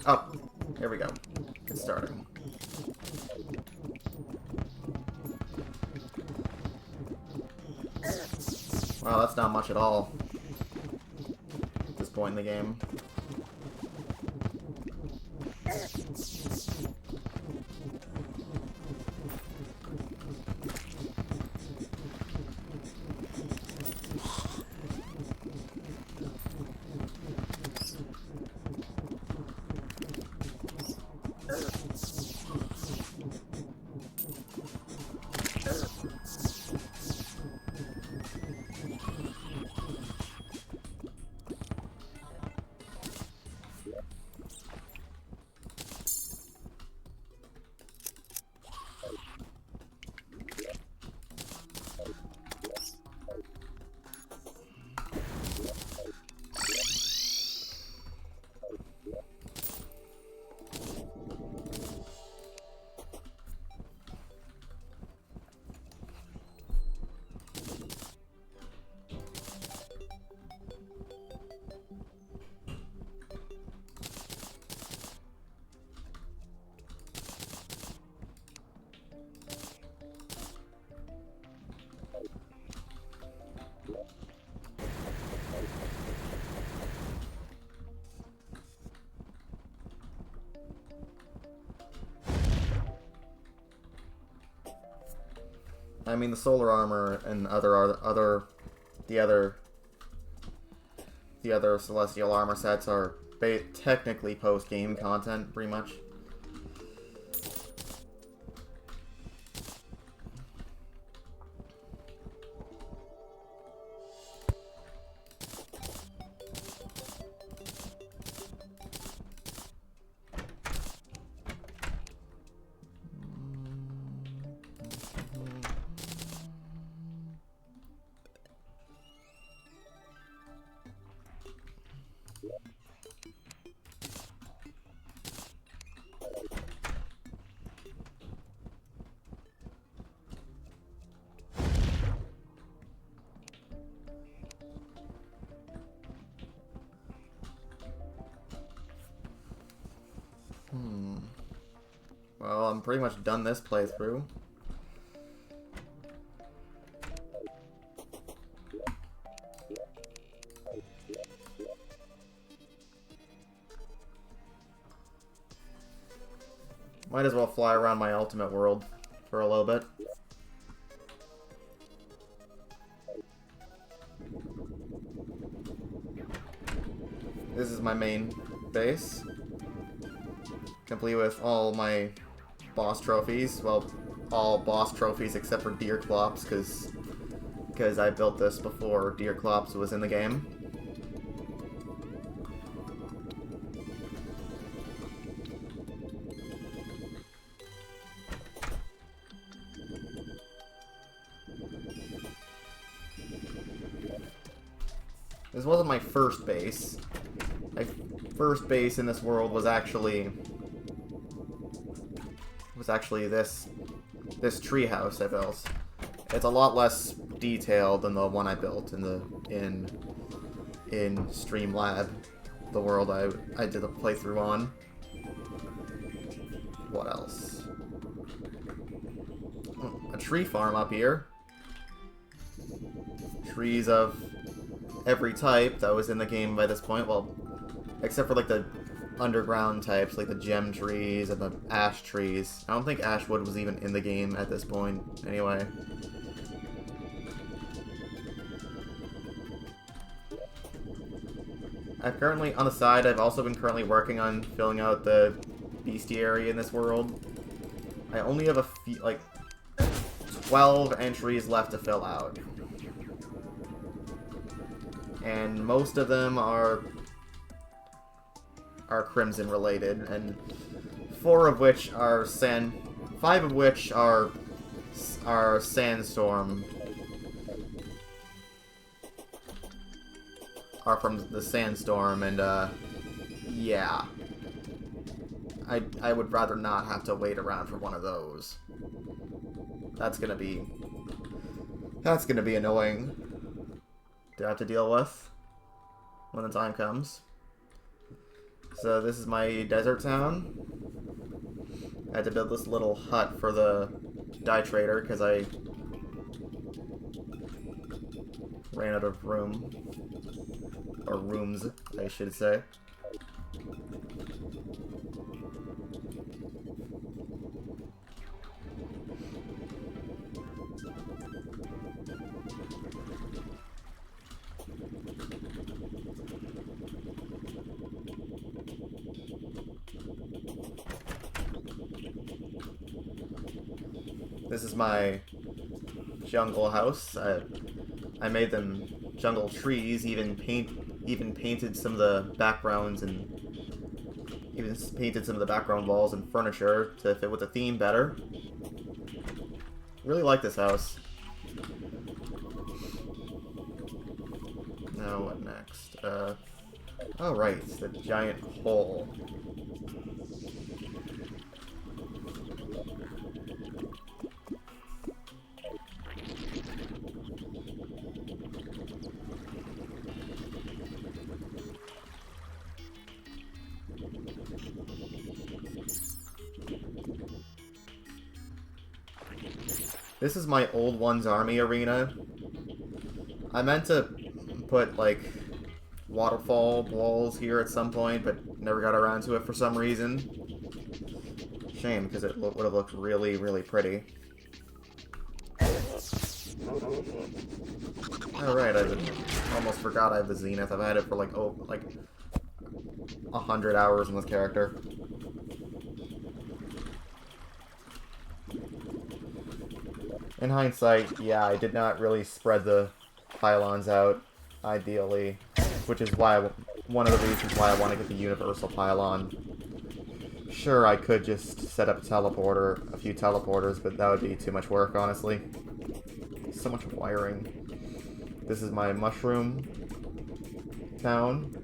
Oh, here we go. It's starting. Wow, that's not much at all at this point in the game. I mean, the solar armor and the other celestial armor sets are technically post-game content, pretty much. Well, I'm pretty much done this playthrough. Might as well fly around my ultimate world for a little bit. This is my main base, complete with all my boss trophies. Well, all boss trophies except for deer clops, because because I built this before Deer Clops was in the game. This wasn't my first base. My first base in this world was actually this tree house I built. It's a lot less detailed than the one I built in Streamlab, the world I did a playthrough on. What else? A tree farm up here. Trees of every type that was in the game by this point, well, except for like the underground types, like the gem trees and the ash trees. I don't think ashwood was even in the game at this point, anyway. On the side, I've also been currently working on filling out the bestiary in this world. I only have a few, like, 12 entries left to fill out. And most of them are Crimson related, and 5 of which are Sandstorm. Are from the Sandstorm, and yeah. I would rather not have to wait around for one of those. That's gonna be annoying to have to deal with when the time comes. So this is my desert town. I had to build this little hut for the dye trader because I ran out of room. Or rooms, I should say. This is my jungle house. I made them jungle trees, even painted some of the backgrounds and even painted some of the background walls and furniture to fit with the theme better. Really like this house. Now what next? Oh right, it's the giant hole. This is my old one's army arena. I meant to put, like, waterfall walls here at some point, but never got around to it for some reason. Shame, because it would have looked really, really pretty. Alright, I almost forgot I have the Zenith. I've had it for, like 100 hours in this character. In hindsight, yeah, I did not really spread the pylons out ideally, which is why one of the reasons why I want to get the universal pylon. Sure, I could just set up a few teleporters, but that would be too much work, honestly. So much wiring. This is my mushroom town.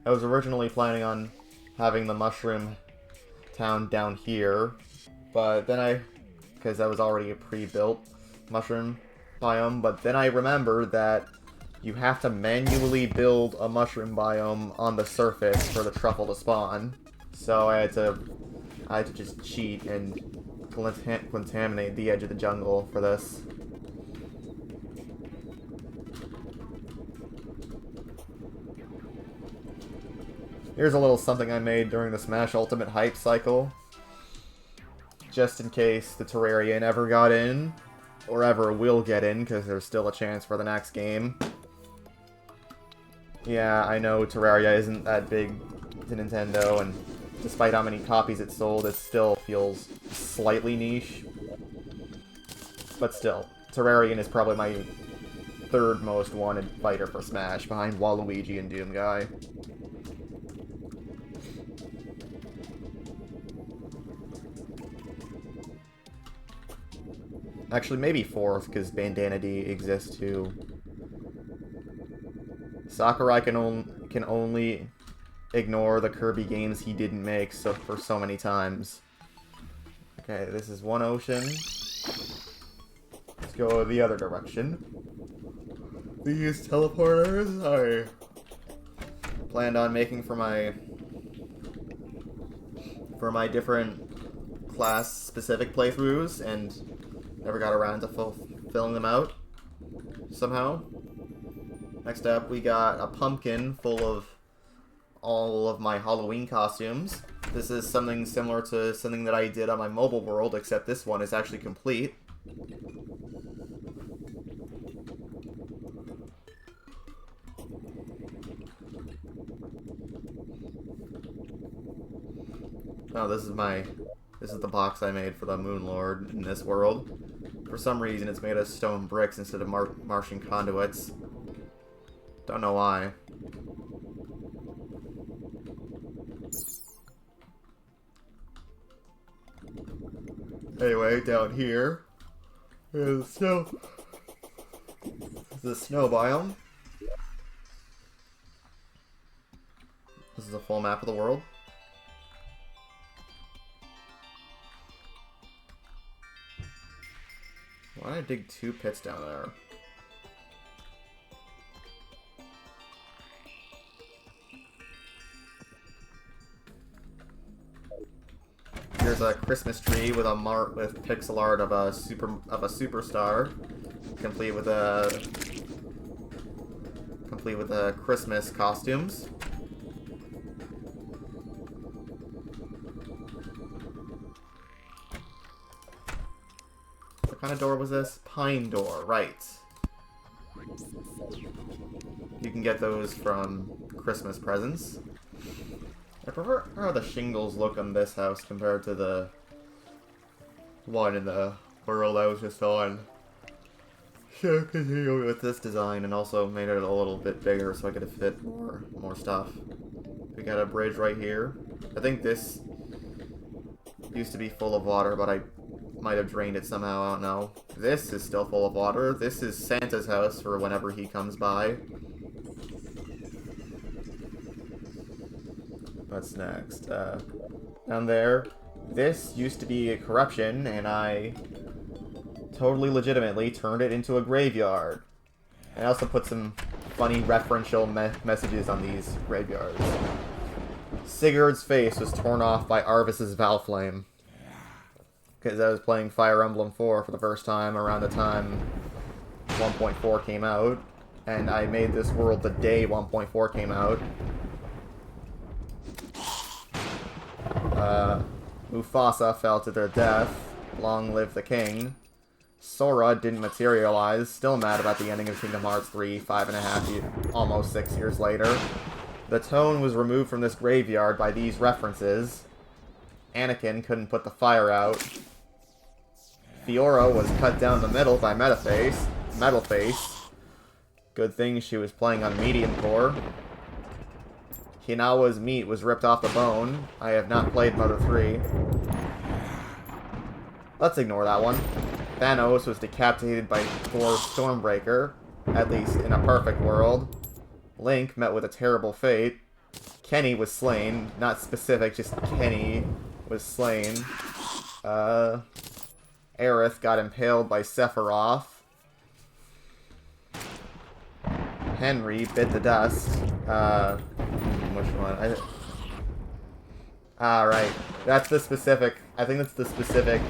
I was originally planning on having the mushroom town down here, but then because that was already a pre-built mushroom biome, but then I remembered that you have to manually build a mushroom biome on the surface for the truffle to spawn. So I had to just cheat and contaminate the edge of the jungle for this. Here's a little something I made during the Smash Ultimate hype cycle. Just in case the Terraria never got in, or ever will get in, because there's still a chance for the next game. Yeah, I know Terraria isn't that big to Nintendo, and despite how many copies it sold, it still feels slightly niche. But still, Terrarian is probably my third most wanted fighter for Smash, behind Waluigi and Doomguy. Actually, maybe fourth, because Bandana D exists too. Sakurai can only ignore the Kirby games he didn't make for so many times. Okay, this is one ocean. Let's go the other direction. These teleporters I planned on making for my different class-specific playthroughs, and never got around to filling them out somehow. Next up, we got a pumpkin full of all of my Halloween costumes. This is something similar to something that I did on my mobile world, except this one is actually complete. Oh, this is the box I made for the Moon Lord in this world. For some reason, it's made of stone bricks instead of Martian conduits. Don't know why. Anyway, down here is the snow biome. This is a full map of the world. Why did I dig 2 pits down there? Here's a Christmas tree with with pixel art of a superstar, complete with Christmas costumes. What kind of door was this? Pine door, right. You can get those from Christmas presents. I prefer how the shingles look on this house compared to the one in the world I was just on. So continue with this design, and also made it a little bit bigger so I could fit more stuff. We got a bridge right here. I think this used to be full of water, but I might have drained it somehow, I don't know. This is still full of water. This is Santa's house for whenever he comes by. What's next? Down there. This used to be a corruption, and I totally legitimately turned it into a graveyard. And I also put some funny referential messages on these graveyards. Sigurd's face was torn off by Arvis's Valflame. Because I was playing Fire Emblem 4 for the first time around the time 1.4 came out. And I made this world the day 1.4 came out. Mufasa fell to their death. Long live the king. Sora didn't materialize. Still mad about the ending of Kingdom Hearts 3, 5.5, almost 6 years later. The tone was removed from this graveyard by these references. Anakin couldn't put the fire out. Fiora was cut down the middle by Metalface. Good thing she was playing on medium core. Hinawa's meat was ripped off the bone. I have not played Mother 3. Let's ignore that one. Thanos was decapitated by Thor's Stormbreaker, at least in a perfect world. Link met with a terrible fate. Kenny was slain, not specific, just Kenny was slain. Aerith got impaled by Sephiroth. Henry bit the dust. Which one? Right. That's the specific... I think that's the specific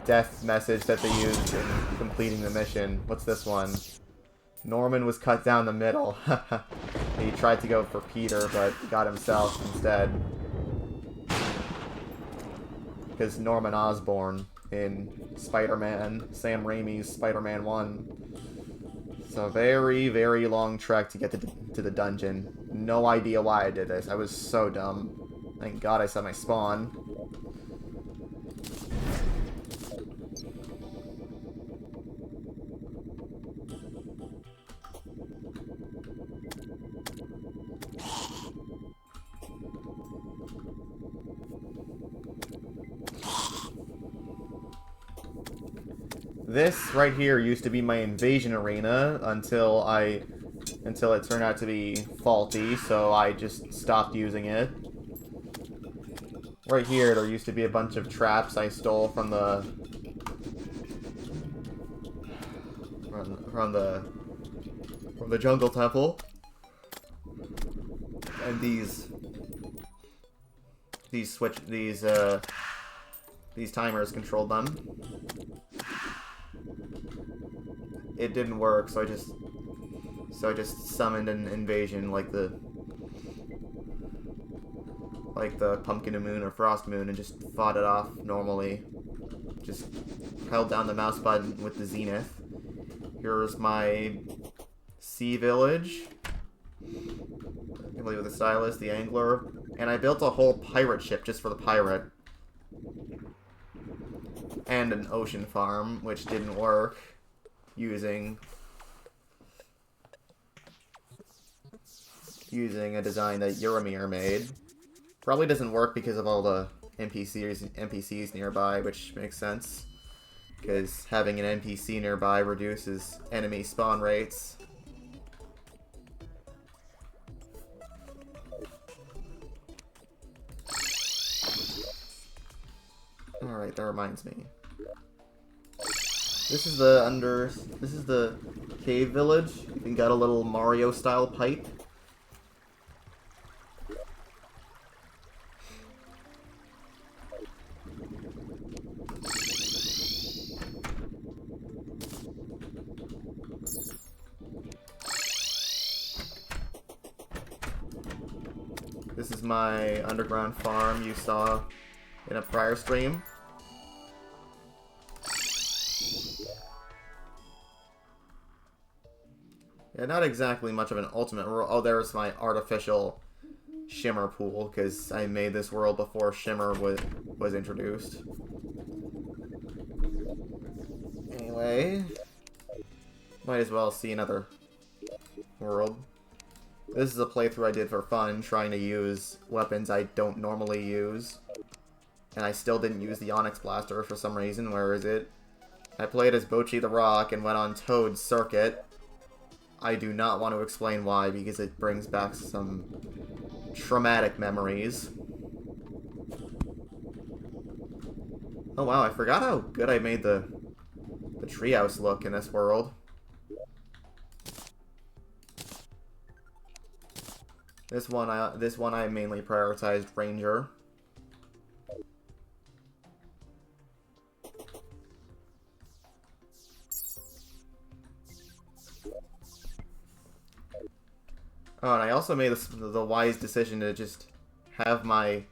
death message that they used in completing the mission. What's this one? Norman was cut down the middle. He tried to go for Peter, but got himself instead. Because Norman Osborn in Spider-Man, Sam Raimi's Spider-Man 1. It's a very, very long trek to get to the dungeon. No idea why I did this. I was so dumb. Thank God I set my spawn. This right here used to be my invasion arena until it turned out to be faulty, so I just stopped using it. Right here, there used to be a bunch of traps I stole from the jungle temple, and these timers controlled them. It didn't work, so I just summoned an invasion like the Pumpkin Moon or Frost Moon and just fought it off normally. Just held down the mouse button with the Zenith. Here's my sea village. Complete with the stylus, the angler, and I built a whole pirate ship just for the pirate. And an ocean farm, which didn't work, using a design that Euromir made. Probably doesn't work because of all the NPCs nearby, which makes sense. Because having an NPC nearby reduces enemy spawn rates. Alright, that reminds me. This is the cave village. You got a little Mario style pipe. This is my underground farm you saw in a prior stream. Yeah, not exactly much of an ultimate world. Oh, there's my artificial shimmer pool, because I made this world before shimmer was introduced. Anyway, might as well see another world. This is a playthrough I did for fun, trying to use weapons I don't normally use. And I still didn't use the Onyx Blaster for some reason. Where is it? I played as Bochi the Rock and went on Toad's Circuit. I do not want to explain why, because it brings back some traumatic memories. Oh wow, I forgot how good I made the treehouse look in this world. This one I mainly prioritized Ranger. Oh, and I also made the wise decision to just have my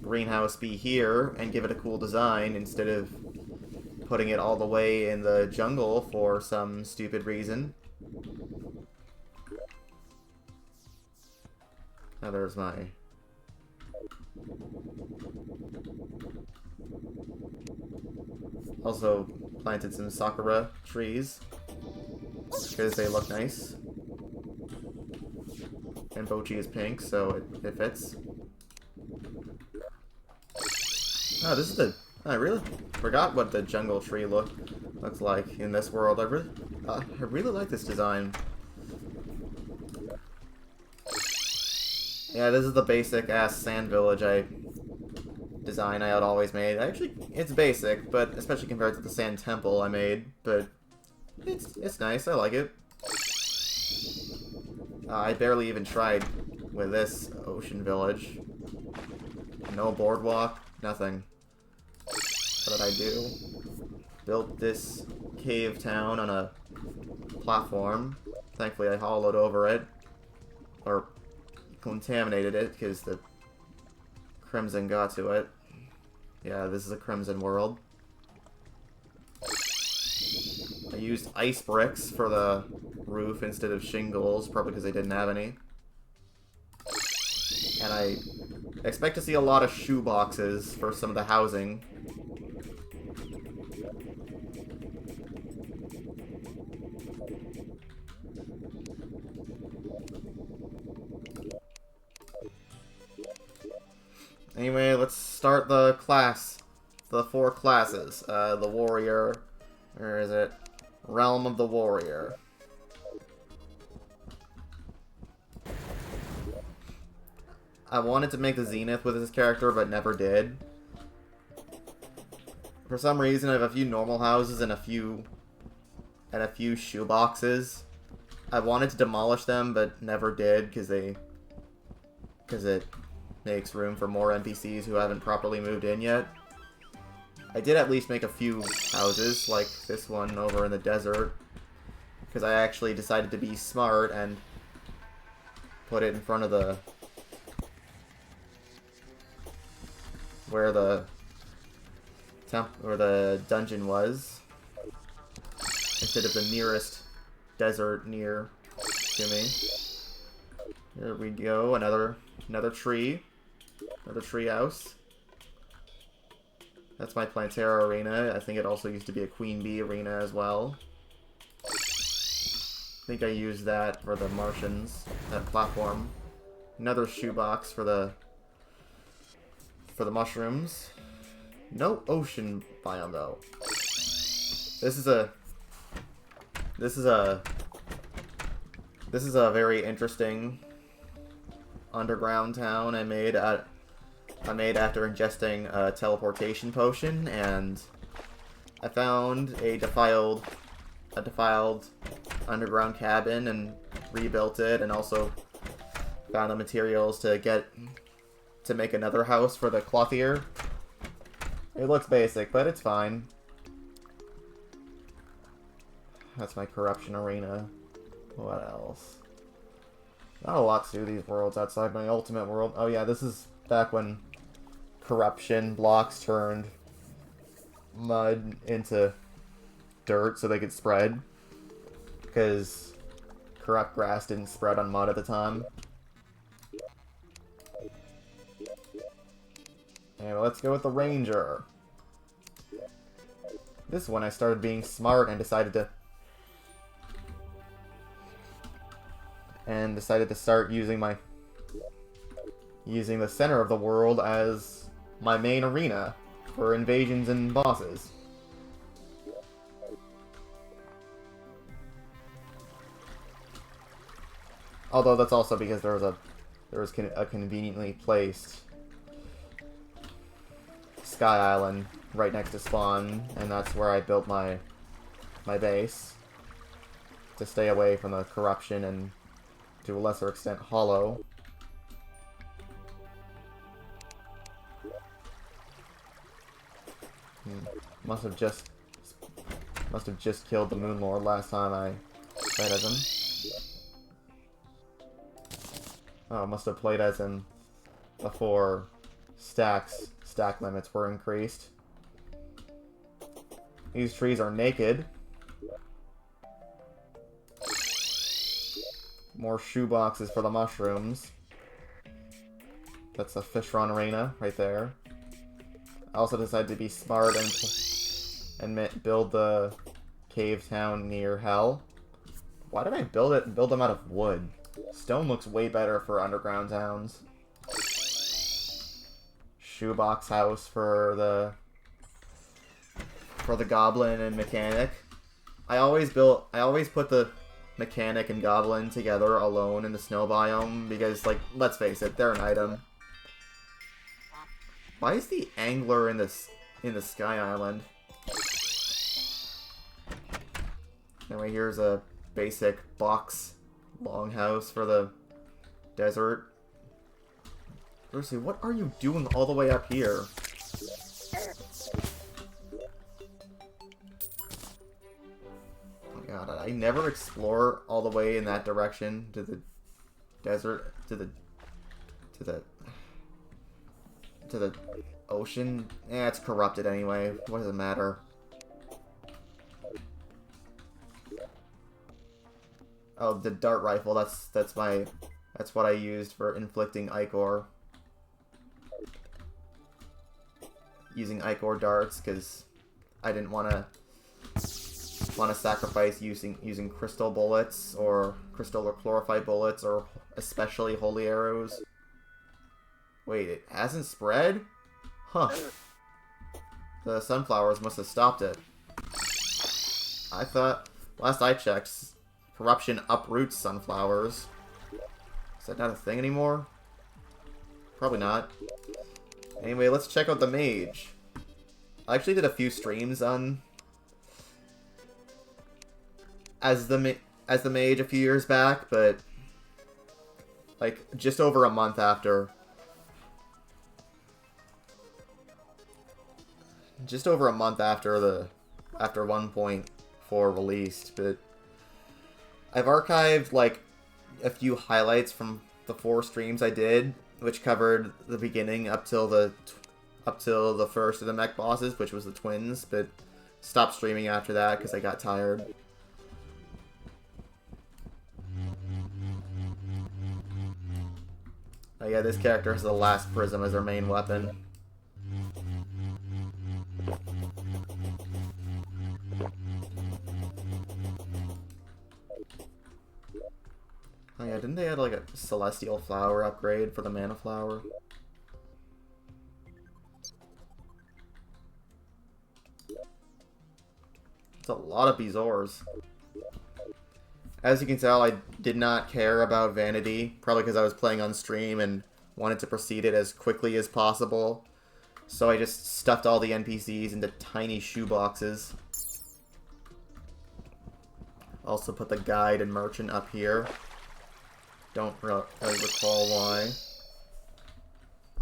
greenhouse be here and give it a cool design instead of putting it all the way in the jungle for some stupid reason. Now there's my... Also planted some sakura trees because they look nice. And Bochi is pink, so it fits. Oh, this is the... I really forgot what the jungle tree looks like in this world. I really like this design. Yeah, this is the basic ass sand village design I had always made. Actually, it's basic, but especially compared to the sand temple I made. But it's nice. I like it. I barely even tried with this ocean village. No boardwalk, nothing. What did I do? Built this cave town on a platform. Thankfully, I hollowed over it. Or contaminated it, because the Crimson got to it. Yeah, this is a Crimson world. I used ice bricks for the roof instead of shingles, probably because they didn't have any. And I expect to see a lot of shoe boxes for some of the housing. Anyway, let's start the class. The 4 classes. The warrior. Where is it? Realm of the warrior. I wanted to make the Zenith with this character, but never did. For some reason, I have a few normal houses and a few shoe boxes. I wanted to demolish them, but never did because it makes room for more NPCs who haven't properly moved in yet. I did at least make a few houses, like this one over in the desert, because I actually decided to be smart and put it in front of the where the dungeon was, instead of the nearest desert near to me. Here we go, another tree, another tree house. That's my Terraria arena. I think it also used to be a Queen Bee arena as well. I think I used that for the Martians, that platform. Another shoebox for the mushrooms. No ocean biome though. This is a very interesting underground town I made after ingesting a teleportation potion, and I found a defiled underground cabin and rebuilt it, and also found the materials to make another house for the clothier. It looks basic, but it's fine. That's my corruption arena. What else? Not a lot to do these worlds outside my ultimate world. Oh yeah, this is back when corruption blocks turned mud into dirt so they could spread. Because corrupt grass didn't spread on mud at the time. And let's go with the ranger. This one I started being smart and decided to start using the center of the world as my main arena for invasions and bosses. Although that's also because there was a conveniently placed Sky Island right next to spawn, and that's where I built my base to stay away from the corruption and, to a lesser extent, Hollow. Must have just killed the Moon Lord last time I played as him. Oh, must have played as him before stack limits were increased. These trees are naked. More shoeboxes for the mushrooms. That's a fish run arena right there. I also decided to be smart and build the cave town near Hell. Why did I build them out of wood? Stone looks way better for underground towns. Shoebox house for the goblin and mechanic. I always put the mechanic and goblin together alone in the snow biome because, like, let's face it, they're an item. Why is the angler in the Sky Island? Anyway, here's a basic box longhouse for the desert. Lucy, what are you doing all the way up here? Oh god, I never explore all the way in that direction to the desert, to the ocean. It's corrupted anyway. What does it matter? Oh, the dart rifle. That's what I used for inflicting Ichor. Using Ichor darts because I didn't want to sacrifice using crystal bullets or crystal or chlorophyte bullets or especially holy arrows. Wait, it hasn't spread? Huh. The sunflowers must have stopped it. I thought, last I checked, corruption uproots sunflowers. Is that not a thing anymore? Probably not. Anyway, let's check out the mage. I actually did a few streams on as the mage a few years back, but like just over a month after. Just over a month after 1.4 released, but I've archived like a few highlights from the 4 streams I did, which covered the beginning up till the first of the mech bosses, which was the twins, but stopped streaming after that because I got tired. Oh yeah, this character has the last prism as their main weapon. Oh yeah, didn't they add like a celestial flower upgrade for the mana flower? It's a lot of Bezoars. As you can tell, I did not care about Vanity, probably because I was playing on stream and wanted to proceed it as quickly as possible. So I just stuffed all the NPCs into tiny shoeboxes. Also put the guide and merchant up here. Don't really recall why.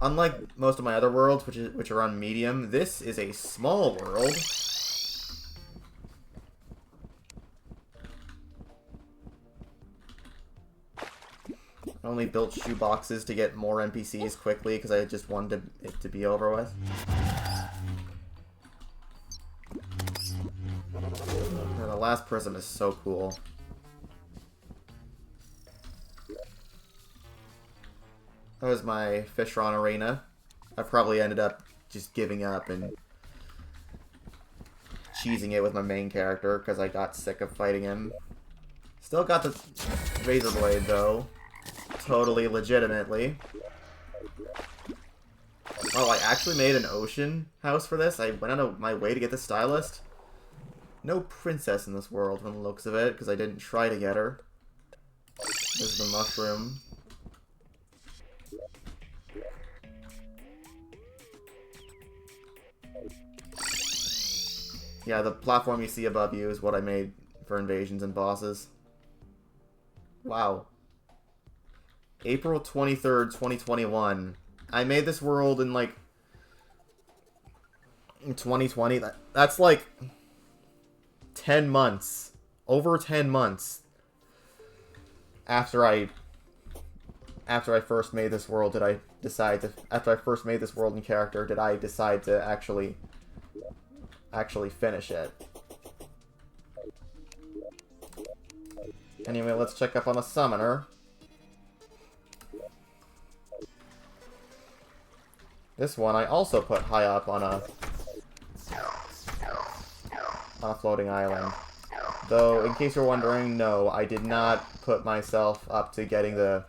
Unlike most of my other worlds, which are on medium, this is a small world. I only built shoeboxes to get more NPCs quickly because I just wanted it to be over with. And the last prism is so cool. That was my Fishron arena. I probably ended up just giving up and cheesing it with my main character because I got sick of fighting him. Still got the Razor Blade though. Totally legitimately. Oh, I actually made an ocean house for this. I went out of my way to get the stylist. No princess in this world from the looks of it, because I didn't try to get her. There's the mushroom. Yeah, the platform you see above you is what I made for invasions and bosses. Wow. April 23rd, 2021. I made this world in, like, 2020. That's, like, 10 months. Over 10 months. After I first made this world, did I decide to... After I first made this world and character, did I decide to actually finish it. Anyway, let's check up on the summoner. This one I also put high up on a floating island. Though, in case you're wondering, no, I did not put myself up to getting the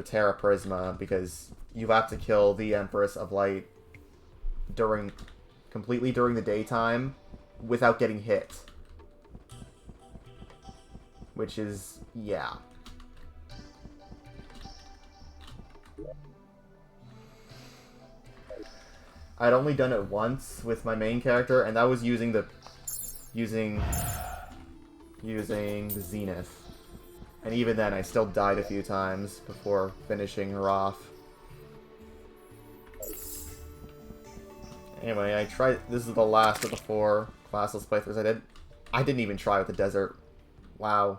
Terra Prisma, because you have to kill the Empress of Light completely during the daytime without getting hit. Which is, yeah. I'd only done it once with my main character, and that was using the Zenith. And even then, I still died a few times before finishing her off. Anyway, I tried. This is the last of the 4 classless playthroughs I did. I didn't even try with the desert. Wow.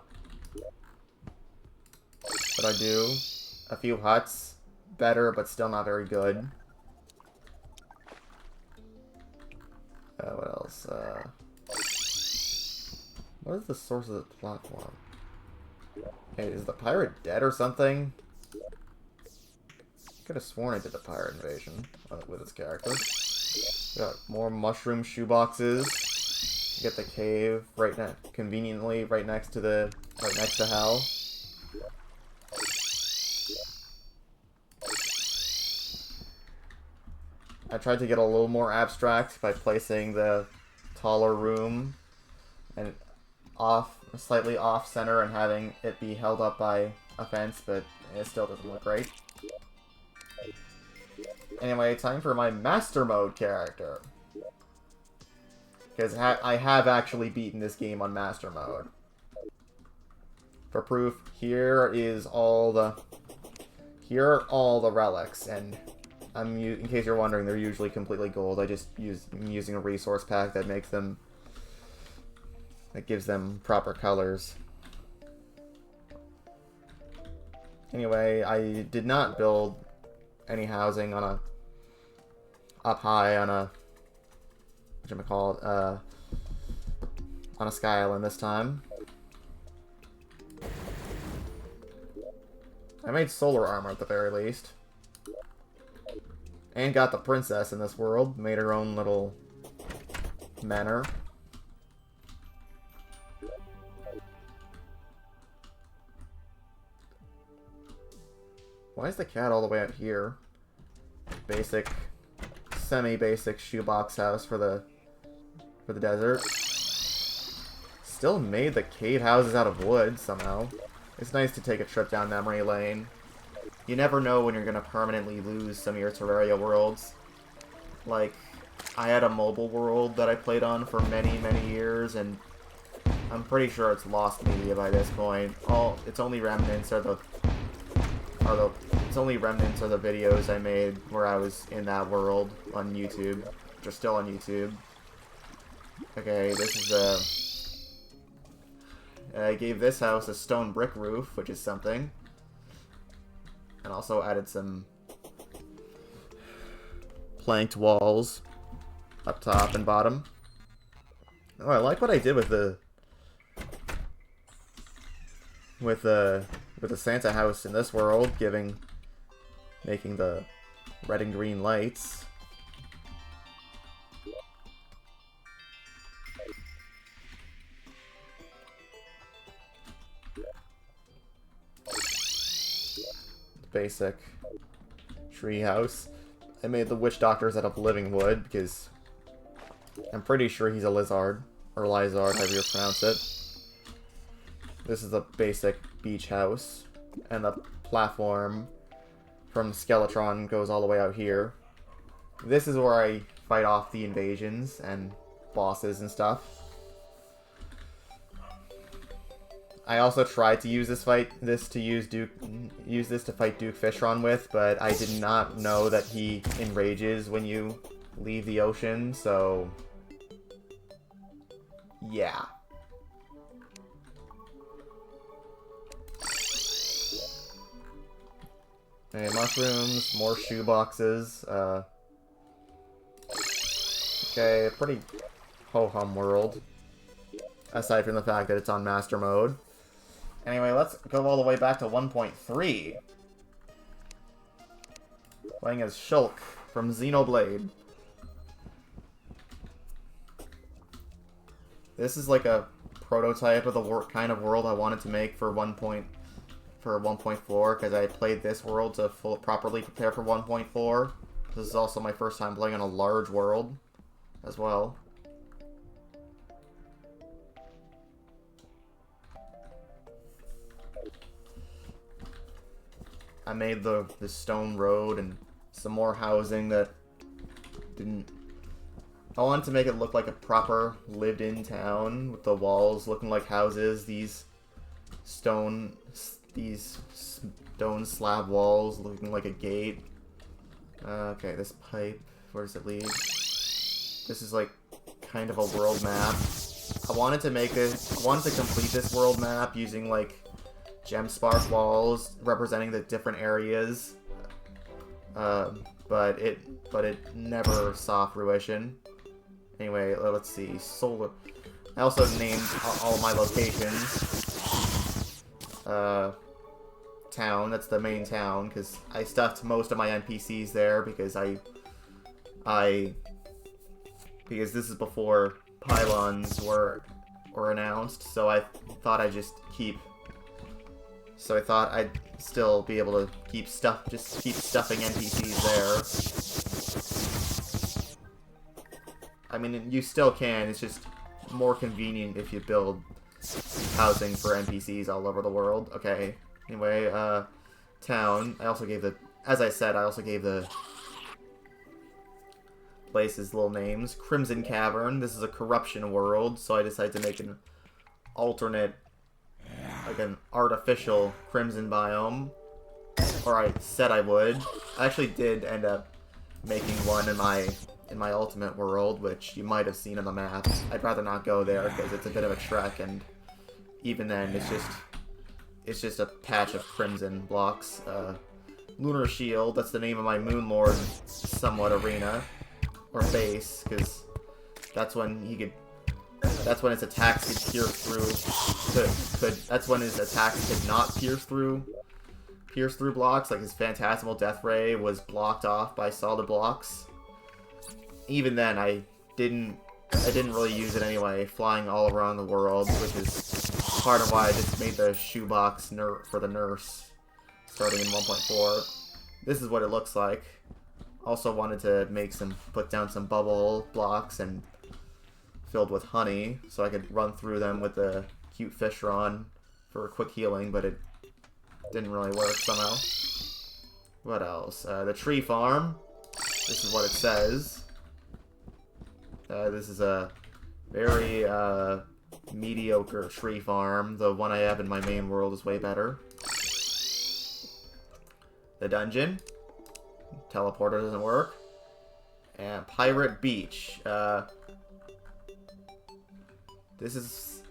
But I do. A few huts. Better, but still not very good. What else? What is the source of the platform? Hey, is the pirate dead or something? Could have sworn I did a pirate invasion with this character. Got more mushroom shoeboxes. Get the cave conveniently right next to hell. I tried to get a little more abstract by placing the taller room and slightly off center and having it be held up by a fence, but it still doesn't look great. Anyway, time for my Master Mode character. Because I have actually beaten this game on Master Mode. For proof, here are all the relics, and in case you're wondering, they're usually completely gold. I'm using a resource pack that gives them proper colors. Anyway, I did not build any housing up high on a sky island this time. I made solar armor at the very least. And got the princess in this world. Made her own little manor. Why is the cat all the way out here? Basic, semi-basic shoebox house for the desert. Still made the cave houses out of wood somehow. It's nice to take a trip down memory lane. You never know when you're gonna permanently lose some of your Terraria worlds. Like, I had a mobile world that I played on for many, many years, and I'm pretty sure it's lost media by this point. Its only remnants are the videos I made where I was in that world on YouTube, which are still on YouTube. Okay, this is I gave this house a stone brick roof, which is something. And also added some planked walls up top and bottom. Oh, I like what I did with the Santa house in this world, making the red and green lights. Basic tree house. I made the witch doctors out of living wood because I'm pretty sure he's a lizard, or lizard, however you pronounce it. This is the basic beach house, and the platform from Skeletron goes all the way out here. This is where I fight off the invasions and bosses and stuff. I also tried to use this to fight Duke Fishron with, but I did not know that he enrages when you leave the ocean, so yeah. Okay, mushrooms, more shoe boxes. Okay, a pretty ho-hum world, aside from the fact that it's on Master Mode. Anyway, let's go all the way back to 1.3. Playing as Shulk from Xenoblade. This is like a prototype of the kind of world I wanted to make for 1.4, because I played this world to properly prepare for 1.4. This is also my first time playing on a large world as well. I made the stone road and some more housing that didn't... I wanted to make it look like a proper lived-in town with the walls looking like houses. These stone slab walls looking like a gate. Okay, this pipe, where does it lead? This is like kind of a world map. I wanted to complete this world map using like gem spark walls representing the different areas, but it never saw fruition. Anyway, let's see. Solar. I also named all my locations. Town. That's the main town because I stuffed most of my NPCs there because because this is before pylons were announced, so I thought I'd just keep. So I thought I'd still be able to keep stuffing NPCs I mean, you still can. It's just more convenient if you build housing for NPCs all over the world. Okay. Anyway, town. I also gave the... As I said, I also gave the places little names. Crimson Cavern. This is a corruption world, so I decided to make an alternate, like an artificial Crimson biome. Or I said I would. I actually did end up making one in my ultimate world, which you might have seen on the map. I'd rather not go there because it's a bit of a trek, and even then, it's just a patch of crimson blocks. Lunar Shield. That's the name of my Moon Lord somewhat arena or base, because that's when he could. That's when his attacks could pierce through. That's when his attacks could not pierce through blocks. Like his Phantasmal Death Ray was blocked off by solid blocks. Even then, I didn't really use it anyway, flying all around the world, which is part of why I just made the shoebox for the nurse, starting in 1.4. This is what it looks like. Also wanted to put down some bubble blocks and filled with honey, so I could run through them with the cute Fishron for quick healing, but it didn't really work somehow. What else? The tree farm. This is what it says. This is a very mediocre tree farm. The one I have in my main world is way better. The dungeon. Teleporter doesn't work. And Pirate Beach. This is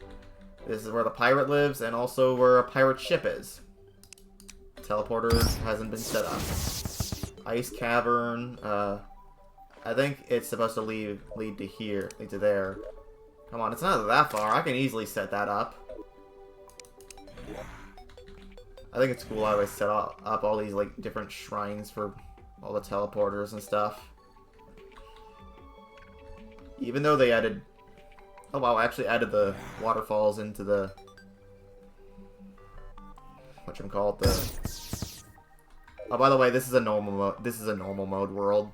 where the pirate lives, and also where a pirate ship is. Teleporter hasn't been set up. Ice Cavern. I think it's supposed to lead to there. Come on, it's not that far. I can easily set that up. I think it's cool how I set up all these like different shrines for all the teleporters and stuff. Even though they added... Oh wow, I actually added the waterfalls into the... Oh, by the way, this is a normal mode. This is a normal mode world.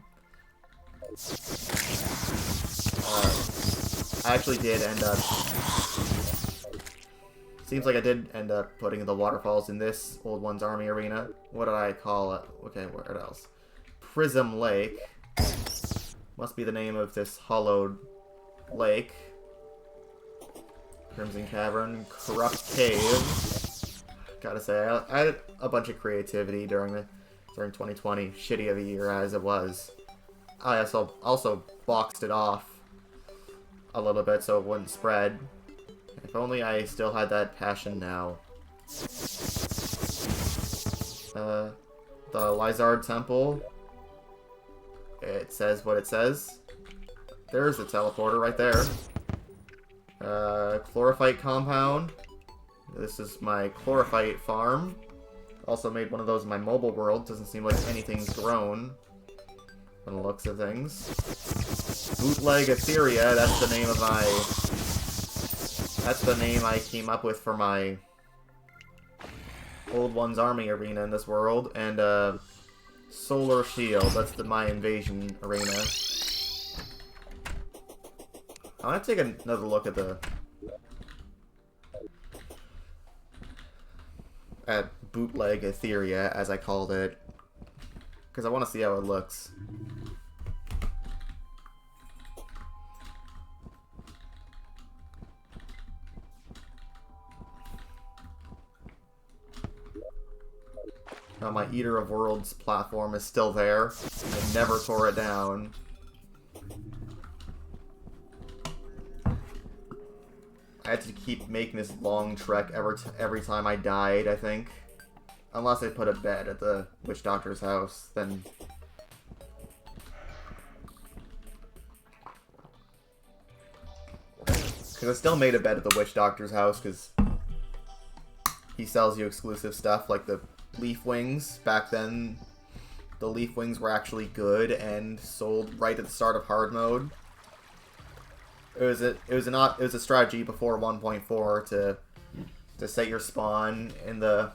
I actually did end up... Seems like I did end up putting the waterfalls in this Old One's Army arena. What did I call it? Okay, what else? Prism Lake. Must be the name of this hollowed lake. Crimson Cavern. Corrupt Cave. Gotta say, I had a bunch of creativity during 2020. Shitty of a year as it was. I also boxed it off a little bit so it wouldn't spread. If only I still had that passion now. The Lizard Temple. It says what it says. There's the teleporter right there. Chlorophyte Compound. This is my Chlorophyte farm. Also made one of those in my mobile world. Doesn't seem like anything's grown from the looks of things. Bootleg Etheria, that's the name of my... That's the name I came up with for my Old One's Army arena in this world. And, Solar Shield, that's my invasion arena. I want to take another look at Bootleg Etheria, as I called it. Because I want to see how it looks. Now my Eater of Worlds platform is still there. I never tore it down. I had to keep making this long trek every time I died, I think. Unless I put a bed at the Witch Doctor's house, then... Because I still made a bed at the Witch Doctor's house, because he sells you exclusive stuff, like the Leaf Wings. Back then, the Leaf Wings were actually good and sold right at the start of hard mode. It was a strategy before 1.4 to set your spawn in the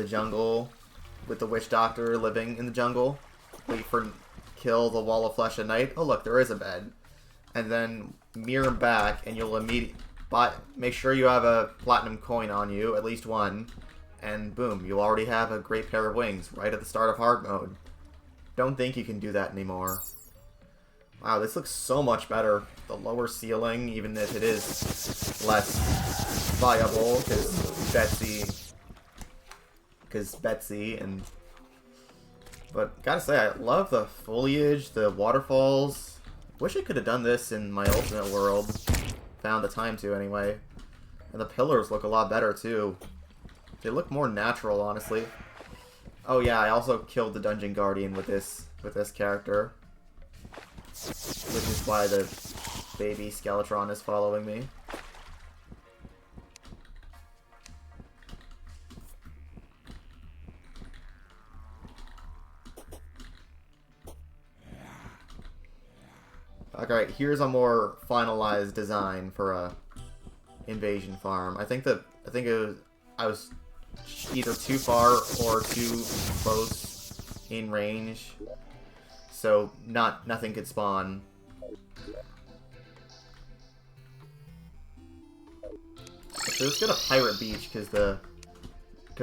jungle with the Witch Doctor living in the jungle. Wait for kill the wall of flesh at night. Oh look, there is a bed. And then mirror back, and you'll immediately make sure you have a platinum coin on you, at least one, and boom, you already have a great pair of wings right at the start of hard mode. Don't think you can do that anymore. Wow, this looks so much better. The lower ceiling, even if it is less viable, because Betsy, and... But, gotta say, I love the foliage, the waterfalls. Wish I could have done this in my Ultimate world. Found the time to, anyway. And the pillars look a lot better, too. They look more natural, honestly. Oh yeah, I also killed the Dungeon Guardian with this character. Which is why the baby Skeletron is following me. Alright, here's a more finalized design for a invasion farm. I think I was either too far or too close in range, so nothing could spawn. So let's go to Pirate Beach because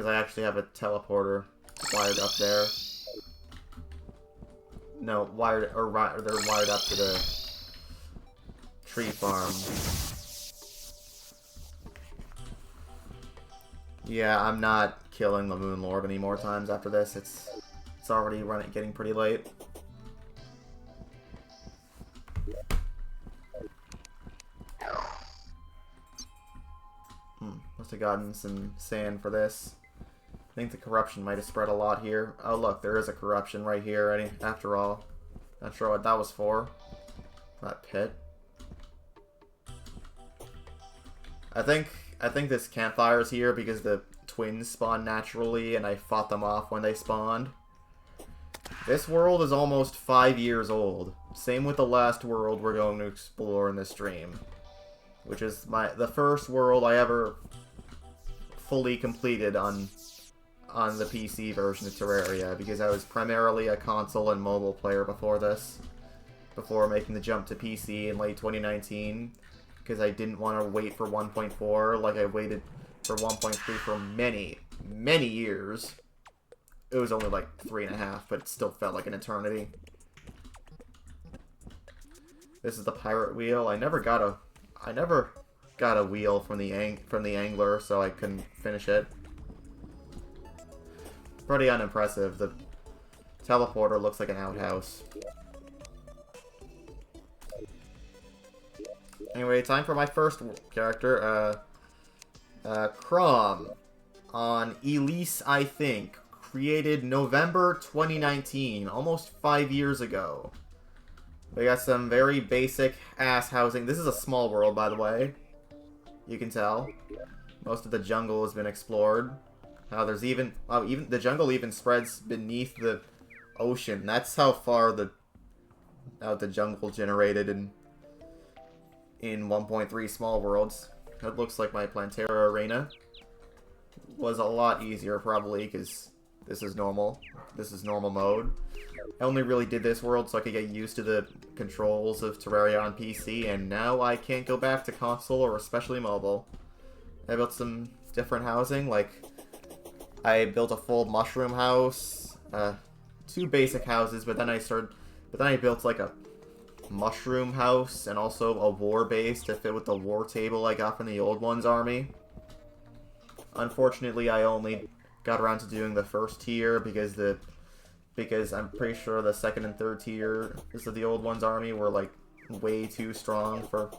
I actually have a teleporter wired up there. No, they're wired up to the tree farm. Yeah, I'm not killing the Moon Lord any more times after this. It's already getting pretty late. Must have gotten some sand for this. I think the corruption might have spread a lot here. Oh look, there is a corruption right here. After all, not sure what that was for. That pit. I think this campfire is here because the twins spawn naturally, and I fought them off when they spawned. This world is almost 5 years old. Same with the last world we're going to explore in this stream, which is the first world I ever fully completed on the PC version of Terraria, because I was primarily a console and mobile player before this, before making the jump to PC in late 2019, because I didn't want to wait for 1.4 like I waited for 1.3 for many, many years. It was only like 3.5, but it still felt like an eternity. This is the pirate wheel. I never got a wheel from the angler, so I couldn't finish it. Pretty unimpressive. The teleporter looks like an outhouse. Anyway, time for my first character, Crom, on Elise, I think. Created November 2019, almost 5 years ago. We got some very basic ass housing. This is a small world, by the way. You can tell. Most of the jungle has been explored. There's even the jungle even spreads beneath the ocean. That's how far the jungle generated in 1.3 small worlds. It looks like my Plantera arena was a lot easier, probably, because this is normal. This is normal mode. I only really did this world so I could get used to the controls of Terraria on PC, and now I can't go back to console or especially mobile. I built some different housing, like I built a full mushroom house, 2 basic houses, but then I built like a mushroom house and also a war base to fit with the war table I got from the Old Ones army. Unfortunately, I only got around to doing the first tier because I'm pretty sure the second and third tier of the Old Ones army were like way too strong for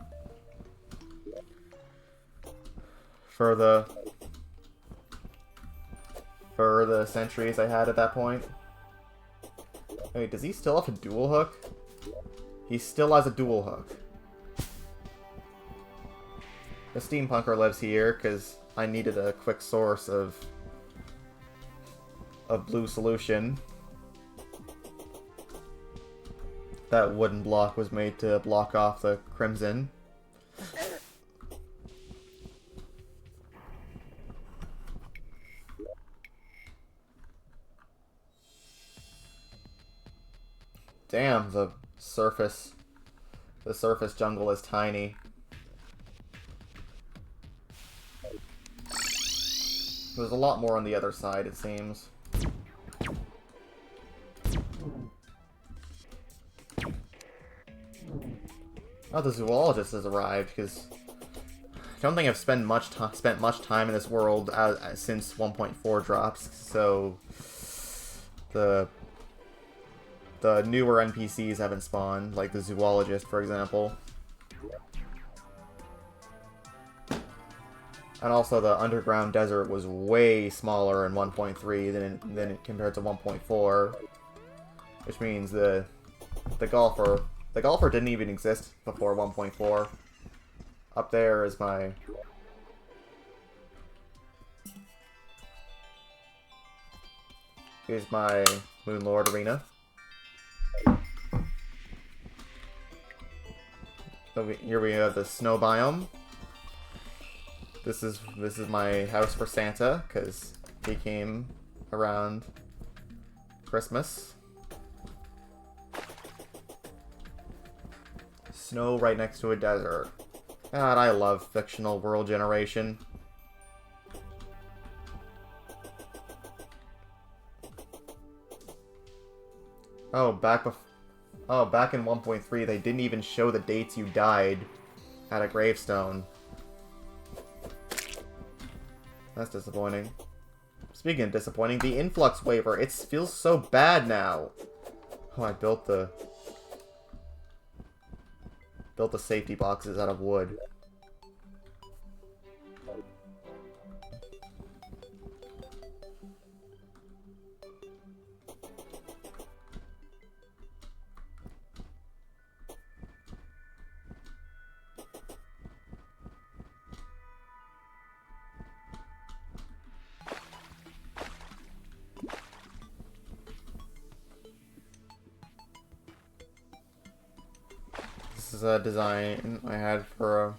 the sentries I had at that point. Wait, does he still have a dual hook? He still has a dual hook. The steampunker lives here because I needed a quick source of blue solution. That wooden block was made to block off the crimson. damn, the surface jungle is tiny. There's a lot more on the other side, it seems. Oh, the zoologist has arrived, because I don't think I've spent much time in this world since 1.4 drops, so the newer NPCs haven't spawned, like the zoologist, for example. And also, the underground desert was way smaller in 1.3 than it compared to 1.4, which means the golfer didn't even exist before 1.4. Up there is my Moon Lord arena. So here we have the snow biome. This is my house for Santa, because he came around Christmas. Snow right next to a desert. God, I love fictional world generation. Oh, back in 1.3, they didn't even show the dates you died at a gravestone. That's disappointing. Speaking of disappointing, the influx waiver, it feels so bad now. Oh, I built the safety boxes out of wood. This is a design I had for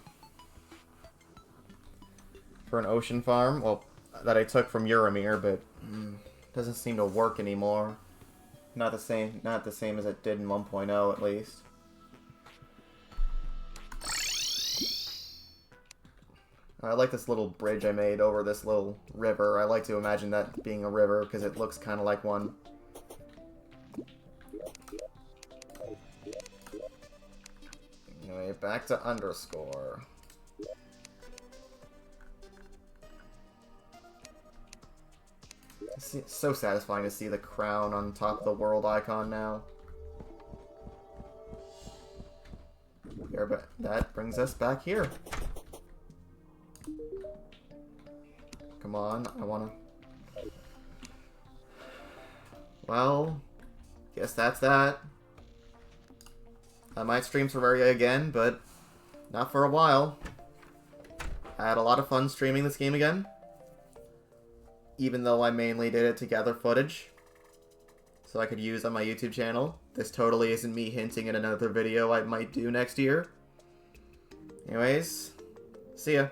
an ocean farm. Well, that I took from Euromir, but doesn't seem to work anymore. Not the same as it did in 1.0 at least. I like this little bridge I made over this little river. I like to imagine that being a river because it looks kind of like one. Anyway, back to underscore. It's so satisfying to see the crown on top of the world icon now. Here, but that brings us back here. Come on, I wanna... Well, guess that's that. I might stream Terraria again, but not for a while. I had a lot of fun streaming this game again. Even though I mainly did it to gather footage, so I could use on my YouTube channel. This totally isn't me hinting at another video I might do next year. Anyways, see ya.